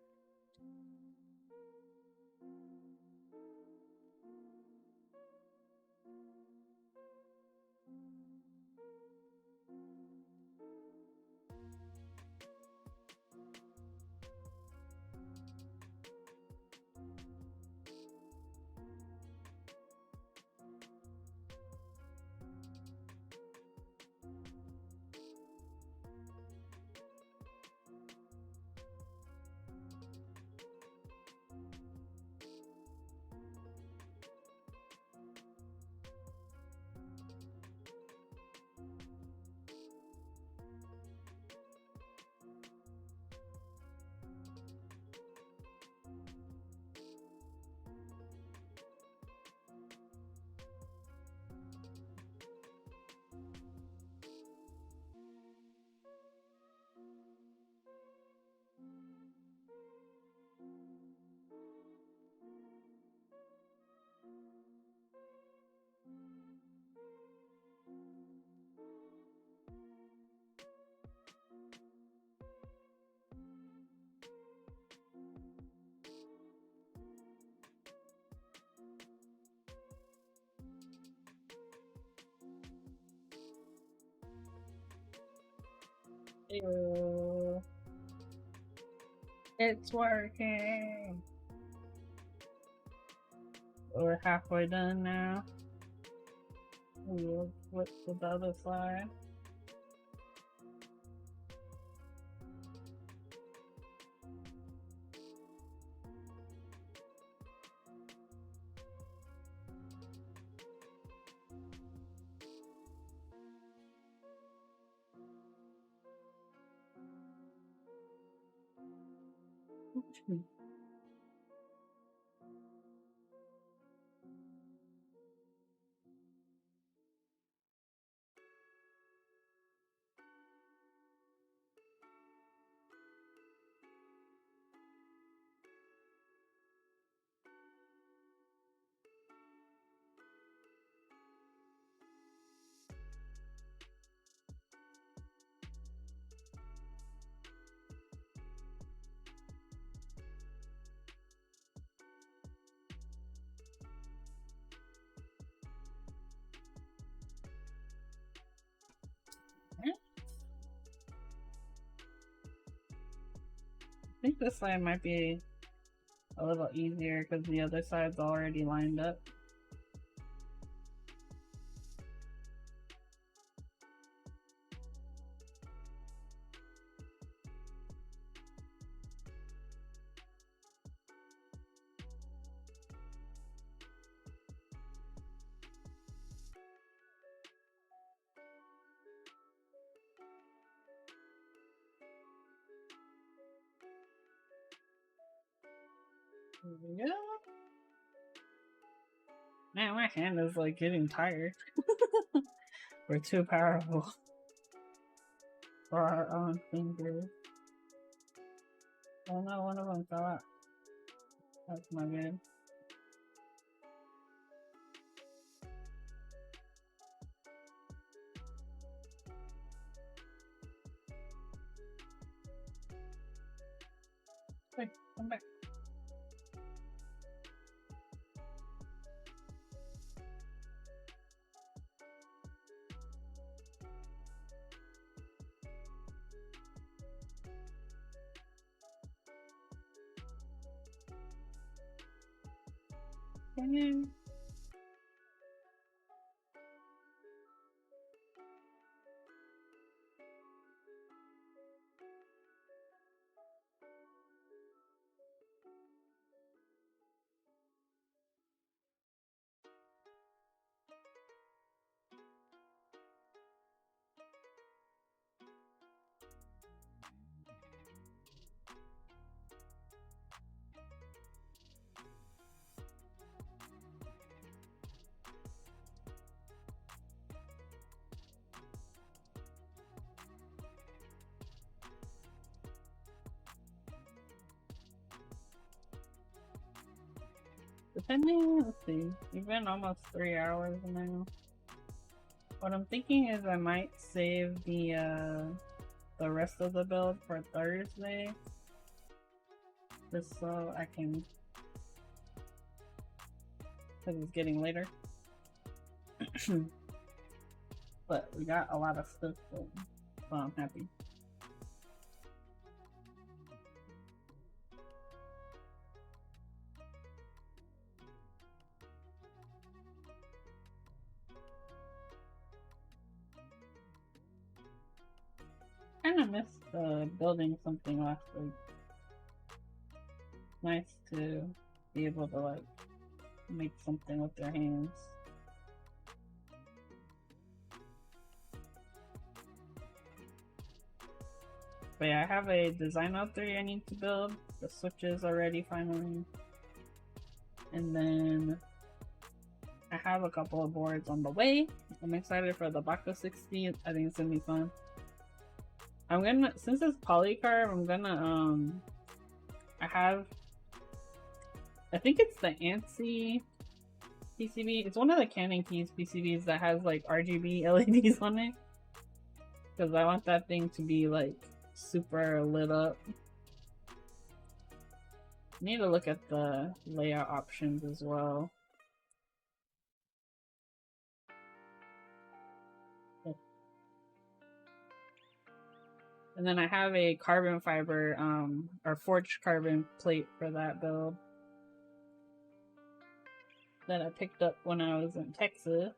Ew. It's working. We're halfway done now. We'll flip to the other side. I think this side might be a little easier because the other side's already lined up. Yeah. Man, my hand is like getting tired. We're too powerful for our own fingers. Oh no, one of them fell out. That's my good. Wait, come back. Depending, let's see, we've been almost 3 hours now. What I'm thinking is I might save the rest of the build for Thursday, just so I can, because it's getting later. But we got a lot of stuff, so I'm happy. Kinda missed building something last week. Nice to be able to like make something with their hands. But yeah, I have a design out there I need to build. The switches already finally. And then I have a couple of boards on the way. I'm excited for the Baka 60. I think it's gonna be fun. I'm gonna, since it's polycarb, I'm gonna I think it's the ANSI PCB. It's one of the Canon Keys PCBs that has like RGB LEDs on it. Because I want that thing to be like super lit up. Need to look at the layout options as well. And then I have a carbon fiber, or forged carbon plate for that build that I picked up when I was in Texas.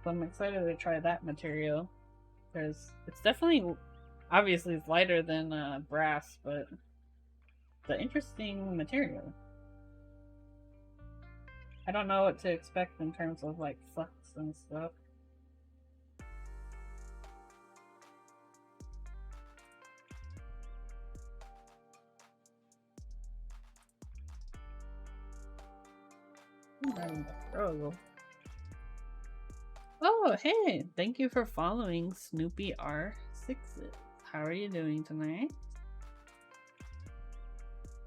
So I'm excited to try that material because it's definitely, obviously it's lighter than brass, but it's an interesting material. I don't know what to expect in terms of like flux and stuff. Oh, hey! Thank you for following Snoopy R6. How are you doing tonight?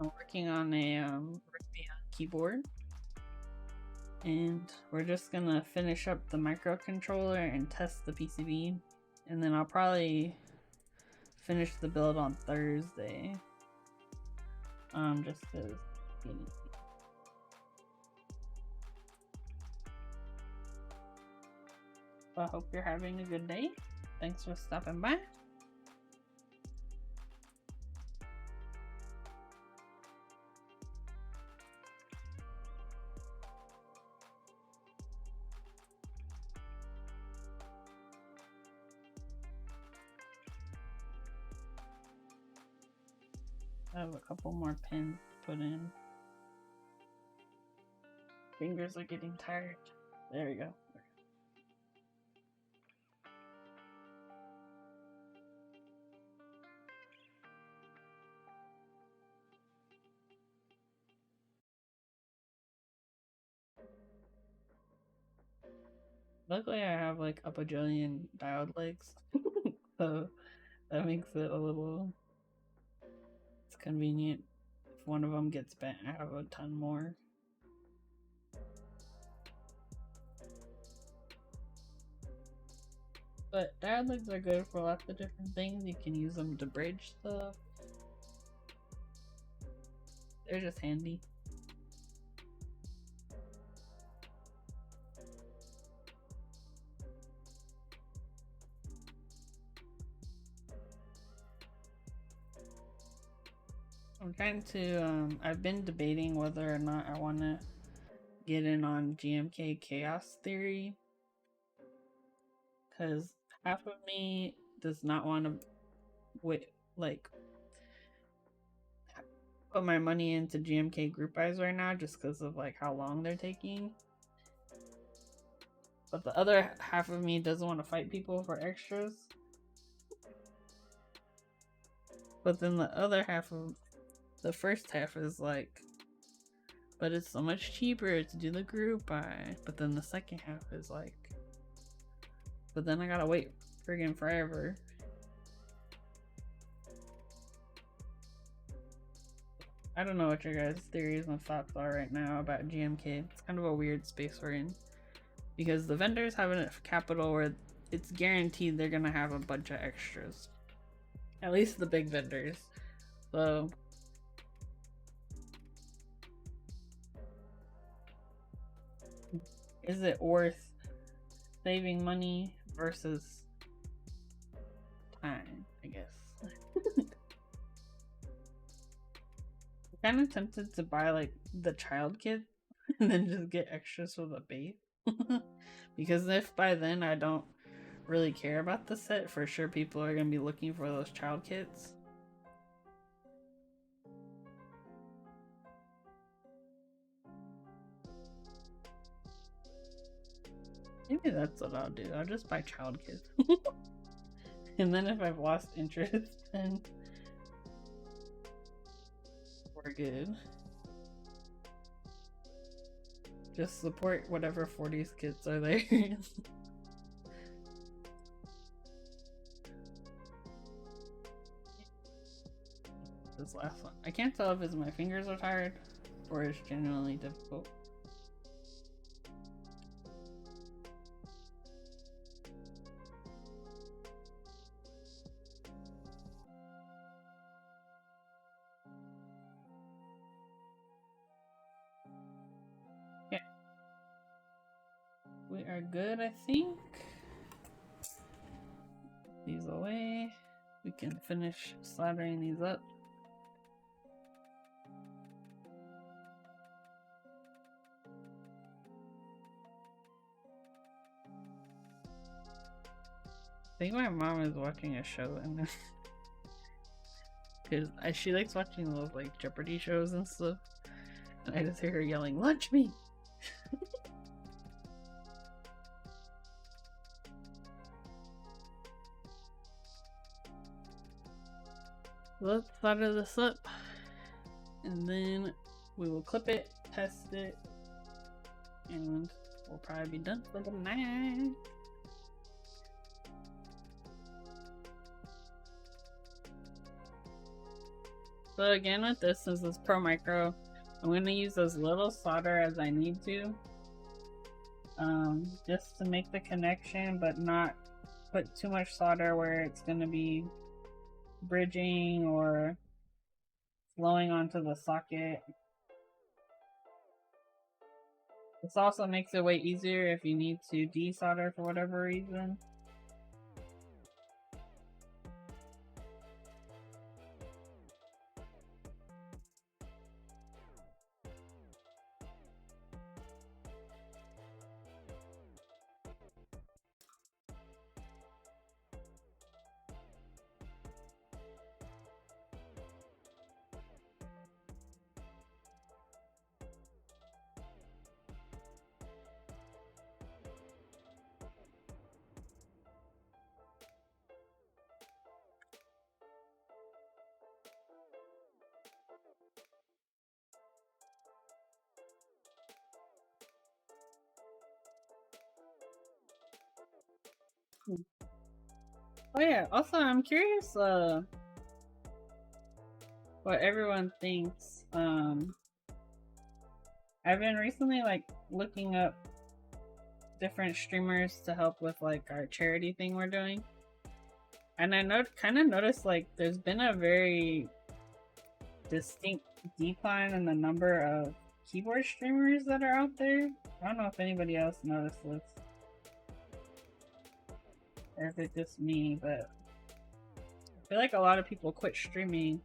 I'm working on a Reviung keyboard. And we're just gonna finish up the microcontroller and test the PCB. And then I'll probably finish the build on Thursday. Just because. I hope you're having a good day. Thanks for stopping by. I have a couple more pins to put in. Fingers are getting tired. There we go. Luckily, I have like a bajillion diode legs, so that makes it a little. It's convenient. If one of them gets bent, I have a ton more. But diode legs are good for lots of different things. You can use them to bridge stuff. They're just handy. I'm trying to, I've been debating whether or not I want to get in on GMK chaos theory. Because half of me does not want to, like, put my money into GMK group buys right now just because of, like, how long they're taking. But the other half of me doesn't want to fight people for extras. But then the other half of the first half is like, but it's so much cheaper to do the group buy. But then the second half is like, but then I gotta wait friggin' forever. I don't know what your guys' theories and thoughts are right now about GMK. It's kind of a weird space we're in. Because the vendors have enough capital where it's guaranteed they're gonna have a bunch of extras. At least the big vendors. So is it worth saving money versus time, I guess? I'm kind of tempted to buy like the child kit and then just get extras for the base. Because if by then I don't really care about the set, for sure people are going to be looking for those child kits. Maybe that's what I'll do. I'll just buy child kits. And then if I've lost interest, then we're good. Just support whatever 40s kits are there. This last one. I can't tell if it's my fingers are tired or it's genuinely difficult. Okay. We are good, I think. These away. We can finish soldering these up. I think my mom is watching a show and because she likes watching those like Jeopardy shows and stuff, and I just hear her yelling, "Lunch me!" Let's solder this up, and then we will clip it, test it, and we'll probably be done for the night. So again with this, since it's Pro Micro, I'm going to use as little solder as I need to. Just to make the connection, but not put too much solder where it's going to be bridging or flowing onto the socket. This also makes it way easier if you need to desolder for whatever reason. Oh yeah, also I'm curious what everyone thinks. I've been recently like looking up different streamers to help with like our charity thing we're doing. And I kind of noticed like there's been a very distinct decline in the number of keyboard streamers that are out there. I don't know if anybody else noticed this, or if it's just me, but I feel like a lot of people quit streaming.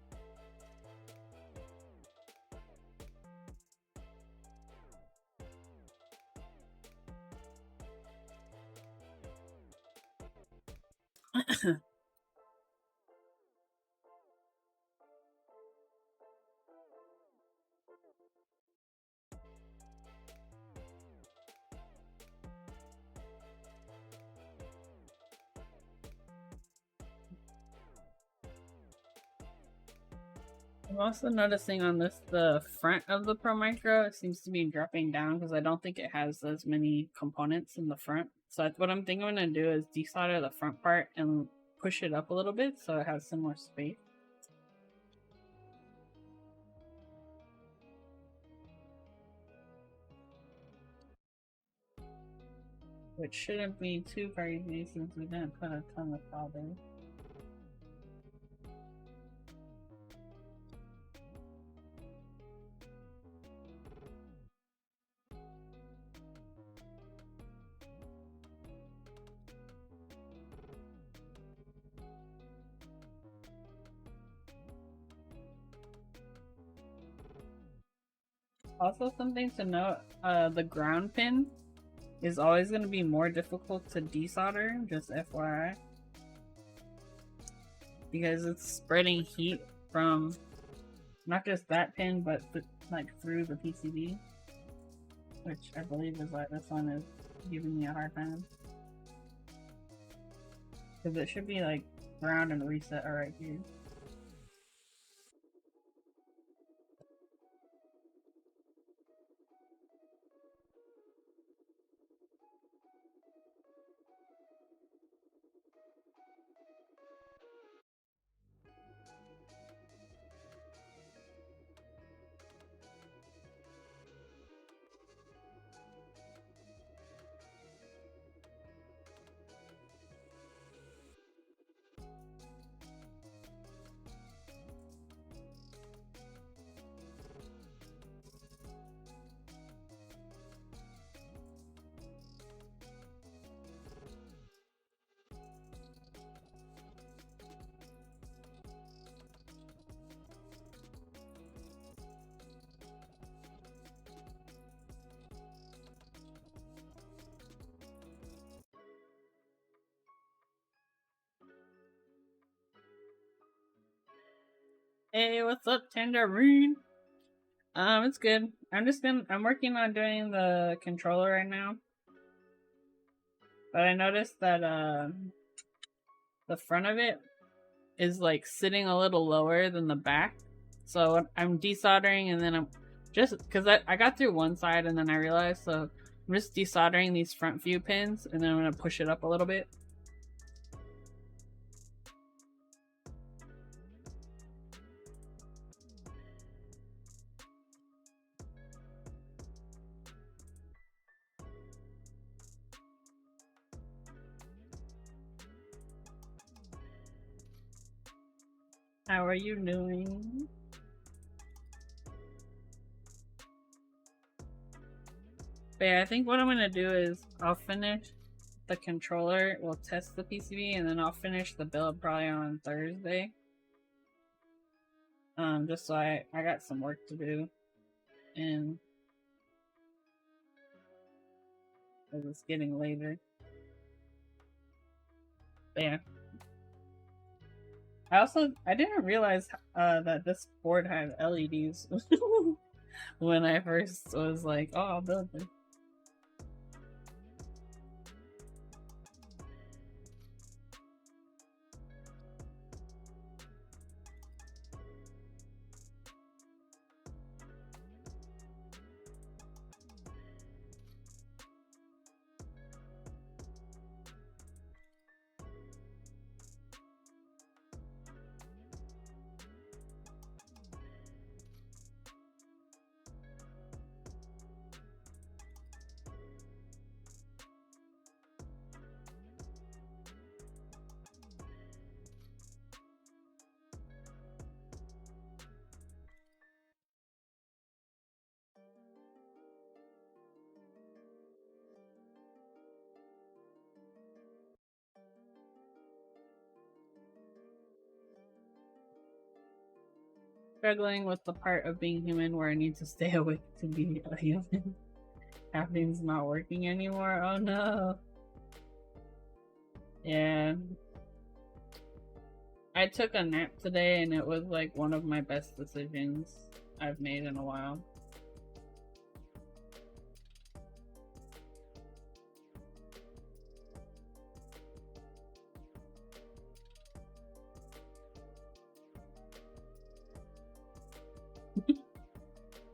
I'm also noticing on this, the front of the Pro Micro seems to be dropping down because I don't think it has as many components in the front. So what I'm thinking I'm going to do is desolder the front part and push it up a little bit so it has some more space. Which shouldn't be too crazy since we didn't put a ton of solder. Also, something to note, the ground pin is always going to be more difficult to desolder, just FYI. Because it's spreading heat from not just that pin, but like through the PCB. Which I believe is why this one is giving me a hard time. Because it should be like ground and reset right here. Hey, what's up, Tangerine? It's good. I'm working on doing the controller right now. But I noticed that, the front of it is like sitting a little lower than the back. So I'm desoldering and then I'm just, cause I got through one side and then I realized, so I'm just desoldering these front few pins and then I'm gonna push it up a little bit. How are you doing? But yeah, I think what I'm gonna do is I'll finish the controller, we'll test the PCB, and then I'll finish the build probably on Thursday. Just so I got some work to do, and it's getting later. But yeah. I didn't realize that this board had LEDs when I first was like, oh, I'll build this. Struggling with the part of being human where I need to stay awake to be a human. Caffeine's not working anymore. Oh no. Yeah. I took a nap today and it was like one of my best decisions I've made in a while.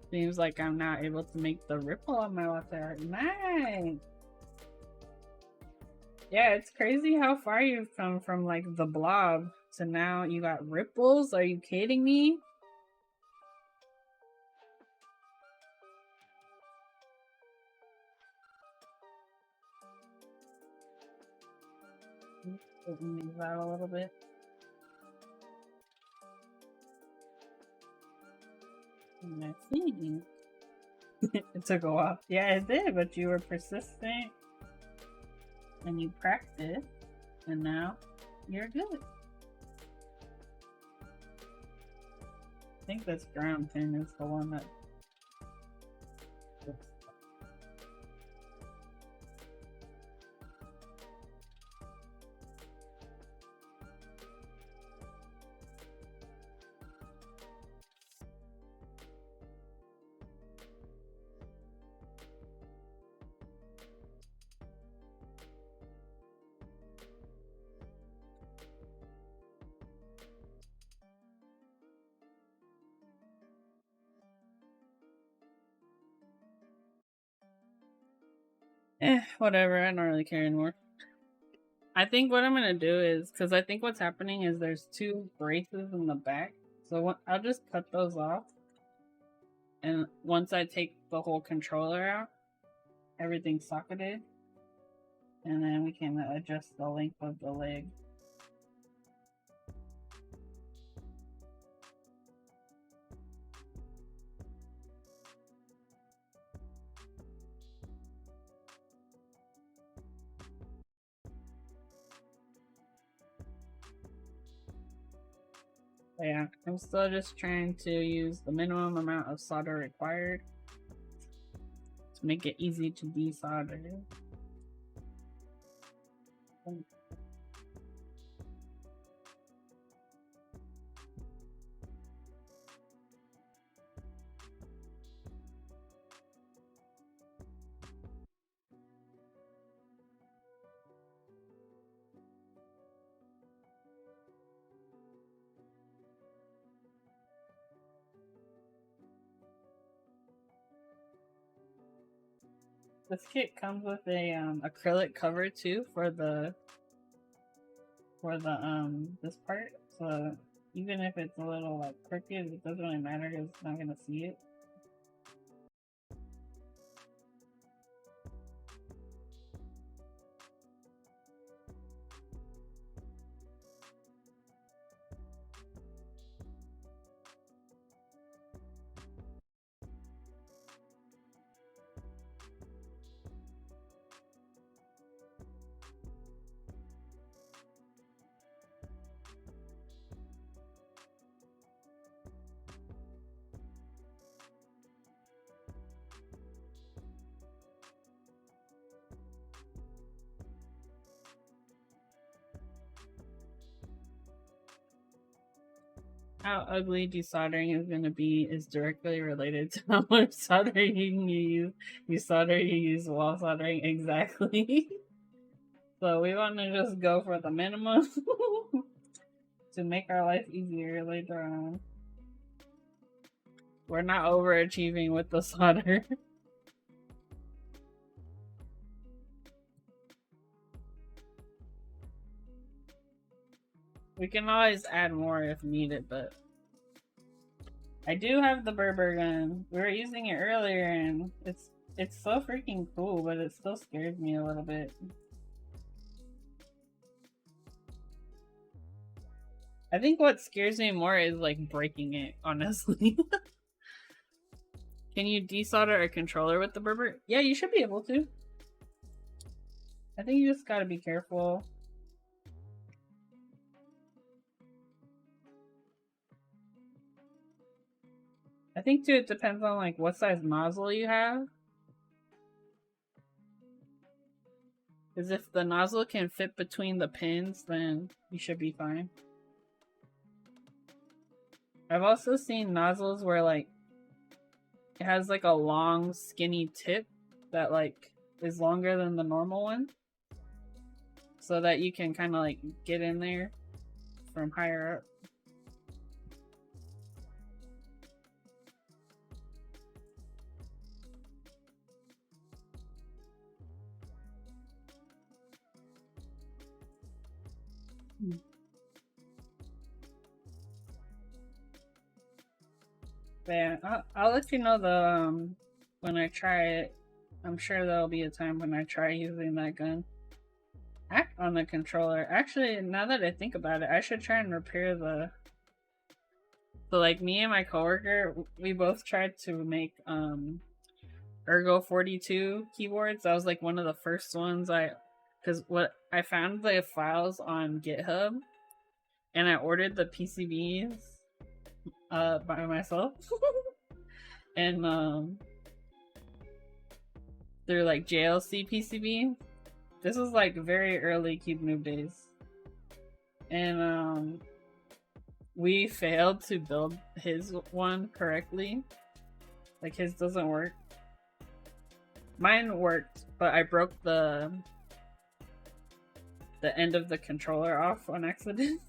Seems like I'm now able to make the ripple on my water. Nice! Yeah, it's crazy how far you've come from like the blob to now you got ripples. Are you kidding me? Open these out a little bit. I see. It took a while. Yeah, it did, but you were persistent and you practiced, and now you're good. I think this ground pin is the one that. Whatever, I don't really care anymore. I think what I'm gonna do is, because I think what's happening is there's two braces in the back, so I'll just cut those off, and once I take the whole controller out, everything's socketed, and then we can adjust the length of the leg. But yeah, I'm still just trying to use the minimum amount of solder required to make it easy to desolder. This kit comes with a acrylic cover too for the this part, so even if it's a little like crooked, it doesn't really matter because it's not gonna see it. How ugly desoldering is going to be is directly related to how much soldering you solder you use while soldering. Exactly. So we want to just go for the minimum to make our life easier later on. We're not overachieving with the solder. We can always add more if needed, but I do have the Berber gun. We were using it earlier and it's so freaking cool, but it still scares me a little bit. I think what scares me more is like breaking it, honestly. Can you desolder a controller with the Berber? Yeah, you should be able to. I think you just gotta be careful. I think too it depends on like what size nozzle you have. Because if the nozzle can fit between the pins, then you should be fine. I've also seen nozzles where like it has like a long skinny tip that like is longer than the normal one, so that you can kind of like get in there from higher up. But yeah, I'll let you know the when I try it. I'm sure there'll be a time when I try using that gun on the controller. Actually, now that I think about it, I should try and repair the. So like me and my coworker, we both tried to make Ergo42 keyboards. That was like one of the first ones because what I found the files on GitHub, and I ordered the PCBs by myself. And through like JLC PCB. This was like very early Cube Noob days. And we failed to build his one correctly. Like his doesn't work. Mine worked, but I broke the end of the controller off on accident.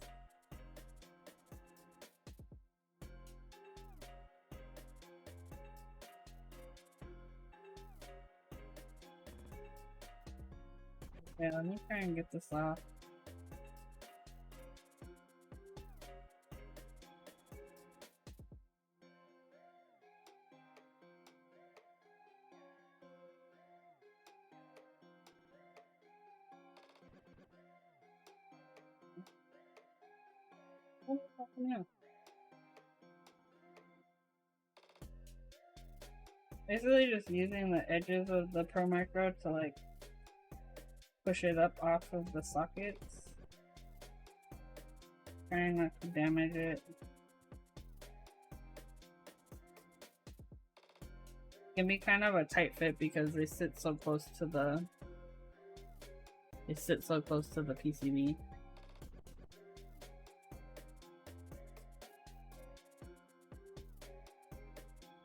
Yeah, let me try and get this off. What the fuck now? Basically just using the edges of the Pro Micro to like push it up off of the sockets. Trying not to damage it. It can be kind of a tight fit because they sit so close to the PCB.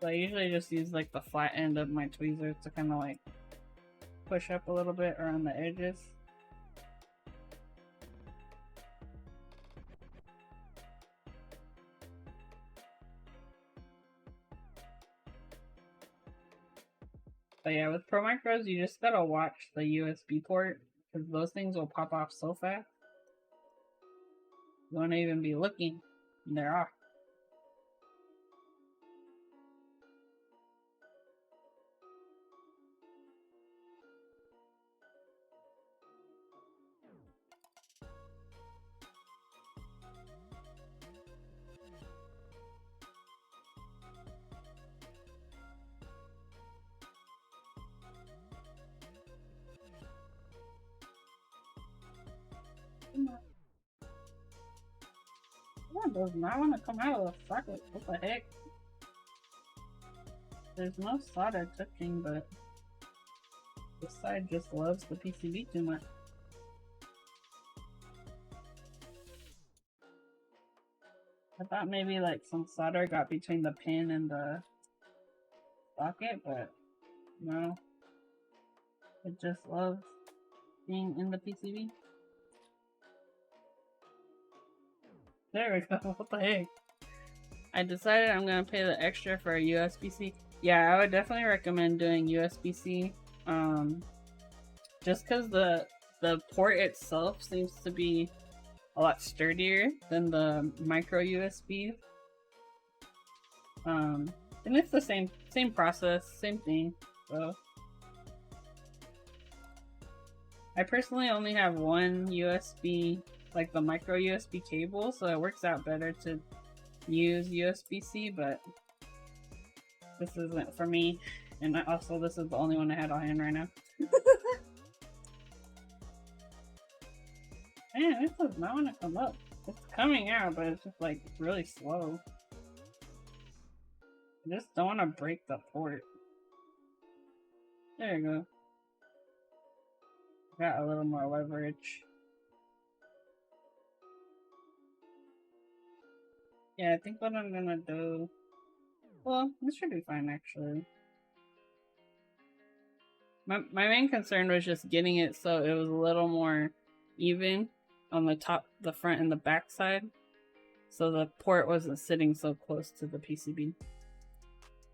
So I usually just use like the flat end of my tweezers to kind of like push up a little bit around the edges. But yeah, with Pro Micros, you just gotta watch the USB port because those things will pop off so fast. You won't even be looking, and they're off. That does not want to come out of the socket. What the heck? There's no solder touching, but this side just loves the PCB too much. I thought maybe like some solder got between the pin and the socket, but no. It just loves being in the PCB. There we go. What the heck? I decided I'm gonna pay the extra for a USB-C. Yeah, I would definitely recommend doing USB-C. Just because the port itself seems to be a lot sturdier than the micro USB. And it's the same process, same thing. So I personally only have one USB, like the micro USB cable, so it works out better to use USB-C, but this isn't for me. And also this is the only one I had on hand right now. Man, this does not want to come up. It's coming out, but it's just like really slow. I just don't want to break the port. There you go. Got a little more leverage. Yeah, I think what I'm gonna do... Well, this should be fine, actually. My main concern was just getting it so it was a little more even on the top, the front, and the back side, so the port wasn't sitting so close to the PCB.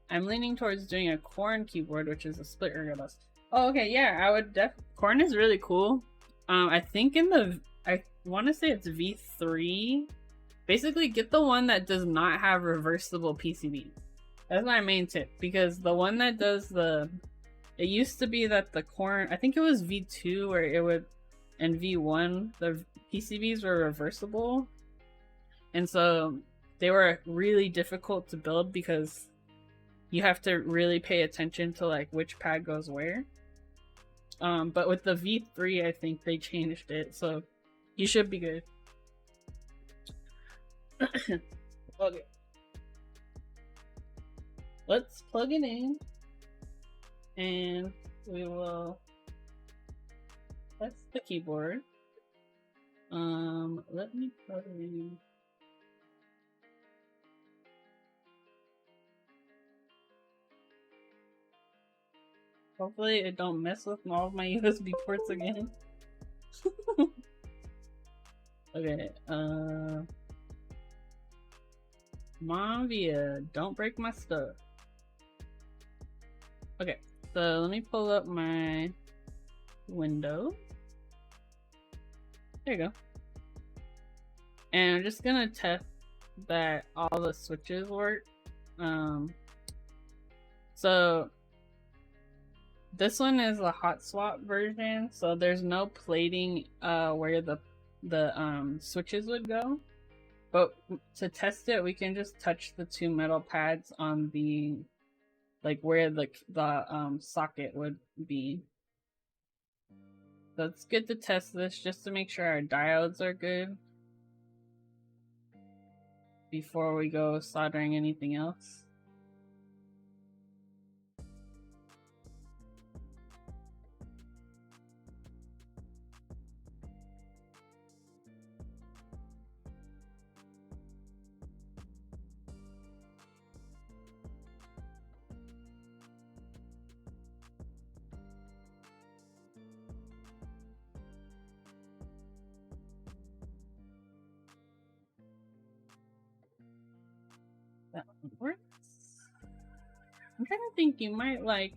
I'm leaning towards doing a Corn keyboard, which is a split ergo bus. Oh, okay, yeah, I would Corn is really cool. I think I want to say it's V3. Basically, get the one that does not have reversible PCB. That's my main tip, because the one that does it used to be that the Corn, I think it was V2 where it would, and V1, the PCBs were reversible. And so they were really difficult to build because you have to really pay attention to like which pad goes where. But with the V3, I think they changed it, so you should be good. Okay. Let's plug it in. And we will test the keyboard. Let me plug it in. Hopefully it don't mess with all of my USB ports again. Okay, Monvia, don't break my stuff. Okay. So let me pull up my window. There you go. And I'm just gonna test that all the switches work. So this one is a hotswap version, so there's no plating where the switches would go. But to test it, we can just touch the two metal pads on the like where the socket would be. So it's good to test this just to make sure our diodes are good before we go soldering anything else. That one works. I'm trying to think, you might like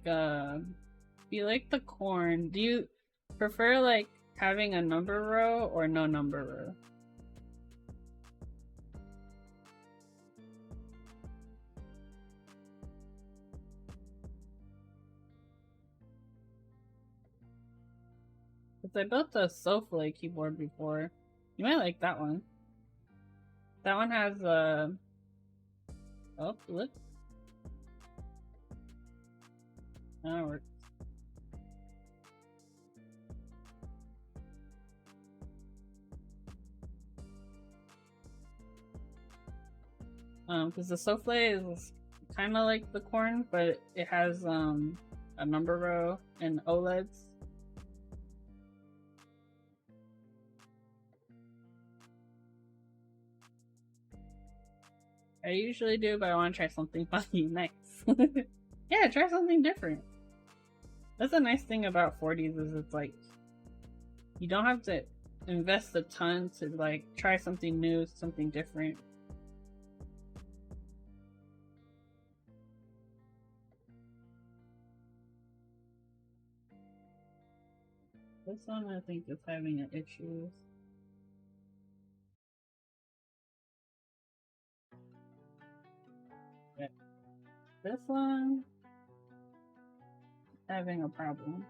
be like the Corn. Do you prefer like having a number row or no number row? Because I built a Souffle keyboard before. You might like that one. That one has oh, look. That works. Because the Souffle is kind of like the Corn, but it has a number row and OLEDs. I usually do, but I want to try something funky. Nice. Yeah, try something different. That's the nice thing about 40s is it's like you don't have to invest a ton to like try something new, something different. This one I think is having an issue. Yeah. This one having a problem.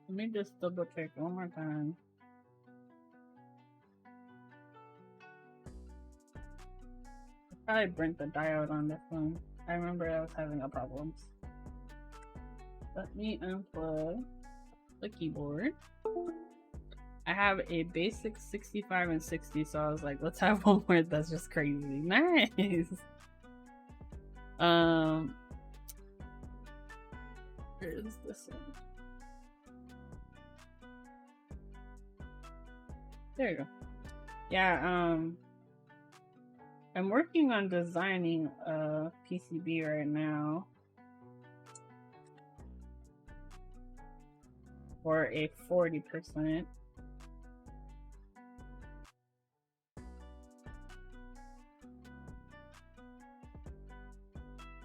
Let me just double check one more time. I probably burnt the diode on this one. I remember I was having a problem. Let me unplug the keyboard. I have a basic 65 and 60, so I was like, let's have one more that's just crazy. Nice! Where is this one? There you go. Yeah, I'm working on designing a PCB right now for a 40%.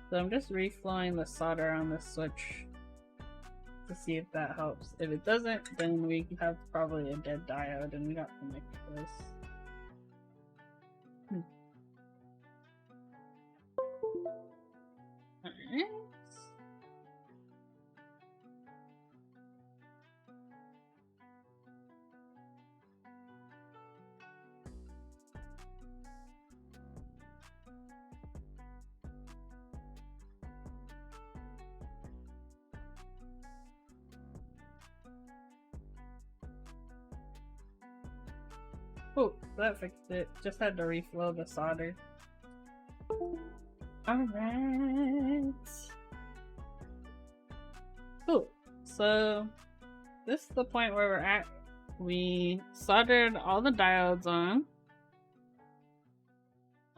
So I'm just reflowing the solder on the switch to see if that helps. If it doesn't, then we have probably a dead diode and we got to make this. Alright. Oh, that fixed it. Just had to reflow the solder. Alright. Cool. So, this is the point where we're at. We soldered all the diodes on.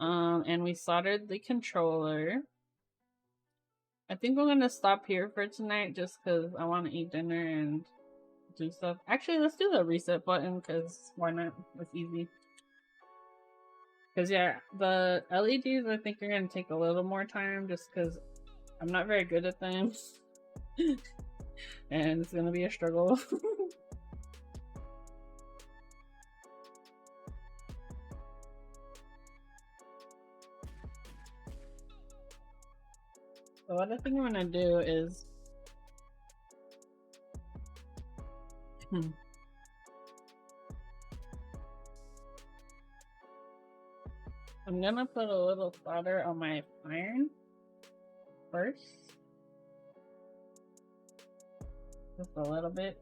And we soldered the controller. I think we're gonna stop here for tonight just because I want to eat dinner and do stuff. Actually, let's do the reset button because why not? It's easy. Because yeah, the LEDs I think are gonna take a little more time just because I'm not very good at them. And it's gonna be a struggle. So what I think I'm gonna do is I'm gonna put a little solder on my iron first. Just a little bit.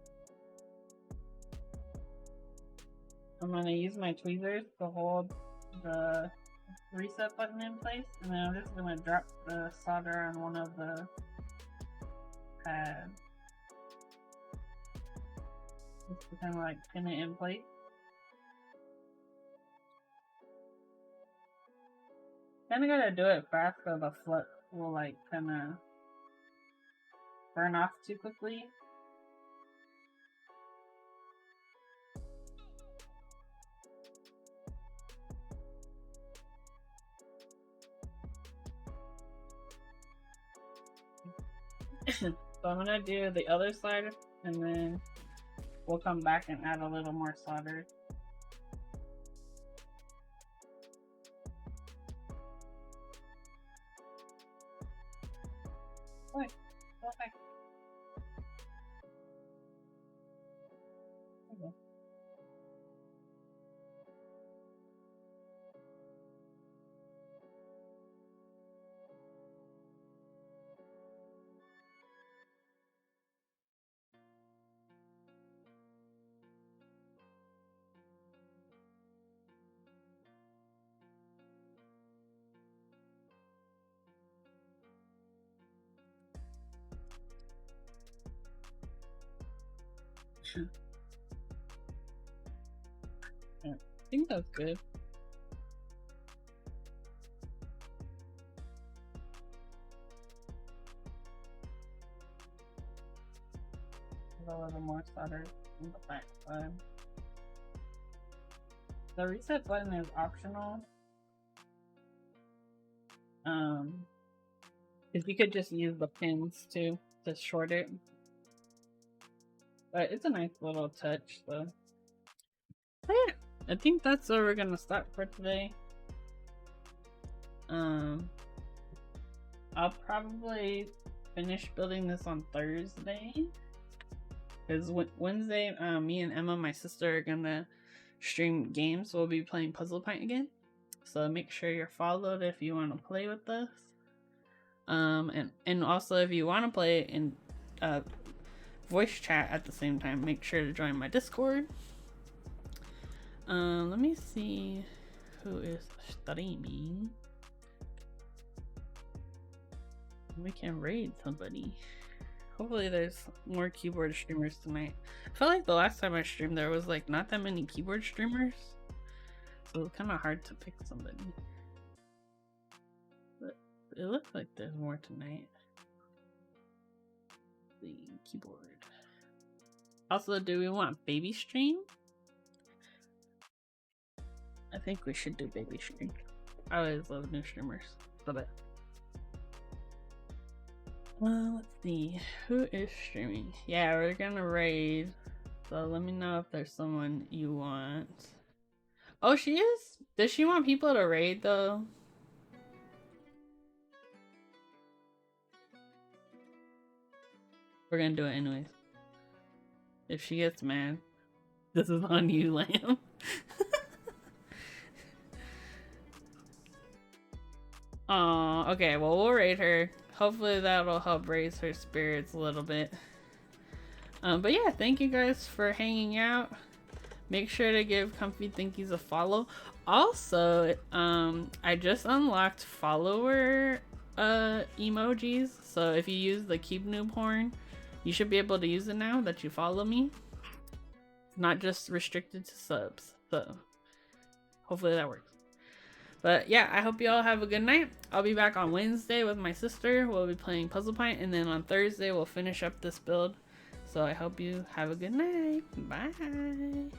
I'm gonna use my tweezers to hold the reset button in place, and then I'm just gonna drop the solder on one of the pads. Just to kind of like pin it in place. Kinda gotta do it fast so the flux will like kinda burn off too quickly. So I'm gonna do the other side and then we'll come back and add a little more solder. Wait, go back. Okay. Yeah, I think that's good. A little more solder in the back side. The reset button is optional. Because you could just use the pins too to short it. But it's a nice little touch, so. But yeah, I think that's where we're gonna stop for today. I'll probably finish building this on Thursday. Because Wednesday, me and Emma, my sister, are gonna stream games. So we'll be playing Puzzle Pint again. So make sure you're followed if you want to play with us. And also if you want to play in voice chat at the same time, make sure to join my Discord. Let me see who is streaming. We can raid somebody. Hopefully there's more keyboard streamers tonight. I felt like the last time I streamed there was like not that many keyboard streamers. So it's kind of hard to pick somebody. But it looks like there's more tonight. The keyboard. Also, do we want baby stream? I think we should do baby stream. I always love new streamers. Love it. Let's see. Who is streaming? Yeah, we're gonna raid. So let me know if there's someone you want. Oh, she is? Does she want people to raid though? We're gonna do it anyways. If she gets mad, this is on you, Lamb. Aw, okay, well, we'll raid her. Hopefully that'll help raise her spirits a little bit. But yeah, thank you guys for hanging out. Make sure to give Comfy Thinkies a follow. Also, I just unlocked follower emojis. So if you use the Keep Noob Horn, you should be able to use it now that you follow me. It's not just restricted to subs. So hopefully that works. But yeah, I hope you all have a good night. I'll be back on Wednesday with my sister. We'll be playing Puzzle Pint, and then on Thursday we'll finish up this build. So I hope you have a good night. Bye.